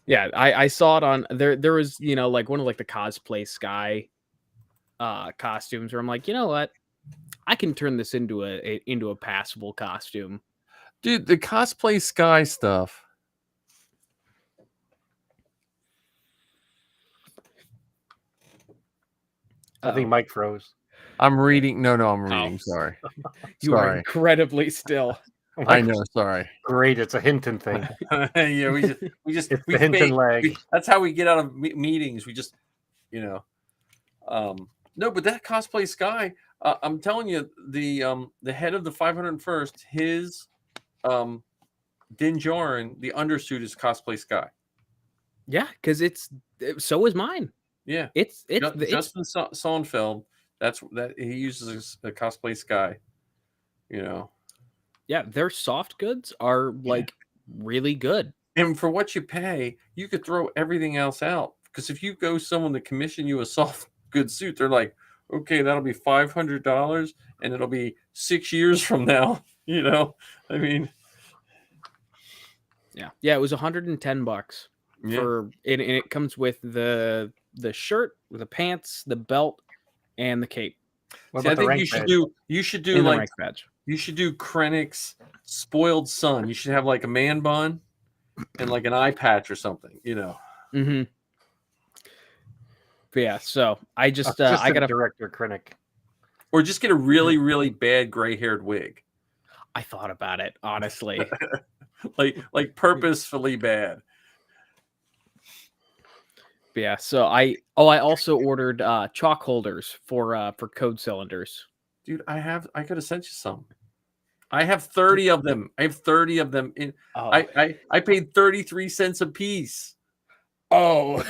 Speaker 2: Yeah, I saw it on there. There was like one of like the cosplay Sky costumes where I'm like, you know what, I can turn this into a passable costume.
Speaker 5: Dude, the cosplay Sky stuff.
Speaker 3: I think Mike froze.
Speaker 5: I'm reading. No, I'm reading. Sorry.
Speaker 2: You are
Speaker 5: Sorry.
Speaker 2: incredibly still.
Speaker 5: I know. Sorry.
Speaker 3: Great, it's a Hinton thing.
Speaker 5: Yeah, we just
Speaker 3: It's
Speaker 5: we
Speaker 3: the Hinton
Speaker 5: fake-
Speaker 3: lag.
Speaker 5: that's how we get out of meetings. We just, no, but that cosplay Sky, I'm telling you, the head of the 501st, his Din Djarin, the undersuit is cosplay Sky.
Speaker 2: Yeah, because so is mine.
Speaker 5: Yeah,
Speaker 2: It's
Speaker 5: Justin Sonnenfeld. That he uses a cosplay Sky.
Speaker 2: yeah, their soft goods are like really good.
Speaker 5: And for what you pay, you could throw everything else out. Because if you go someone to commission you a soft good suit, they're like, okay, that'll be $500 and it'll be 6 years from now. I mean,
Speaker 2: Yeah, it was $110
Speaker 5: yeah.
Speaker 2: and it comes with the shirt, the pants, the belt, and the cape.
Speaker 3: What
Speaker 5: See, I
Speaker 3: about the
Speaker 5: think
Speaker 3: rank
Speaker 5: you should
Speaker 3: badge?
Speaker 5: do
Speaker 2: And the
Speaker 5: like
Speaker 2: rank badge.
Speaker 5: you should do Krennic's spoiled son. You should have like a man bun and like an eye patch or something.
Speaker 2: Mm-hmm. But yeah, so I just I
Speaker 3: Assistant
Speaker 2: gotta.
Speaker 3: director Krennic.
Speaker 5: Or just get a really, really bad gray-haired wig,
Speaker 2: I thought about it honestly.
Speaker 5: like purposefully bad.
Speaker 2: But yeah, so I also ordered chalk holders for code cylinders.
Speaker 5: Dude, I could have sent you some. I have 30 of them. I have 30 of them.
Speaker 2: Oh,
Speaker 5: I paid 33 cents a piece.
Speaker 2: Well,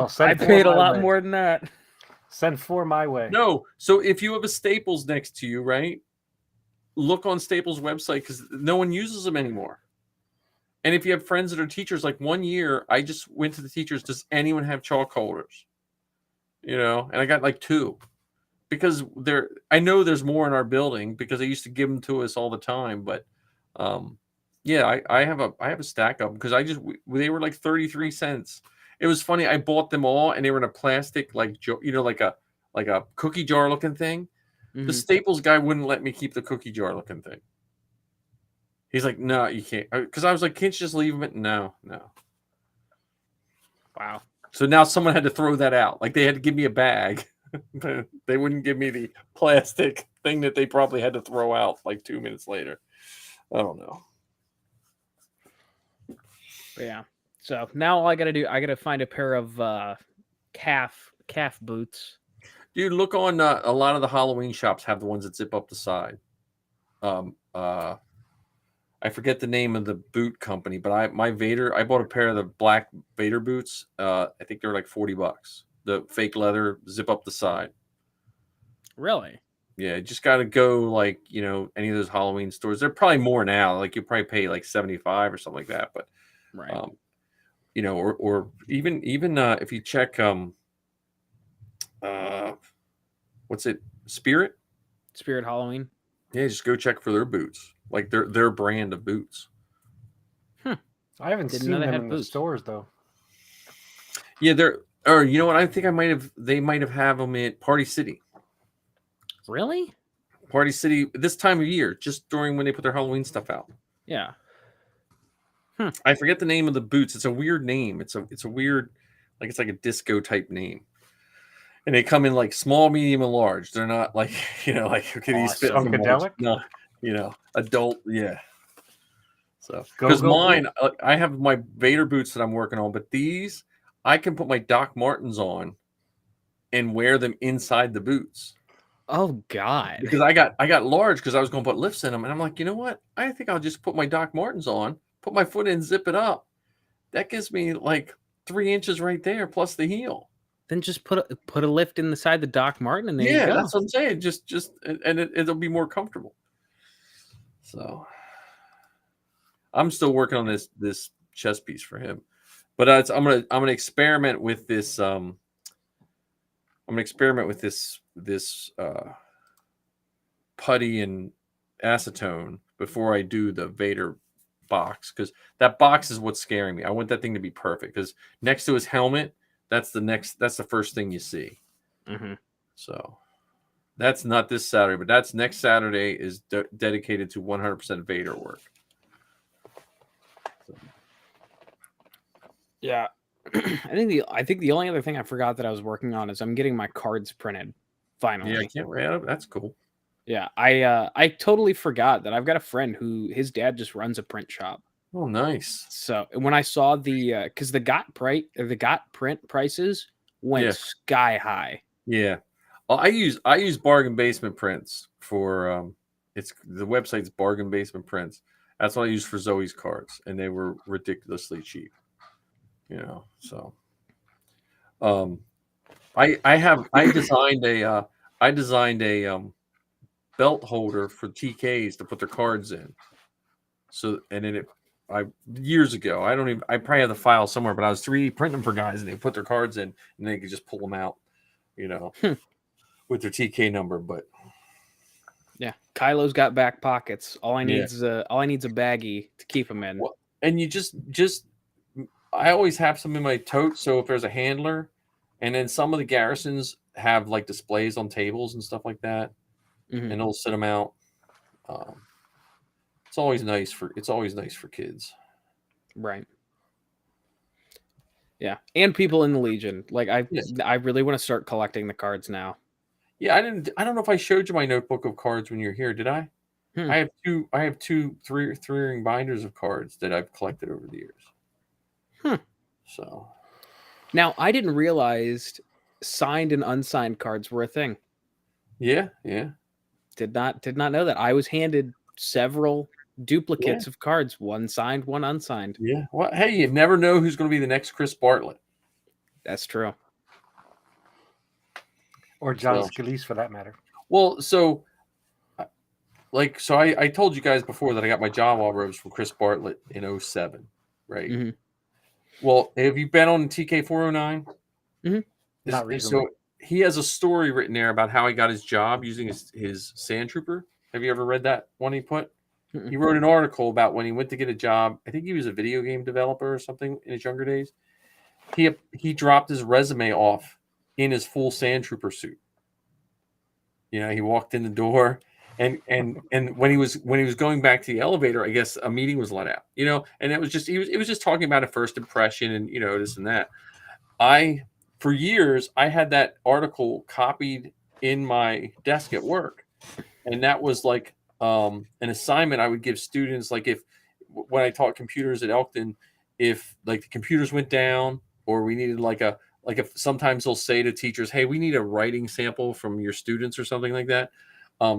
Speaker 3: Send
Speaker 2: I
Speaker 3: four
Speaker 2: paid a
Speaker 3: my
Speaker 2: lot
Speaker 3: way.
Speaker 2: more than that.
Speaker 3: Send 4 my way.
Speaker 5: No, so if you have a Staples next to you, right? Look on Staples' website because no one uses them anymore. And if you have friends that are teachers, like 1 year, I just went to the teachers. Does anyone have chalk holders? And I got like 2 because I know there's more in our building because they used to give them to us all the time. But Yeah, I have a stack of them because they were like 33 cents. It was funny. I bought them all and they were in a plastic like like a cookie jar looking thing. The
Speaker 2: Mhm.
Speaker 5: Staples guy wouldn't let me keep the cookie jar looking thing. He's like, no, you can't. Because I was like, can't you just leave them? No.
Speaker 2: Wow.
Speaker 5: So now someone had to throw that out. Like they had to give me a bag. But they wouldn't give me the plastic thing that they probably had to throw out like 2 minutes later. I don't know.
Speaker 2: But yeah. So now all I gotta do, I gotta find a pair of calf boots.
Speaker 5: Dude, look on a lot of the Halloween shops have the ones that zip up the side. I forget the name of the boot company, but I bought a pair of the black Vader boots. I think they were like $40. The fake leather zip up the side.
Speaker 2: Really?
Speaker 5: Yeah, just got to go like, any of those Halloween stores. They're probably more now. Like you probably pay like 75 or something like that. But,
Speaker 2: Right.
Speaker 5: or even if you check, what's it? Spirit?
Speaker 2: Spirit Halloween.
Speaker 5: Yeah, just go check for their boots. Like their brand of boots.
Speaker 3: I haven't
Speaker 2: Didn't
Speaker 3: seen
Speaker 2: know they
Speaker 3: them
Speaker 2: had
Speaker 3: in
Speaker 2: boots.
Speaker 3: the stores though.
Speaker 5: Yeah, or you know what? I think they might have them at Party City.
Speaker 2: Really?
Speaker 5: Party City this time of year, just during when they put their Halloween stuff out.
Speaker 2: Yeah.
Speaker 5: I forget the name of the boots. It's a weird name. It's a weird, like it's like a disco type name. And they come in like small, medium, and large. They're not like, like okay, these fit for large.
Speaker 3: Funkadelic?
Speaker 5: No, adult, yeah. So
Speaker 3: Go-go
Speaker 5: because mine,
Speaker 3: boot?
Speaker 5: I have my Vader boots that I'm working on, but these I can put my Doc Martens on and wear them inside the boots.
Speaker 2: Oh God.
Speaker 5: Because I got large because I was going to put lifts in them, and I'm like, you know what? I think I'll just put my Doc Martens on, put my foot in, zip it up. That gives me like 3 inches right there, plus the heel.
Speaker 2: Then just put a lift inside the Doc Marten, and there you
Speaker 5: Yeah,
Speaker 2: go.
Speaker 5: that's what I'm saying. Just and it'll be more comfortable. So I'm still working on this chest piece for him, but I'm gonna experiment with this. I'm gonna experiment with this putty and acetone before I do the Vader box, because that box is what's scaring me. I want that thing to be perfect because next to his helmet, that's the first thing you see.
Speaker 2: Mm-hmm.
Speaker 5: So that's not this Saturday, but that's next Saturday is dedicated to 100% Vader work. So.
Speaker 2: Yeah. I think the only other thing I forgot that I was working on is I'm getting my cards printed. Finally.
Speaker 5: Yeah, I can't wait. That's cool.
Speaker 2: Yeah, I totally forgot that I've got a friend who his dad just runs a print shop.
Speaker 5: Oh, nice.
Speaker 2: So when I saw because the got print prices went sky high.
Speaker 5: Yeah, I use Bargain Basement Prints for it's the website's Bargain Basement Prints. That's what I use for Zoe's cards, and they were ridiculously cheap. So I designed a belt holder for TKs to put their cards in. So and then years ago, I probably have the file somewhere, but I was 3D printing them for guys, and they put their cards in, and they could just pull them out, with their TK number. But
Speaker 2: yeah, Kylo's got back pockets. All I need's a baggie to keep them in.
Speaker 5: Well, and you just I always have some in my tote, so if there's a handler, and then some of the garrisons have like displays on tables and stuff like that, and they'll sit them out. It's always nice for kids,
Speaker 2: right? Yeah, and people in the Legion. Like I really want to start collecting the cards now.
Speaker 5: Yeah, I don't know if I showed you my notebook of cards when you were here. Did I? I have two three-ring binders of cards that I've collected over the years. So
Speaker 2: now I didn't realize signed and unsigned cards were a thing.
Speaker 5: Yeah.
Speaker 2: Did not know that. I was handed several duplicates of cards, one signed, one unsigned.
Speaker 5: Yeah. Well, hey, you never know who's going to be the next Chris Bartlett.
Speaker 2: That's true.
Speaker 3: Or John Scalise, for that matter.
Speaker 5: Well, so I told you guys before that I got my Jawa robes from Chris Bartlett in 2007, right?
Speaker 2: Mm-hmm.
Speaker 5: Well, have you been on TK 409?
Speaker 2: Mm-hmm.
Speaker 3: Not recently.
Speaker 5: So he has a story written there about how he got his job using his sand trooper. Have you ever read that one he put? He wrote an article about when he went to get a job. I think he was a video game developer or something in his younger days. He dropped his resume off in his full Sand Trooper suit. You know, he walked in the door, and when he was going back to the elevator, I guess a meeting was let out. You know, and it was just just talking about a first impression and this and that. For years I had that article copied in my desk at work, and that was like an assignment I would give students. Like when I taught computers at Elkton, if like the computers went down or we needed if sometimes they'll say to teachers, hey, we need a writing sample from your students or something like that.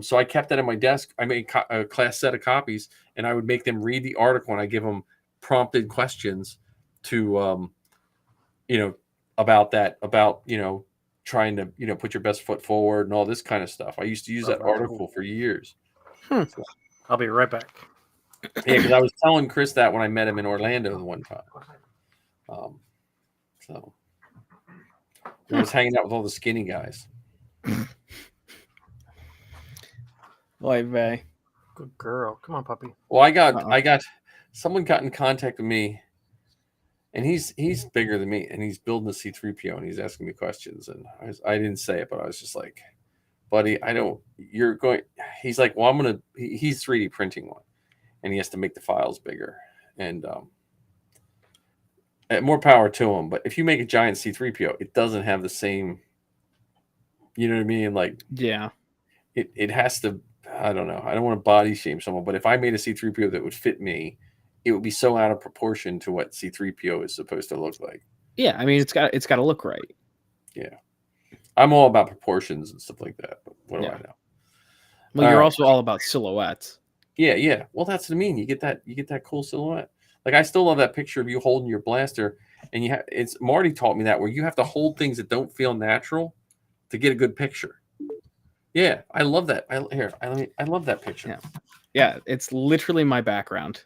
Speaker 5: So I kept that in my desk. I made a class set of copies, and I would make them read the article, and I give them prompted questions to, about trying to, put your best foot forward and all this kind of stuff. I used to use that article for years.
Speaker 3: So, I'll be right back.
Speaker 5: Yeah, because I was telling Chris that when I met him in Orlando the one time. So I was hanging out with all the skinny guys.
Speaker 2: Like, Vay.
Speaker 3: Good girl. Come on, puppy.
Speaker 5: Well, someone got in contact with me, and he's bigger than me, and he's building a C-3PO, and he's asking me questions, and I didn't say it, but I was just like, buddy, he's like, well, he's 3D printing one, and he has to make the files bigger, and more power to him. But if you make a giant C-3PO, it doesn't have the same, you know what I mean? Like,
Speaker 2: yeah,
Speaker 5: it has to, I don't know. I don't want to body shame someone, but if I made a C-3PO that would fit me, it would be so out of proportion to what C-3PO is supposed to look like.
Speaker 2: Yeah, I mean, it's got to look right.
Speaker 5: Yeah. I'm all about proportions and stuff like that, but what do I know?
Speaker 2: Well, you're also all about silhouettes.
Speaker 5: Yeah. Well, that's what I mean. You get that cool silhouette. Like, I still love that picture of you holding your blaster, and it's Marty taught me that, where you have to hold things that don't feel natural to get a good picture. Yeah, I love that. I love that picture.
Speaker 2: Yeah, it's literally my background.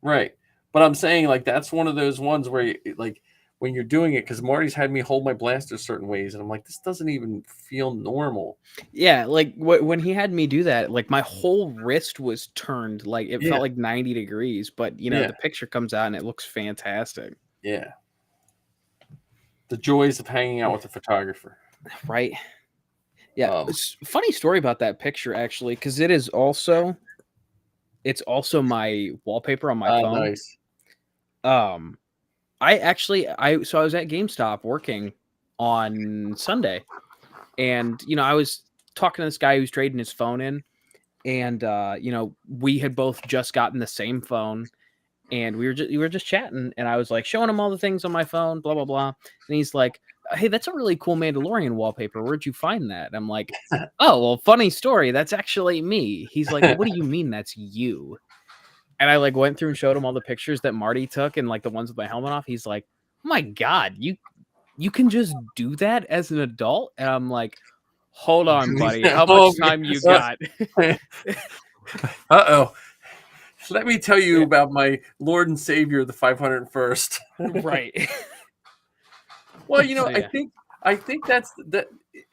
Speaker 5: Right. But I'm saying, like, that's one of those ones where when you're doing it, because Marty's had me hold my blaster certain ways, and I'm like, this doesn't even feel normal.
Speaker 2: Yeah, like when he had me do that, like my whole wrist was turned, like it felt like 90 degrees, but the picture comes out and it looks fantastic.
Speaker 5: Yeah. The joys of hanging out with a photographer.
Speaker 2: Right. Yeah. Funny story about that picture, actually, because it's also my wallpaper on my phone.
Speaker 5: Nice.
Speaker 2: I was at GameStop working on Sunday, and I was talking to this guy who's trading his phone in, and we had both just gotten the same phone, and we were just chatting, and I was like showing him all the things on my phone, blah blah blah, and he's like, hey, that's a really cool Mandalorian wallpaper. Where'd you find that? I'm like, oh, well, funny story. That's actually me. He's like, what do you mean that's you? And I went through and showed him all the pictures that Marty took and the ones with my helmet off. He's like, oh my God, you can just do that as an adult? And I'm like, hold on, buddy. How much time you got?
Speaker 5: Uh-oh. Let me tell you about my Lord and Savior, the 501st.
Speaker 2: Right.
Speaker 5: Well, I think that's that.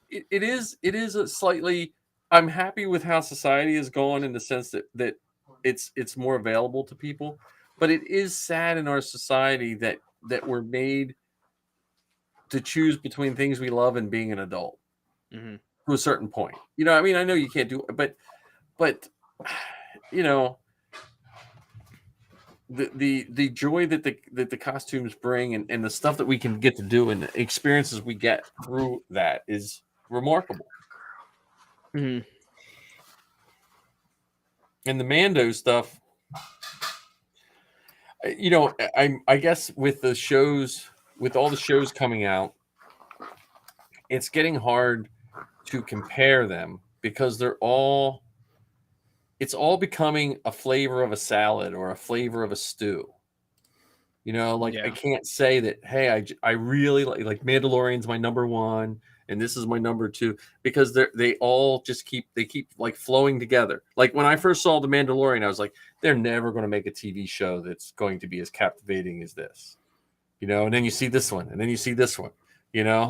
Speaker 5: It is a slightly. I'm happy with how society is going in the sense that it's more available to people, but it is sad in our society that we're made to choose between things we love and being an adult to a certain point. I mean, I know you can't do it, but the joy that the costumes bring and the stuff that we can get to do and the experiences we get through that is remarkable.
Speaker 2: Mm-hmm.
Speaker 5: And the Mando stuff, I guess with all the shows coming out, it's getting hard to compare them because it's all becoming a flavor of a salad or a flavor of a stew. I can't say that, hey, I really like Mandalorian's my number one and this is my number two, because they all just keep flowing together. Like when I first saw The Mandalorian, I was like, they're never going to make a TV show that's going to be as captivating as this, and then you see this one and then you see this one,
Speaker 2: Yeah.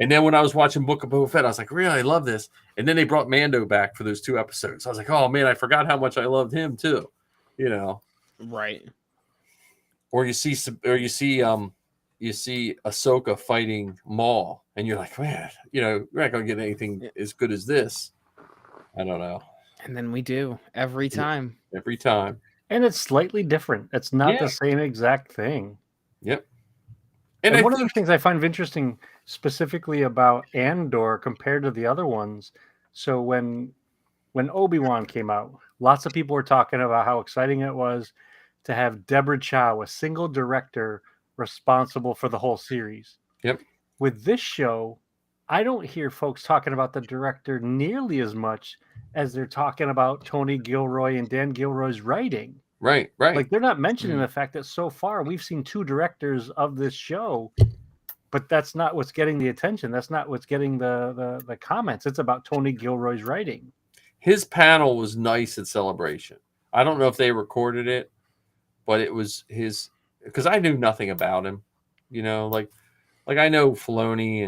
Speaker 5: And then when I was watching Book of Boba Fett, I was like, really, I love this. And then they brought Mando back for those 2 episodes. I was like, oh man, I forgot how much I loved him too. you know,
Speaker 2: Right.
Speaker 5: or you see Ahsoka fighting Maul, and you're like, man, you're not gonna get anything
Speaker 2: Yeah.
Speaker 5: as good as this. I don't know.
Speaker 2: And then we do every time.
Speaker 5: Every time.
Speaker 3: And it's slightly different. It's not the same exact thing.
Speaker 5: Yep.
Speaker 3: And
Speaker 5: I
Speaker 3: one of
Speaker 5: think
Speaker 3: the things I find interesting specifically about Andor compared to the other ones, so when Obi-Wan came out, lots of people were talking about how exciting it was to have Deborah Chow, a single director, responsible for the whole series.
Speaker 5: Yep.
Speaker 3: With this show, I don't hear folks talking about the director nearly as much as they're talking about Tony Gilroy and Dan Gilroy's writing.
Speaker 5: Right.
Speaker 3: Like, they're not mentioning the fact that so far we've seen 2 directors of this show, but that's not what's getting the attention. That's not what's getting the comments. It's about Tony Gilroy's writing.
Speaker 5: His panel was nice at Celebration. I don't know if they recorded it, but it was his, because I knew nothing about him. Like I know Filoni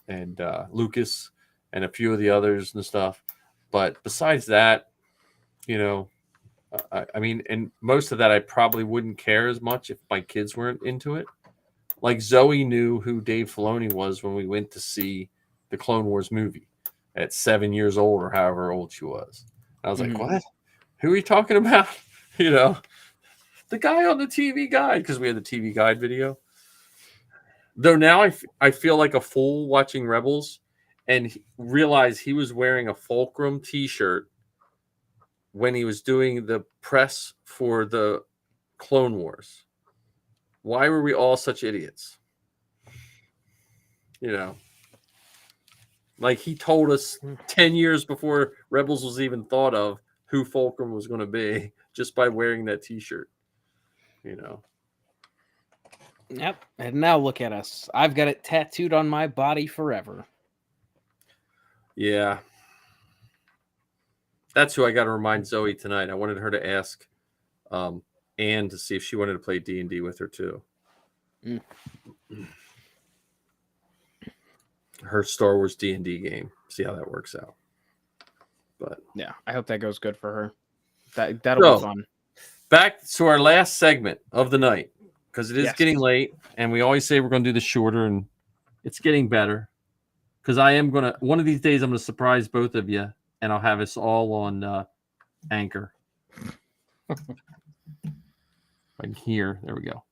Speaker 5: and Lucas and a few of the others and stuff, but besides that, I mean, and most of that I probably wouldn't care as much if my kids weren't into it. Like Zoe knew who Dave Filoni was when we went to see the Clone Wars movie at 7 years old or however old she was. I was like, what? Who are you talking about? The guy on the TV guide, because we had the TV guide video. Though now I feel like a fool watching Rebels and realize he was wearing a Fulcrum t-shirt when he was doing the press for the Clone Wars. Why were we all such idiots? Like he told us 10 years before Rebels was even thought of who Fulcrum was going to be just by wearing that t-shirt.
Speaker 2: Yep. And now look at us. I've got it tattooed on my body forever.
Speaker 5: Yeah. That's who I got to remind Zoe tonight. I wanted her to ask Anne to see if she wanted to play D&D with her too. Her Star Wars D&D game. See how that works out. But
Speaker 2: yeah, I hope that goes good for her. That'll be fun.
Speaker 5: Back to our last segment of the night, because it is getting late, and we always say we're going to do this shorter, and it's getting better. Because I am going to, one of these days, I'm going to surprise both of you, and I'll have us all on Anchor. Right here. There we go.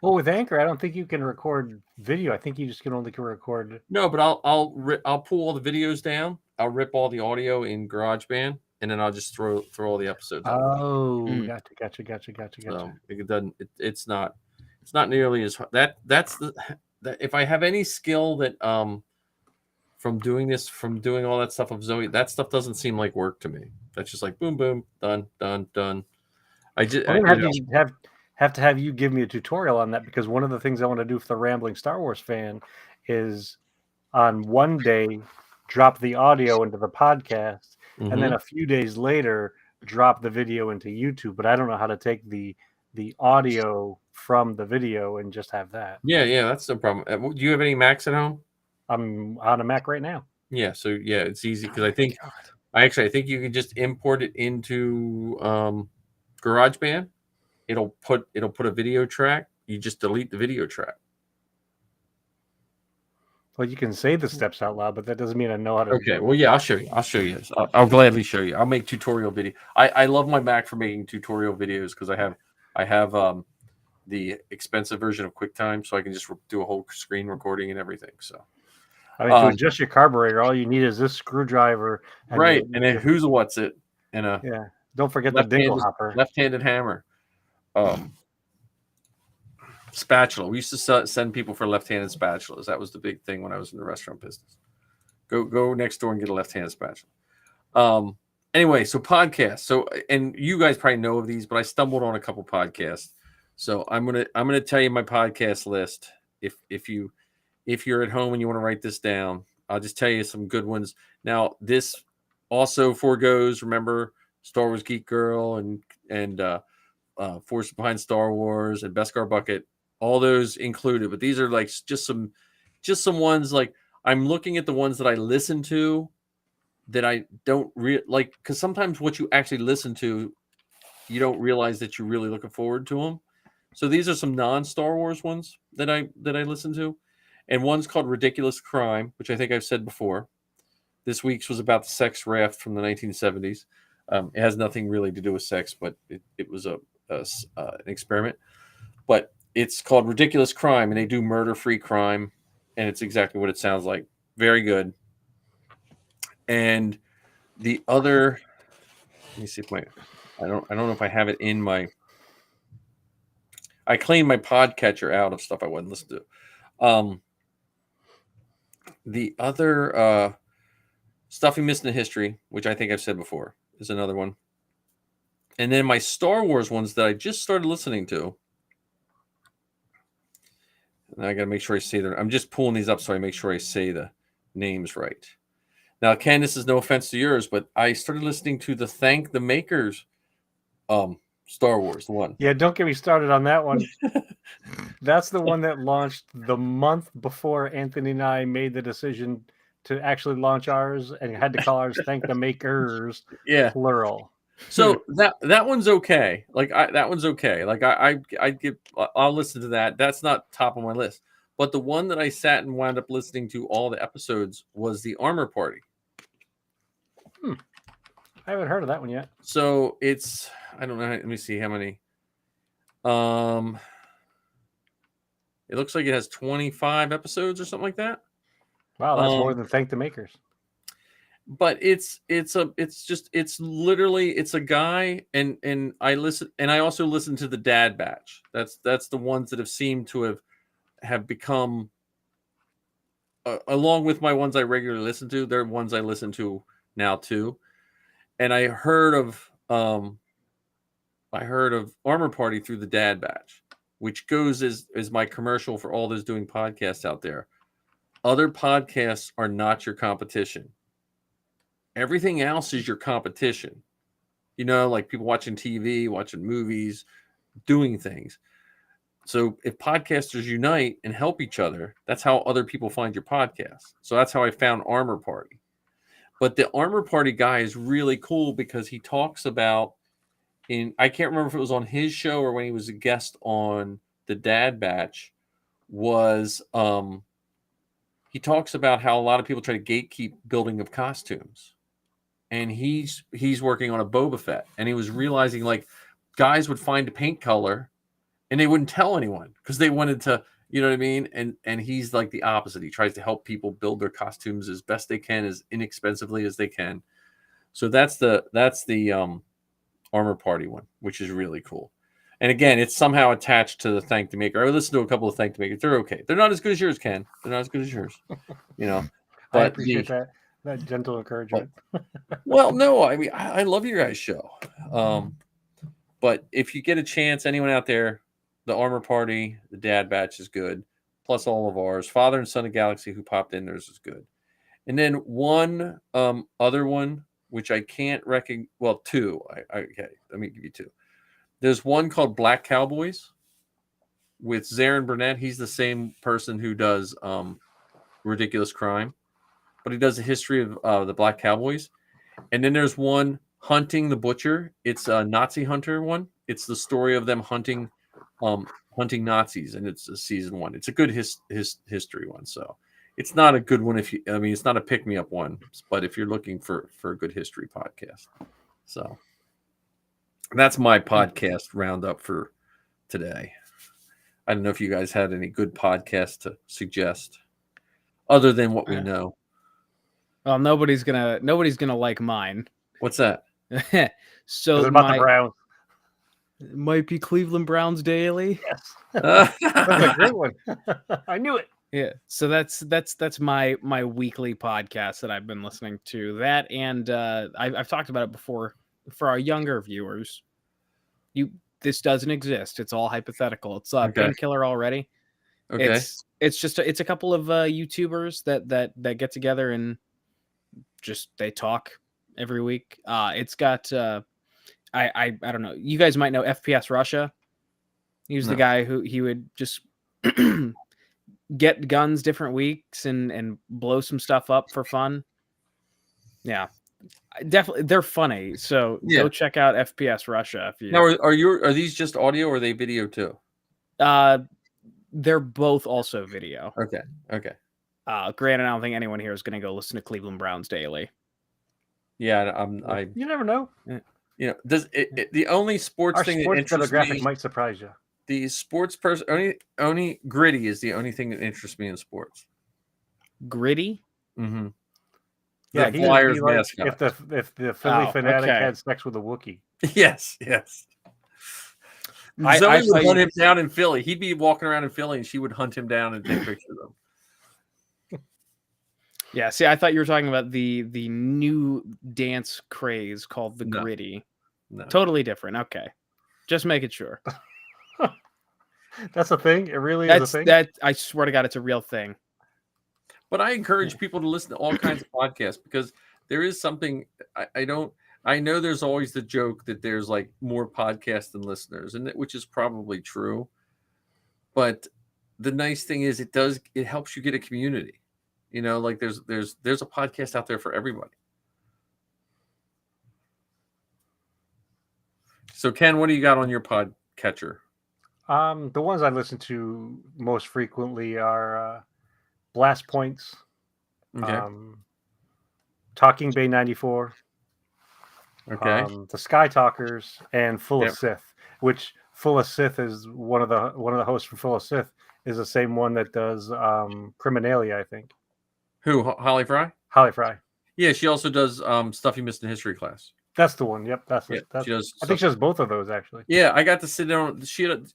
Speaker 3: Well, with Anchor, I don't think you can record video. I think you just can only record.
Speaker 5: No, but I'll pull all the videos down. I'll rip all the audio in GarageBand, and then I'll just throw all the episodes out.
Speaker 3: Oh, gotcha.
Speaker 5: So it doesn't. It's not nearly as hard. That's if I have any skill that from doing all that stuff of Zoe, that stuff doesn't seem like work to me. That's just like boom, boom, done. I'm
Speaker 3: gonna have to have you give me a tutorial on that, because one of the things I want to do for the rambling Star Wars fan is on one day drop the audio into the podcast, and then a few days later drop the video into YouTube. But I don't know how to take the audio from the video and just have that.
Speaker 5: Yeah, that's no problem. Do you have any Macs at home?
Speaker 3: I'm on a Mac right now.
Speaker 5: Yeah, so yeah, it's easy because I think you can just import it into GarageBand. It'll put a video track. You just delete the video track.
Speaker 3: Well, you can say the steps out loud, but that doesn't mean I know how to.
Speaker 5: Okay, well, yeah, I'll show you. I'll gladly show you. I'll make tutorial video. I love my Mac for making tutorial videos because I have the expensive version of QuickTime, so I can just do a whole screen recording and everything. So,
Speaker 3: I mean, to adjust your carburetor, all you need is this screwdriver, and
Speaker 5: and then what's it, and
Speaker 3: yeah. Don't forget the dingle hopper,
Speaker 5: left-handed hammer. Spatula. We used to send people for left-handed spatulas. That was the big thing when I was in the restaurant business. Go next door and get a left-handed spatula. Anyway, so podcasts. So, and you guys probably know of these, but I stumbled on a couple podcasts. So I'm gonna tell you my podcast list. If you're at home and you want to write this down, I'll just tell you some good ones. Now, this also forgoes, remember, Star Wars Geek Girl and Force Behind Star Wars and Beskar Bucket, all those included. But these are like just some ones. Like, I'm looking at the ones that I listen to that I don't like, because sometimes what you actually listen to you don't realize that you're really looking forward to them. So these are some non-Star Wars ones that I listen to, and one's called Ridiculous Crime, which I think I've said before. This week's was about the sex raft from the 1970s. It has nothing really to do with sex, but it was an experiment. But it's called Ridiculous Crime, and they do murder-free crime, and it's exactly what it sounds like. Very good. And the other, let me see if I don't know if I have it in my. I cleaned my podcatcher out of stuff I wouldn't listen to. The other stuff we missed in the history, which I think I've said before, is another one. And then my Star Wars ones that I just started listening to. And I got to make sure I say them. I'm just pulling these up so I make sure I say the names right. Now, Ken, this is no offense to yours, but I started listening to the Thank the Makers Star Wars, the one.
Speaker 3: Yeah, don't get me started on that one. That's the one that launched the month before Anthony and I made the decision to actually launch ours, and had to call ours Thank the Makers,
Speaker 5: Yeah.
Speaker 3: plural.
Speaker 5: So that one's okay. Like that one's okay. Like I'll listen to that. That's not top of my list. But the one that I sat and wound up listening to all the episodes was the Armor Party.
Speaker 3: I haven't heard of that one yet.
Speaker 5: So it's, I don't know. Let me see how many. It looks like it has 25 episodes or something like that.
Speaker 3: Wow, that's more than Thank the Makers.
Speaker 5: But it's literally a guy, and I listen, and I also listen to the Dad Batch. That's the ones that have seemed to have become, along with my ones I regularly listen to, they're ones I listen to now too. And I heard of Armor Party through the Dad Batch, which goes as my commercial for all those doing podcasts out there. Other podcasts are not your competition. Everything else is your competition. You know, like people watching TV, watching movies, doing things. So if podcasters unite and help each other, that's how other people find your podcast. So that's how I found Armor Party. But the Armor Party guy is really cool because he talks about, I can't remember if it was on his show or when he was a guest on the Dad Batch, was he talks about how a lot of people try to gatekeep building of costumes. And he's working on a Boba Fett, and he was realizing like guys would find a paint color and they wouldn't tell anyone because they wanted to, you know what I mean? And he's like the opposite. He tries to help people build their costumes as best they can, as inexpensively as they can. So that's the Armor Party one, which is really cool. And again, it's somehow attached to the Thank the Maker. I listened to a couple of Thank the Makers. They're okay. They're not as good as yours, Ken. They're not as good as yours. You know,
Speaker 3: I appreciate that gentle encouragement.
Speaker 5: Well, no, I mean, I love your guys' show. But if you get a chance, anyone out there, the Armor Party, the Dad Batch is good. Plus all of ours. Father and Son of Galaxy, who popped in, theirs is good. And then one other one, which I can't recognize. Well, two. Okay, let me give you two. There's one called Black Cowboys with Zarin Burnett. He's the same person who does Ridiculous Crime, but he does the history of the Black Cowboys. And then there's one, Hunting the Butcher. It's a Nazi hunter one. It's the story of them hunting Nazis, and it's a season one. It's a good history one. So it's not a good one it's not a pick-me-up one, but if you're looking for a good history podcast. So that's my podcast roundup for today. I don't know if you guys had any good podcasts to suggest other than what we know.
Speaker 2: Well, nobody's gonna like mine.
Speaker 5: What's that?
Speaker 2: So
Speaker 3: It's about the Browns.
Speaker 2: it might be Cleveland Browns Daily.
Speaker 3: Yes, that's a great one. I knew it.
Speaker 2: Yeah, so that's my weekly podcast that I've been listening to. That, and I've talked about it before. For our younger viewers, this doesn't exist. It's all hypothetical. It's Painkiller already.
Speaker 5: Okay.
Speaker 2: It's a couple of YouTubers that get together and just they talk every week. It's got I don't know. You guys might know FPS Russia. He was the guy who he would just get guns different weeks and blow some stuff up for fun. Yeah. Definitely, they're funny. So
Speaker 5: Yeah.
Speaker 2: go check out FPS Russia if you.
Speaker 5: Now, are these just audio or are they video too?
Speaker 2: They're both also video.
Speaker 5: Okay. Okay.
Speaker 2: Granted, I don't think anyone here is going to go listen to Cleveland Browns daily.
Speaker 5: Yeah,
Speaker 3: You never know.
Speaker 5: does the only sports
Speaker 3: Our
Speaker 5: thing that
Speaker 3: sports
Speaker 5: interests
Speaker 3: demographic
Speaker 5: me,
Speaker 3: might surprise you.
Speaker 5: the sports person only Gritty is the only thing that interests me in sports.
Speaker 2: Gritty.
Speaker 5: Mm-hmm.
Speaker 3: Yeah,
Speaker 5: The
Speaker 3: he would
Speaker 5: Flyers
Speaker 3: be like
Speaker 5: mascot.
Speaker 3: if the Philly
Speaker 2: Oh,
Speaker 3: fanatic
Speaker 2: okay.
Speaker 3: had sex with a Wookiee.
Speaker 5: Yes.
Speaker 2: I
Speaker 5: Zoe
Speaker 2: saw
Speaker 5: would hunt
Speaker 2: you-
Speaker 5: him down in Philly. He'd be walking around in Philly, and she would hunt him down and take pictures of him.
Speaker 2: Yeah, see, I thought you were talking about the new dance craze called the
Speaker 5: No.
Speaker 2: Gritty.
Speaker 5: No.
Speaker 2: Totally different. Okay, just making sure.
Speaker 3: That's a thing. It really is a thing.
Speaker 2: That I swear to God, it's a real thing.
Speaker 5: But I encourage people to listen to all kinds of podcasts because there is something I know there's always the joke that there's like more podcasts than listeners, and which is probably true. But the nice thing is it helps you get a community. Like there's a podcast out there for everybody. So Ken, what do you got on your podcatcher?
Speaker 3: The ones I listen to most frequently are Blast Points,
Speaker 5: Okay.
Speaker 3: Talking Bay 94,
Speaker 5: Okay.
Speaker 3: the Sky Talkers, and Full
Speaker 5: Yep.
Speaker 3: of Sith. Which Full of Sith is one of the hosts from Full of Sith is the same one that does Criminalia, I think.
Speaker 5: Who? Holly Fry?
Speaker 3: Holly Fry.
Speaker 5: Yeah, she also does stuff you missed in history class.
Speaker 3: That's the one. Yep, that's
Speaker 5: Yeah,
Speaker 3: it.
Speaker 5: she does.
Speaker 3: I think she does both of those actually.
Speaker 5: Yeah, I got to sit down.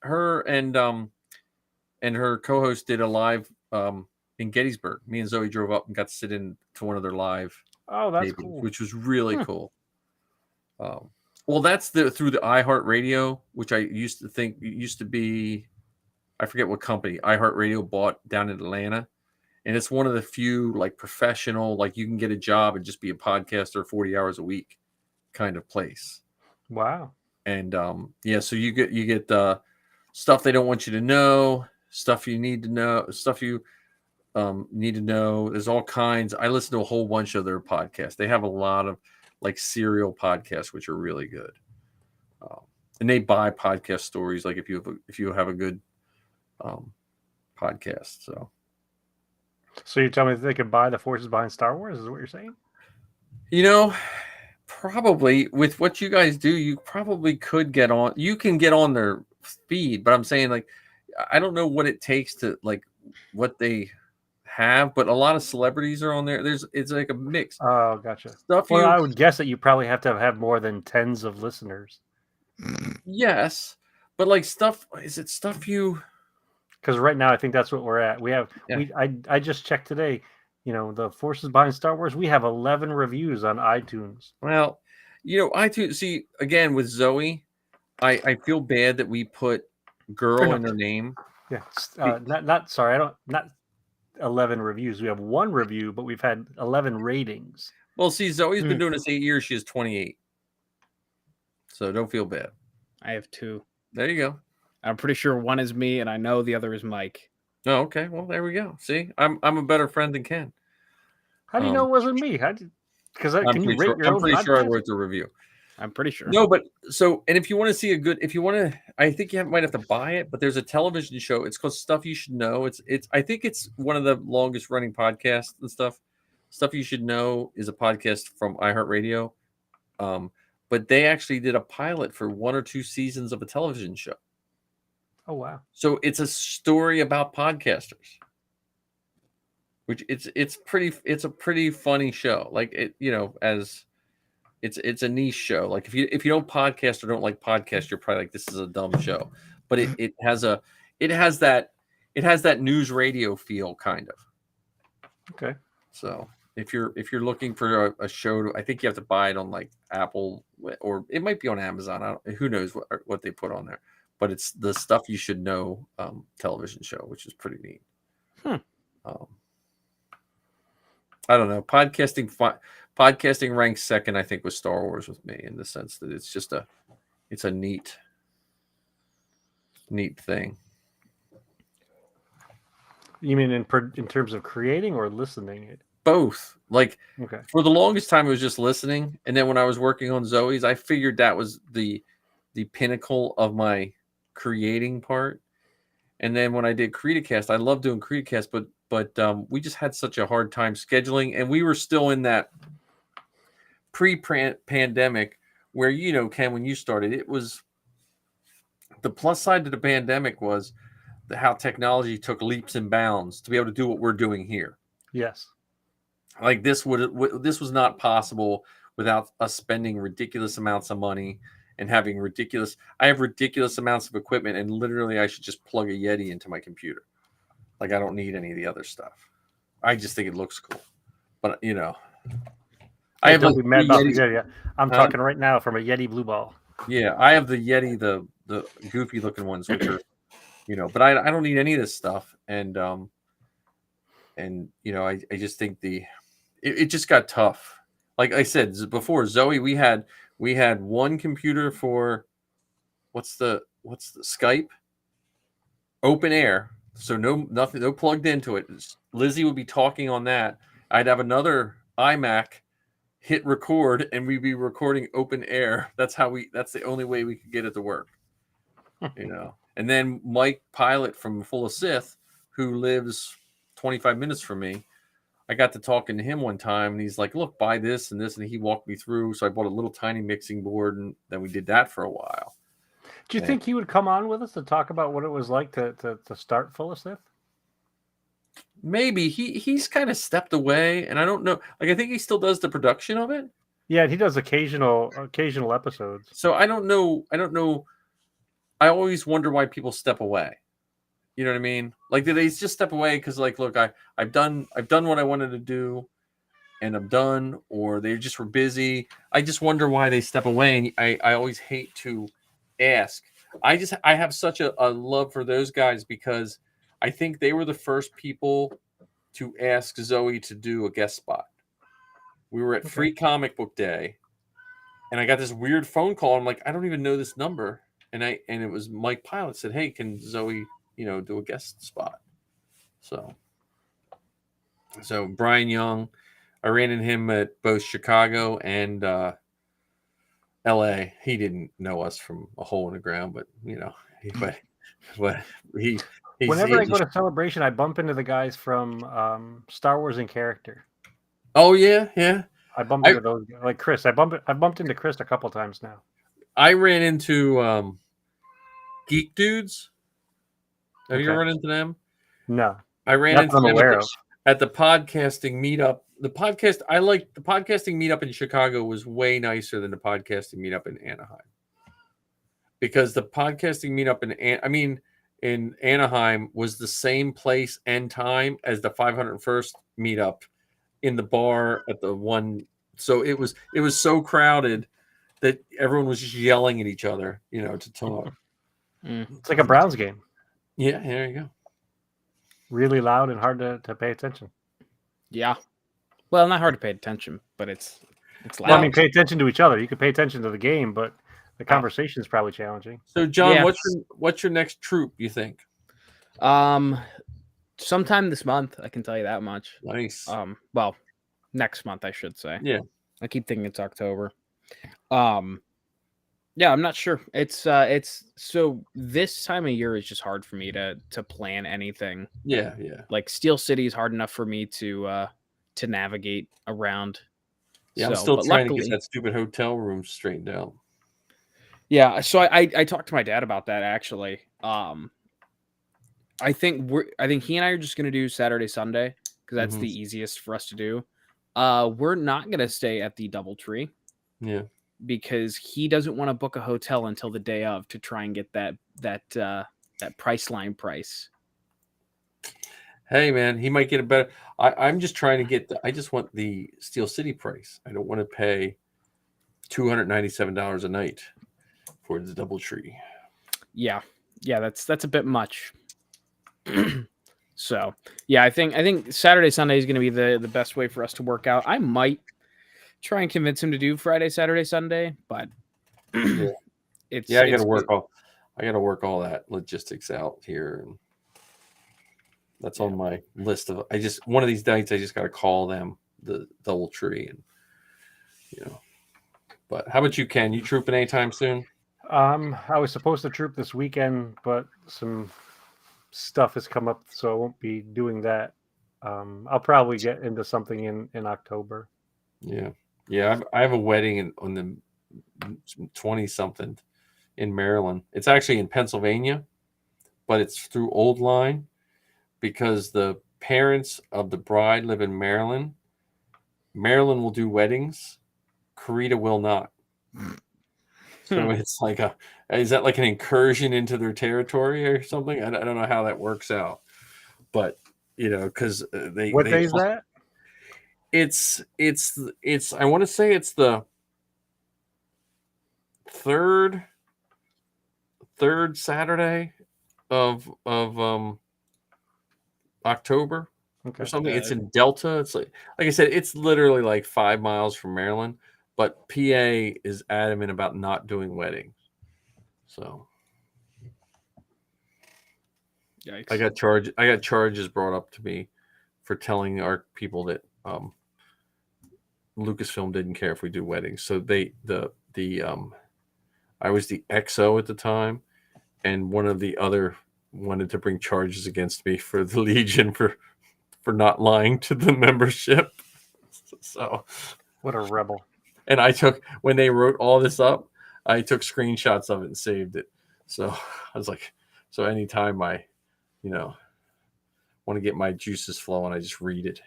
Speaker 5: Her and her co-host did a live in Gettysburg. Me and Zoe drove up and got to sit in to one of their live
Speaker 3: Oh, that's
Speaker 5: tapings,
Speaker 3: cool.
Speaker 5: which was really cool. Well, that's through the iHeartRadio, which I used to think used to be, I forget what company iHeartRadio bought down in Atlanta, and it's one of the few like professional, like you can get a job and just be a podcaster 40 hours a week kind of place.
Speaker 3: Wow.
Speaker 5: And so you get the stuff they don't want you to know, stuff you need to know, stuff you need to know. There's all kinds. I listen to a whole bunch of their podcasts. They have a lot of like serial podcasts, which are really good. And they buy podcast stories. Like if you have a good podcast.
Speaker 3: So you tell me that they could buy the forces behind Star Wars? Is what you're saying?
Speaker 5: Probably with what you guys do, you probably could get on. You can get on their feed, but I'm saying like I don't know what it takes to like what they have, but a lot of celebrities are on there. It's like a mix.
Speaker 3: Oh, gotcha.
Speaker 5: Stuff
Speaker 3: Well,
Speaker 5: you
Speaker 3: I would guess that you probably have to have more than tens of listeners.
Speaker 5: yes, but like stuff is it stuff you
Speaker 3: Because right now I think that's what we're at. We have
Speaker 5: Yeah.
Speaker 3: I just checked today. The forces behind Star Wars. We have 11 reviews on iTunes.
Speaker 5: well, iTunes. See again with Zoe, I feel bad that we put girl
Speaker 3: no.
Speaker 5: in her name.
Speaker 3: Yeah, not 11 reviews. We have one review, but we've had 11 ratings.
Speaker 5: Well, see, Zoe's been doing this 8 years. She has 28, so don't feel bad.
Speaker 2: I have two.
Speaker 5: There you go.
Speaker 2: I'm pretty sure one is me, and I know the other is Mike.
Speaker 5: Oh, okay. Well, there we go. See, I'm a better friend than Ken.
Speaker 3: How do you know it wasn't me? Because can you rate your
Speaker 5: I'm
Speaker 3: own
Speaker 5: pretty sure I
Speaker 3: podcast?
Speaker 5: wrote the review.
Speaker 2: I'm pretty sure.
Speaker 5: No, but and if you want to see I think you might have to buy it. But there's a television show. It's called Stuff You Should Know. I think it's one of the longest running podcasts and stuff. Stuff You Should Know is a podcast from iHeartRadio. But they actually did a pilot for 1 or 2 seasons of a television show.
Speaker 3: Oh wow!
Speaker 5: So it's a story about podcasters, which it's a pretty funny show. Like as it's a niche show. Like if you don't podcast or don't like podcasts, you're probably like, this is a dumb show. But it has that news radio feel kind of.
Speaker 3: Okay.
Speaker 5: So if you're looking for a show, I think you have to buy it on like Apple or it might be on Amazon. Who knows what they put on there. But it's the Stuff You Should Know television show, which is pretty neat. I don't know. Podcasting ranks second, I think, with Star Wars with me in the sense that it's just it's a neat thing.
Speaker 3: You mean in terms of creating or listening it?
Speaker 5: both. Like
Speaker 3: Okay.
Speaker 5: for the longest time, it was just listening, and then when I was working on Zoe's, I figured that was the pinnacle of my creating part. And then when I did CreatorCast, I love doing CreatorCast, but we just had such a hard time scheduling, and we were still in that pre-pandemic where, you know, Ken, when you started, it was the plus side to the pandemic was how technology took leaps and bounds to be able to do what we're doing here.
Speaker 3: Yes.
Speaker 5: Like this was not possible without us spending ridiculous amounts of money and having I have ridiculous amounts of equipment, and literally I should just plug a Yeti into my computer. Like I don't need any of the other stuff. I just think it looks cool. But you know, I have
Speaker 3: Don't
Speaker 5: like
Speaker 3: be mad
Speaker 5: 3
Speaker 3: about the
Speaker 5: Yetis.
Speaker 3: Yeti. I'm talking right now from a Yeti Blue Ball.
Speaker 5: Yeah, I have the Yeti, the goofy looking ones, which are, you know, but I don't need any of this stuff. And you know, I just think it just got tough. Like I said before, Zoe, we had one computer for what's the Skype, open air, so nothing, no plugged into it. Lizzie would be talking on that. I'd have another iMac, hit record, and we'd be recording open air. That's the only way we could get it to work. You know. And then Mike Pilot from Full of Sith, who lives 25 minutes from me, I got to talking to him one time, and he's like, look, buy this and this, and he walked me through. So I bought a little tiny mixing board, and then we did that for a while.
Speaker 3: Do you think he would come on with us to talk about what it was like to start Full of Sith?
Speaker 5: Maybe he's kind of stepped away, and I don't know. Like I think he still does the production of it.
Speaker 3: Yeah, he does occasional episodes.
Speaker 5: So I don't know. I always wonder why people step away. You know what I mean? Like, did they just step away because, like, look, I've done what I wanted to do, and I'm done, or they just were busy. I just wonder why they step away, and I always hate to ask. I have such a love for those guys because I think they were the first people to ask Zoe to do a guest spot. We were at Free Comic Book Day, and I got this weird phone call. I'm like, I don't even know this number, and it was Mike Pilot said, hey, can Zoe, you know, do a guest spot? So Brian Young, I ran into him at both Chicago and LA. He didn't know us from a hole in the ground, but you know,
Speaker 3: Whenever I go to Celebration, I bump into the guys from Star Wars in Character.
Speaker 5: Oh yeah.
Speaker 3: I bump into those, like Chris. I bumped into Chris a couple times now.
Speaker 5: I ran into Geek Dudes. Have you run into them?
Speaker 3: No.
Speaker 5: I ran into them at the podcasting meetup. The podcasting meetup in Chicago was way nicer than the podcasting meetup in Anaheim. Because the podcasting meetup in Anaheim was the same place and time as the 501st meetup in the bar at the one. So it was so crowded that everyone was just yelling at each other, you know, to talk.
Speaker 3: It's like a Browns game.
Speaker 5: Yeah, there you go.
Speaker 3: Really loud and hard to pay attention.
Speaker 2: Yeah. Well, not hard to pay attention, but it's loud.
Speaker 3: Well, I mean, pay attention to each other. You could pay attention to the game, but the conversation is probably challenging.
Speaker 5: So, John, what's your next troop, you think?
Speaker 2: Sometime this month, I can tell you that much.
Speaker 5: Nice.
Speaker 2: Well, next month, I should say.
Speaker 5: Yeah.
Speaker 2: I keep thinking it's October. Yeah, I'm not sure. It's so this time of year is just hard for me to plan anything.
Speaker 5: Yeah.
Speaker 2: Like Steel City is hard enough for me to navigate around.
Speaker 5: Yeah, I'm still trying to get that stupid hotel room straightened out.
Speaker 2: Yeah, so I talked to my dad about that actually. I think he and I are just gonna do Saturday, Sunday because that's the easiest for us to do. We're not gonna stay at the DoubleTree.
Speaker 5: Yeah.
Speaker 2: Because he doesn't want to book a hotel until the day of to try and get that Priceline price.
Speaker 5: Hey man, he might get a better. I'm just trying to get. I just want the Steel City price. I don't want to pay $297 a night for the DoubleTree.
Speaker 2: Yeah, that's a bit much. So yeah, I think Saturday, Sunday is going to be the best way for us to work out. I might try and convince him to do Friday, Saturday, Sunday, but
Speaker 5: I got to work all that logistics out here. That's on my list of. One of these nights I just got to call them the Double Tree, and But how about you, Ken? You trooping anytime soon?
Speaker 3: I was supposed to troop this weekend, but some stuff has come up, so I won't be doing that. I'll probably get into something in October.
Speaker 5: Yeah. I have a wedding on the 20-something in Maryland. It's actually in Pennsylvania, but it's through Old Line because the parents of the bride live in Maryland. Maryland will do weddings. Carita will not. So it's like is that like an incursion into their territory or something? I don't know how that works out, but because
Speaker 3: What day is that?
Speaker 5: It's I want to say it's the third Saturday of October or something. It's in Delta. It's like I said, it's literally like 5 miles from Maryland, but PA is adamant about not doing weddings. So
Speaker 2: Yikes.
Speaker 5: I got charges brought up to me for telling our people that Lucasfilm didn't care if we do weddings. So I was the XO at the time, and one of the other wanted to bring charges against me for the Legion for not lying to the membership. So
Speaker 3: What a rebel.
Speaker 5: And when they wrote all this up, I took screenshots of it and saved it. So I was like, so anytime I, want to get my juices flowing, I just read it.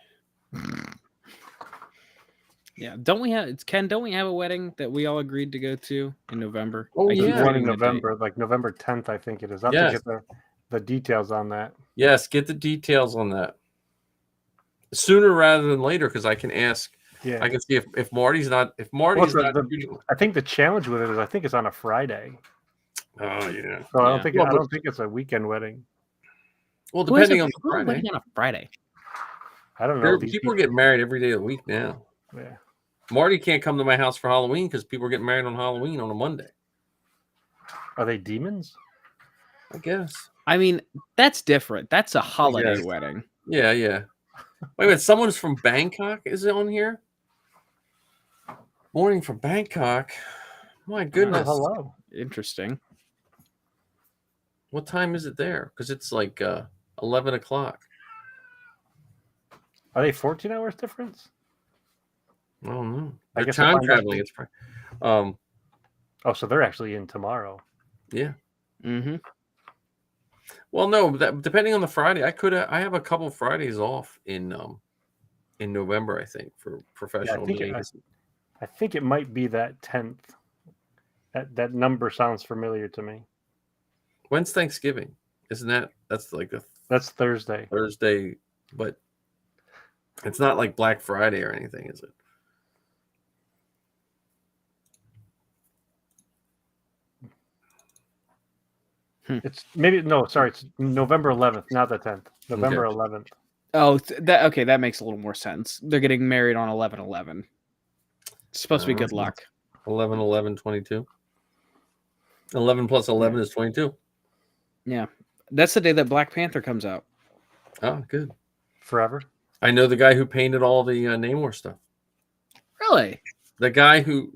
Speaker 2: Yeah. Don't we have a wedding that we all agreed to go to in November?
Speaker 5: Oh,
Speaker 2: I keep
Speaker 5: yeah.
Speaker 3: One in
Speaker 2: forgetting the date.
Speaker 3: November, like November 10th, I think it is. I'll have to get the details on that.
Speaker 5: Yes, get the details on that. Sooner rather than later, because I can ask.
Speaker 3: Yeah.
Speaker 5: I can see if Marty's not. If Marty's not.
Speaker 3: I think the challenge with it is I think it's on a Friday.
Speaker 5: Oh yeah.
Speaker 3: So I don't think it's a weekend wedding.
Speaker 5: Well, depending on the Friday.
Speaker 2: Wedding on a Friday.
Speaker 3: I don't know.
Speaker 5: People are getting married every day of the week now.
Speaker 3: Yeah.
Speaker 5: Marty can't come to my house for Halloween because people are getting married on Halloween on a Monday.
Speaker 3: Are they demons?
Speaker 5: I guess.
Speaker 2: I mean, that's different. That's a holiday wedding.
Speaker 5: Yeah. Wait a minute. Someone's from Bangkok is on here? Morning from Bangkok. My goodness.
Speaker 3: Oh, hello.
Speaker 2: Interesting.
Speaker 5: What time is it there? Because it's like 11 o'clock.
Speaker 3: Are they 14 hours difference?
Speaker 5: I don't know.
Speaker 3: I
Speaker 5: They're
Speaker 3: guess
Speaker 5: time
Speaker 3: I'll find out.
Speaker 5: traveling. It's
Speaker 3: so they're actually in tomorrow.
Speaker 5: Yeah.
Speaker 2: Mm-hmm.
Speaker 5: Well, no, depending on the Friday, I have a couple Fridays off in November, I think, for professional meetings.
Speaker 3: I think it might be that 10th. That number sounds familiar to me.
Speaker 5: When's Thanksgiving? Isn't that's like
Speaker 3: that's Thursday.
Speaker 5: Thursday, but it's not like Black Friday or anything, is it?
Speaker 3: It's it's November 11th, not the 10th. November 11th.
Speaker 2: Oh, that makes a little more sense. They're getting married on 11/11. It's supposed to be good luck.
Speaker 5: 11/11/22. 11 plus 11 is 22.
Speaker 2: Yeah. That's the day that Black Panther comes out.
Speaker 5: Oh, good.
Speaker 3: Forever.
Speaker 5: I know the guy who painted all the Namor stuff.
Speaker 2: Really?
Speaker 5: The guy who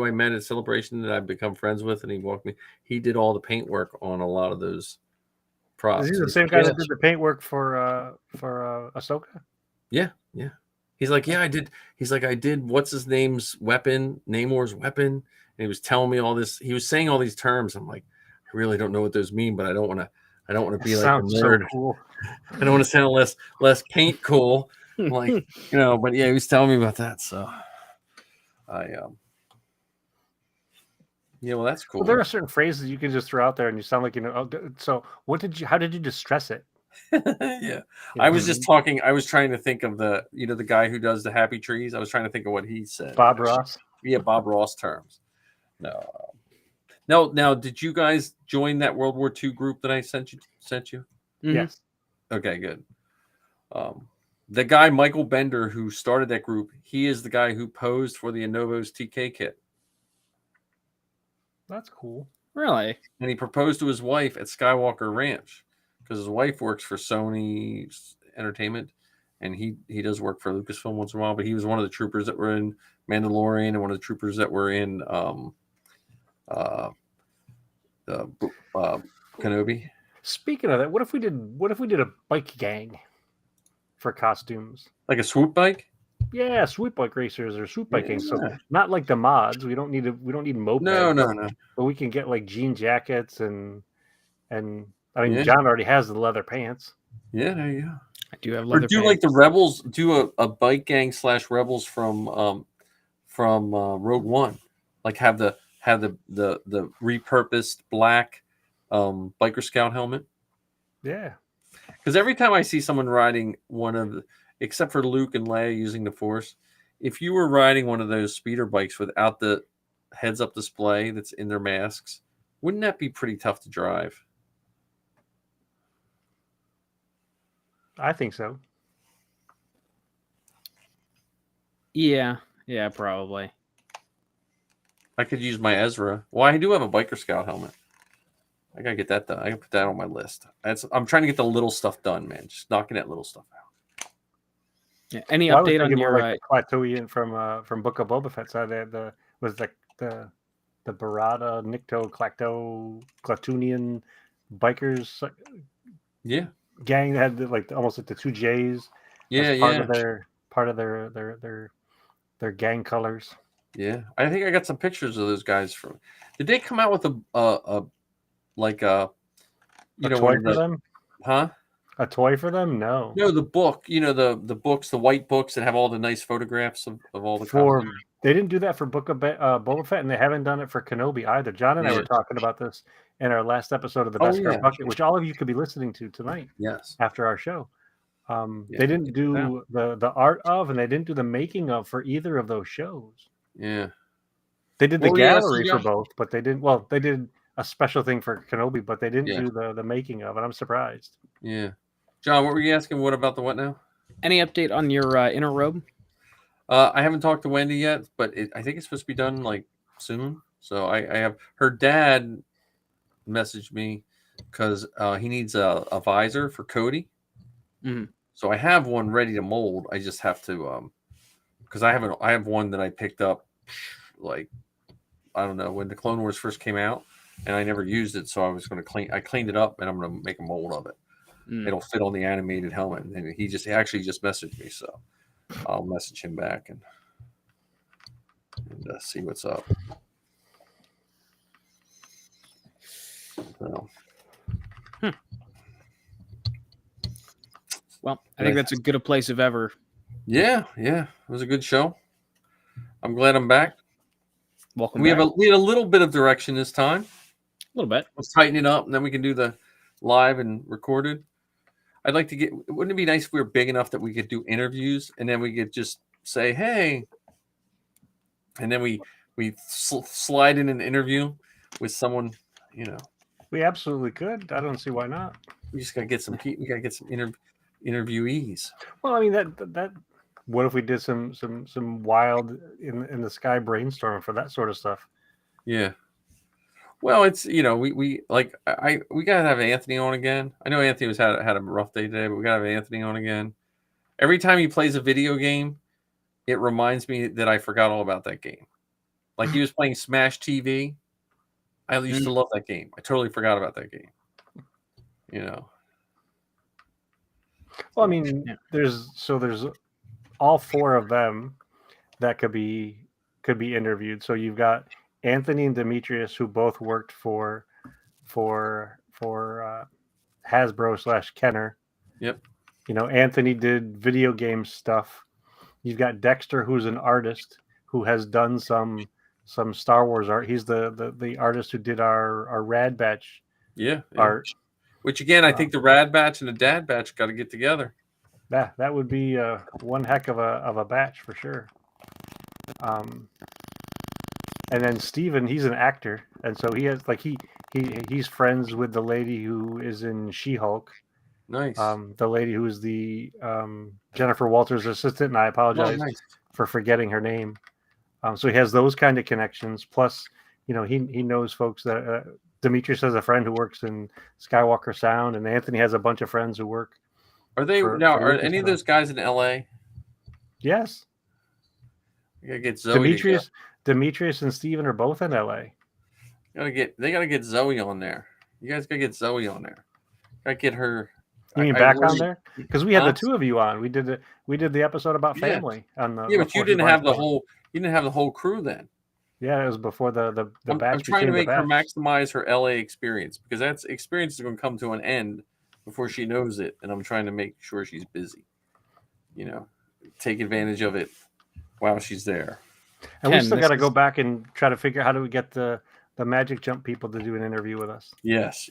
Speaker 5: I met at Celebration that I've become friends with, and he walked me. He did all the paint work on a lot of those props.
Speaker 3: Is he the same guy that did the paint work for Ahsoka?
Speaker 5: Yeah. He's like, yeah, I did. He's like, I did. What's his name's weapon? Namor's weapon. And he was telling me all this. He was saying all these terms. I'm like, I really don't know what those mean, but I don't want to be like a nerd.
Speaker 3: So cool.
Speaker 5: I don't want to sound less paint cool. I'm like, but yeah, he was telling me about that. So well, that's cool.
Speaker 3: Well, there are certain phrases you can just throw out there and you sound like, so how did you distress it?
Speaker 5: Yeah. I was just talking. I was trying to think of the guy who does the happy trees. I was trying to think of what he said.
Speaker 3: Bob Ross.
Speaker 5: Yeah. Bob Ross terms. No. Now, did you guys join that World War II group that I sent you?
Speaker 2: Mm-hmm.
Speaker 3: Yes.
Speaker 5: Okay, good. The guy, Michael Bender, who started that group, he is the guy who posed for the Anovos TK kit.
Speaker 3: That's cool.
Speaker 2: Really?
Speaker 5: And he proposed to his wife at Skywalker Ranch because his wife works for Sony Entertainment, and he does work for Lucasfilm once in a while. But he was one of the troopers that were in Mandalorian, and one of the troopers that were in Kenobi.
Speaker 3: Speaking of that, what if we did a bike gang for costumes?
Speaker 5: Like a swoop bike?
Speaker 3: Yeah, swoop bike racers or swoop bike gangs. So
Speaker 5: Yeah.
Speaker 3: not like the mods. We don't need mopeds.
Speaker 5: No.
Speaker 3: But we can get like jean jackets and I mean
Speaker 5: Yeah.
Speaker 3: John already has the leather pants.
Speaker 5: Yeah, there you go.
Speaker 2: I do have
Speaker 5: Or
Speaker 2: leather
Speaker 5: do
Speaker 2: pants.
Speaker 5: like the Rebels, do a bike gang / Rebels from Rogue One, like have the repurposed black biker scout helmet.
Speaker 3: Yeah.
Speaker 5: Because every time I see someone riding one of the, except for Luke and Leia using the Force, if you were riding one of those speeder bikes without the heads-up display that's in their masks, wouldn't that be pretty tough to drive?
Speaker 3: I think so.
Speaker 2: Yeah, probably.
Speaker 5: I could use my Ezra. Well, I do have a biker scout helmet. I gotta get that done. I can put that on my list. I'm trying to get the little stuff done, man. Just knocking that little stuff out.
Speaker 2: Yeah. Any
Speaker 3: Well, I was
Speaker 2: update on
Speaker 3: thinking
Speaker 2: your?
Speaker 3: more like the Clatoian from Book of Boba Fett side? They had the Barada, Nikto, Clatoonian bikers
Speaker 5: Yeah,
Speaker 3: gang that had like almost like the two J's.
Speaker 5: yeah,
Speaker 3: as
Speaker 5: yeah.
Speaker 3: part of their gang colors.
Speaker 5: Yeah, I think I got some pictures of those guys from. Did they come out with a like a
Speaker 3: A toy for them?
Speaker 5: Huh?
Speaker 3: A toy for them? No.
Speaker 5: No, the book. You know the books, the white books that have all the nice photographs of all the costumes.
Speaker 3: They didn't do that for Book of Boba Fett, and they haven't done it for Kenobi either. John and I were
Speaker 5: Yeah.
Speaker 3: talking about this in our last episode of the
Speaker 5: Oh,
Speaker 3: Best Car
Speaker 5: yeah.
Speaker 3: Bucket, which all of you could be listening to tonight
Speaker 5: Yes.
Speaker 3: after our show.
Speaker 5: Yeah,
Speaker 3: They didn't
Speaker 5: check
Speaker 3: do the art of, and they didn't do the making of for either of those shows.
Speaker 5: Yeah.
Speaker 3: They did the
Speaker 5: What were you gonna
Speaker 3: gallery
Speaker 5: say,
Speaker 3: for
Speaker 5: Josh?
Speaker 3: both, but they didn't. Well, they did a special thing for Kenobi, but they didn't
Speaker 5: Yeah.
Speaker 3: do the making of, and I'm surprised.
Speaker 5: Yeah. John, what were you asking? What about the what now?
Speaker 2: Any update on your inner robe?
Speaker 5: I haven't talked to Wendy yet, but I think it's supposed to be done like soon. So I have her dad messaged me because he needs a visor for Cody.
Speaker 2: Mhm.
Speaker 5: So I have one ready to mold. I just have to because I have one that I picked up like I don't know when the Clone Wars first came out, and I never used it. So I was going to I cleaned it up, and I'm going to make a mold of it. It'll fit on the animated helmet. And he actually just messaged me, so I'll message him back and see what's up. So.
Speaker 2: Well, I think that's as good a place as ever.
Speaker 5: Yeah, it was a good show. I'm glad I'm back.
Speaker 2: Welcome.
Speaker 5: We
Speaker 2: back.
Speaker 5: had a little bit of direction this time.
Speaker 2: A little bit.
Speaker 5: Let's tighten it up, and then we can do the live and recorded. I'd like to get. Wouldn't it be nice if we were big enough that we could do interviews, and then we could just say, "Hey," and then we slide in an interview with someone. You know,
Speaker 3: We absolutely could. I don't see why not.
Speaker 5: we just gotta get some. We gotta get some interviewees.
Speaker 3: Well, I mean that. What if we did some wild in the sky brainstorming for that sort of stuff?
Speaker 5: Yeah. Well, it's we like we gotta have Anthony on again. I know Anthony had a rough day today, but we gotta have Anthony on again. Every time he plays a video game, it reminds me that I forgot all about that game. Like he was playing Smash TV. I used to love that game. I totally forgot about that game.
Speaker 3: Well, I mean, there's all four of them that could be interviewed. So you've got Anthony and Demetrius, who both worked for Hasbro / Kenner.
Speaker 5: Yep.
Speaker 3: Anthony did video game stuff. You've got Dexter, who's an artist who has done some Star Wars art. He's the artist who did our Rad Batch art.
Speaker 5: Which again, I think the Rad Batch and the Dad Batch got to get together.
Speaker 3: That would be one heck of a batch for sure. And then Steven, he's an actor, and so he has he's friends with the lady who is in She-Hulk.
Speaker 5: Nice.
Speaker 3: The lady who is the Jennifer Walters' assistant, and I apologize for forgetting her name. So he has those kind of connections. Plus, he knows folks that Demetrius has a friend who works in Skywalker Sound, and Anthony has a bunch of friends who work.
Speaker 5: Are they
Speaker 3: For
Speaker 5: are any of
Speaker 3: Lucasfilm.
Speaker 5: those guys in LA?
Speaker 3: Yes,
Speaker 5: You gotta get Zoe.
Speaker 3: Demetrius and Steven are both in LA.
Speaker 5: They gotta get Zoe on there. You guys gotta get Zoe on there. Gotta get her.
Speaker 3: You mean
Speaker 5: I
Speaker 3: back
Speaker 5: really-
Speaker 3: on there? Because we had the
Speaker 5: Huh?
Speaker 3: two of you on. We did the episode about
Speaker 5: Yeah.
Speaker 3: family on the.
Speaker 5: Yeah, but you
Speaker 3: before she
Speaker 5: didn't have the
Speaker 3: went forward.
Speaker 5: whole crew then.
Speaker 3: Yeah, it was before the batch.
Speaker 5: I'm trying to
Speaker 3: became the
Speaker 5: make her
Speaker 3: batch.
Speaker 5: maximize her LA experience because that experience is going to come to an end before she knows it, and I'm trying to make sure she's busy. Take advantage of it while she's there.
Speaker 3: And we
Speaker 2: Ken,
Speaker 3: still
Speaker 2: this
Speaker 3: got to
Speaker 2: is-
Speaker 3: go back and try to figure out how do we get the Magic Jump people to do an interview with us.
Speaker 5: Yes.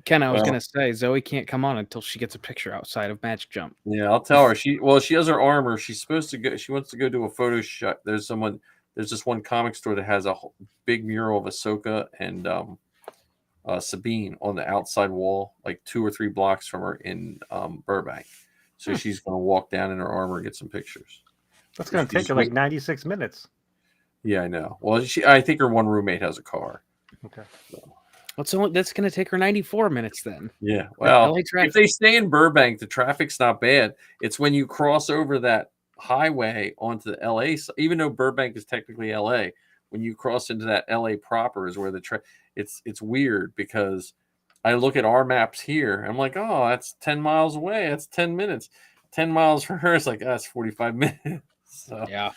Speaker 2: Ken, I was
Speaker 5: Well-
Speaker 2: gonna say Zoe can't come on until she gets a picture outside of Magic Jump.
Speaker 5: Yeah, I'll tell her. She has her armor. She's supposed to go. She wants to go do a photo shot. There's this one comic store that has a big mural of Ahsoka and Sabine on the outside wall, like 2 or 3 blocks from her in Burbank. So she's going to walk down in her armor and get some pictures.
Speaker 3: That's going to take her like 96 minutes.
Speaker 5: Yeah, I know. Well, I think her one roommate has a car.
Speaker 3: Okay.
Speaker 2: That's gonna take her 94 minutes then.
Speaker 5: Yeah. Well,
Speaker 2: LA traffic.
Speaker 5: if they stay in Burbank, the traffic's not bad. It's when you cross over that highway onto the LA, even though Burbank is technically LA, when you cross into that LA proper is where it's weird because I look at our maps here. I'm like, oh, that's 10 miles away. That's 10 minutes. 10 miles for her is like, that's 45 minutes. So,
Speaker 2: Yeah.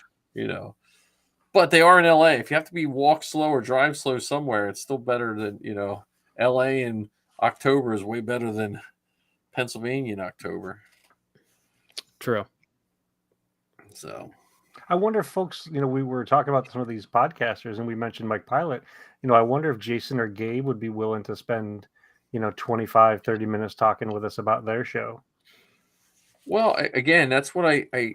Speaker 5: But they are in LA. If you have to walk slow or drive slow somewhere, it's still better than, LA in October is way better than Pennsylvania in October.
Speaker 2: True.
Speaker 5: So
Speaker 3: I wonder if folks, we were talking about some of these podcasters and we mentioned Mike Pilot. I wonder if Jason or Gabe would be willing to spend, 25, 30 minutes talking with us about their show.
Speaker 5: well, again, that's what I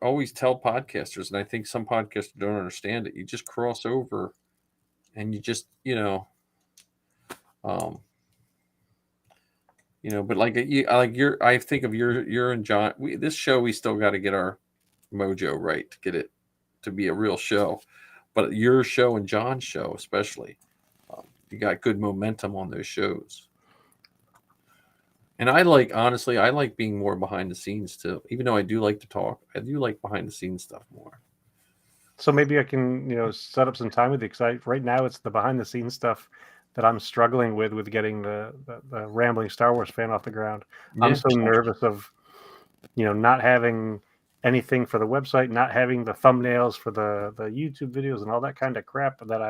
Speaker 5: always tell podcasters, and I think some podcasters don't understand it. You just cross over, and you just but I think of you're and John. This show we still got to get our mojo right to get it to be a real show, but your show and John's show especially, you got good momentum on those shows. And I like being more behind the scenes too. Even though I do like to talk, I do like behind the scenes stuff more.
Speaker 3: So maybe I can, set up some time with you because right now it's the behind the scenes stuff that I'm struggling with getting the rambling Star Wars fan off the ground. I'm so nervous of, not having anything for the website, not having the thumbnails for the YouTube videos and all that kind of crap that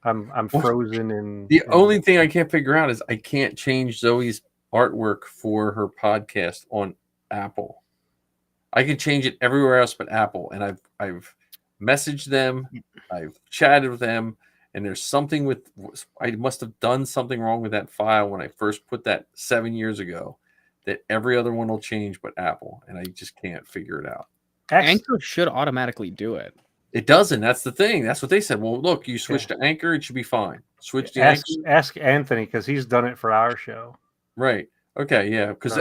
Speaker 3: I'm frozen in.
Speaker 5: The only thing I can't figure out is I can't change Zoe's artwork for her podcast on Apple. I can change it everywhere else but Apple, and I've messaged them, I've chatted with them, and there's something I must have done something wrong with that file when I first put that 7 years ago, that every other one will change but Apple, and I just can't figure it out.
Speaker 2: Anchor should automatically do it.
Speaker 5: It doesn't. That's the thing. That's what they said. Well, look, you switch to Anchor, it should be fine. Switch to Anchor.
Speaker 3: Ask Anthony because he's done it for our show.
Speaker 5: Right. Okay. Yeah. Because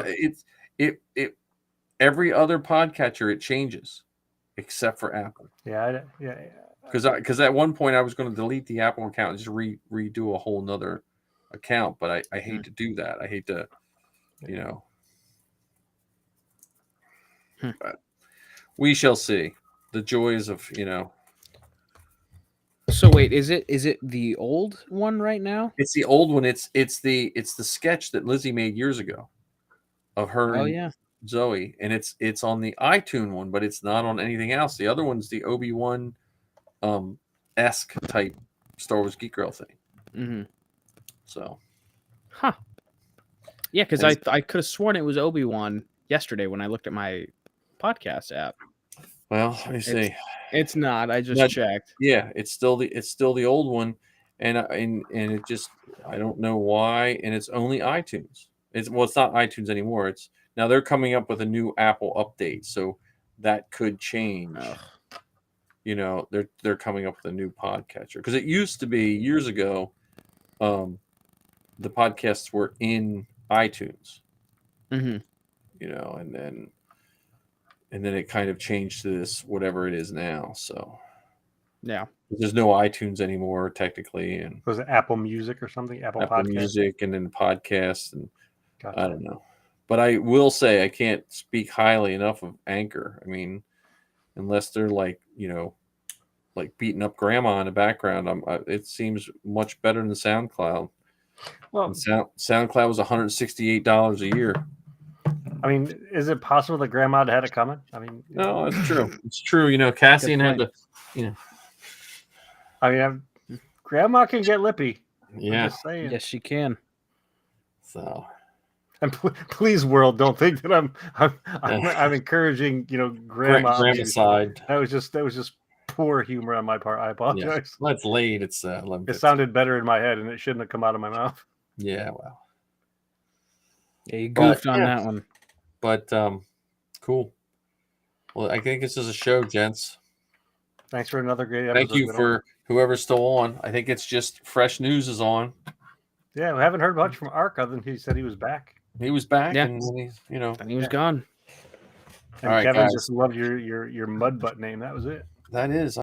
Speaker 5: it every other podcatcher it changes, except for Apple.
Speaker 3: Yeah.
Speaker 5: Because at one point I was going to delete the Apple account and just redo a whole nother account, but I hate to do that. I hate to, But we shall see. The joys of
Speaker 2: So wait, is it the old one right now?
Speaker 5: It's the old one. It's the sketch that Lizzie made years ago of her.
Speaker 2: Oh yeah.
Speaker 5: Zoe, and it's on the iTunes one, but it's not on anything else. The other one's the Obi-Wan esque type Star Wars Geek Girl thing.
Speaker 2: Mm-hmm.
Speaker 5: So,
Speaker 2: yeah, because I could have sworn it was Obi-Wan yesterday when I looked at my podcast app.
Speaker 5: well, let me see.
Speaker 2: It's not. I just checked.
Speaker 5: Yeah, it's still the old one, and it just I don't know why, and it's only iTunes. It's not iTunes anymore. Now they're coming up with a new Apple update, so that could change. They're coming up with a new podcatcher because it used to be years ago, the podcasts were in iTunes.
Speaker 2: Mm-hmm.
Speaker 5: And then it kind of changed to this whatever it is now. So
Speaker 2: yeah,
Speaker 5: There's no iTunes anymore, technically, and
Speaker 3: Was it Apple Music or something? Apple Podcast?
Speaker 5: Music, and then podcasts, and
Speaker 3: Gotcha.
Speaker 5: I don't know. But I will say I can't speak highly enough of Anchor. I mean, unless they're like, like beating up grandma in the background, it seems much better than SoundCloud.
Speaker 3: Well,
Speaker 5: And SoundCloud was $168 a year.
Speaker 3: I mean, is it possible that grandma had it coming? I mean,
Speaker 5: No, it's true. It's true. Cassian had to,
Speaker 3: I mean, grandma can get lippy. I'm
Speaker 5: yeah.
Speaker 3: just saying.
Speaker 2: Yes, she can.
Speaker 5: So,
Speaker 3: And please, world, don't think that I'm encouraging, grandma.
Speaker 5: grandma
Speaker 3: abuse.
Speaker 5: side.
Speaker 3: That was just poor humor on my part. I apologize.
Speaker 5: Yeah. Well, it's late. It's 11.
Speaker 3: It sounded better in my head, and it shouldn't have come out of my mouth.
Speaker 5: Yeah, well.
Speaker 2: Yeah, you goofed on
Speaker 5: yeah.
Speaker 2: that one.
Speaker 5: But cool. Well, I think this is a show, gents.
Speaker 3: Thanks for another great episode.
Speaker 5: Thank you for whoever's still on. I think it's just Fresh News is on.
Speaker 3: Yeah, we haven't heard much from Ark other than he said he was back.
Speaker 5: He was back,
Speaker 2: Yeah.
Speaker 5: and then he's,
Speaker 2: And he was gone.
Speaker 3: And
Speaker 5: All right,
Speaker 3: Kevin
Speaker 5: guys.
Speaker 3: just loved your mud butt name. That was it.
Speaker 5: That is.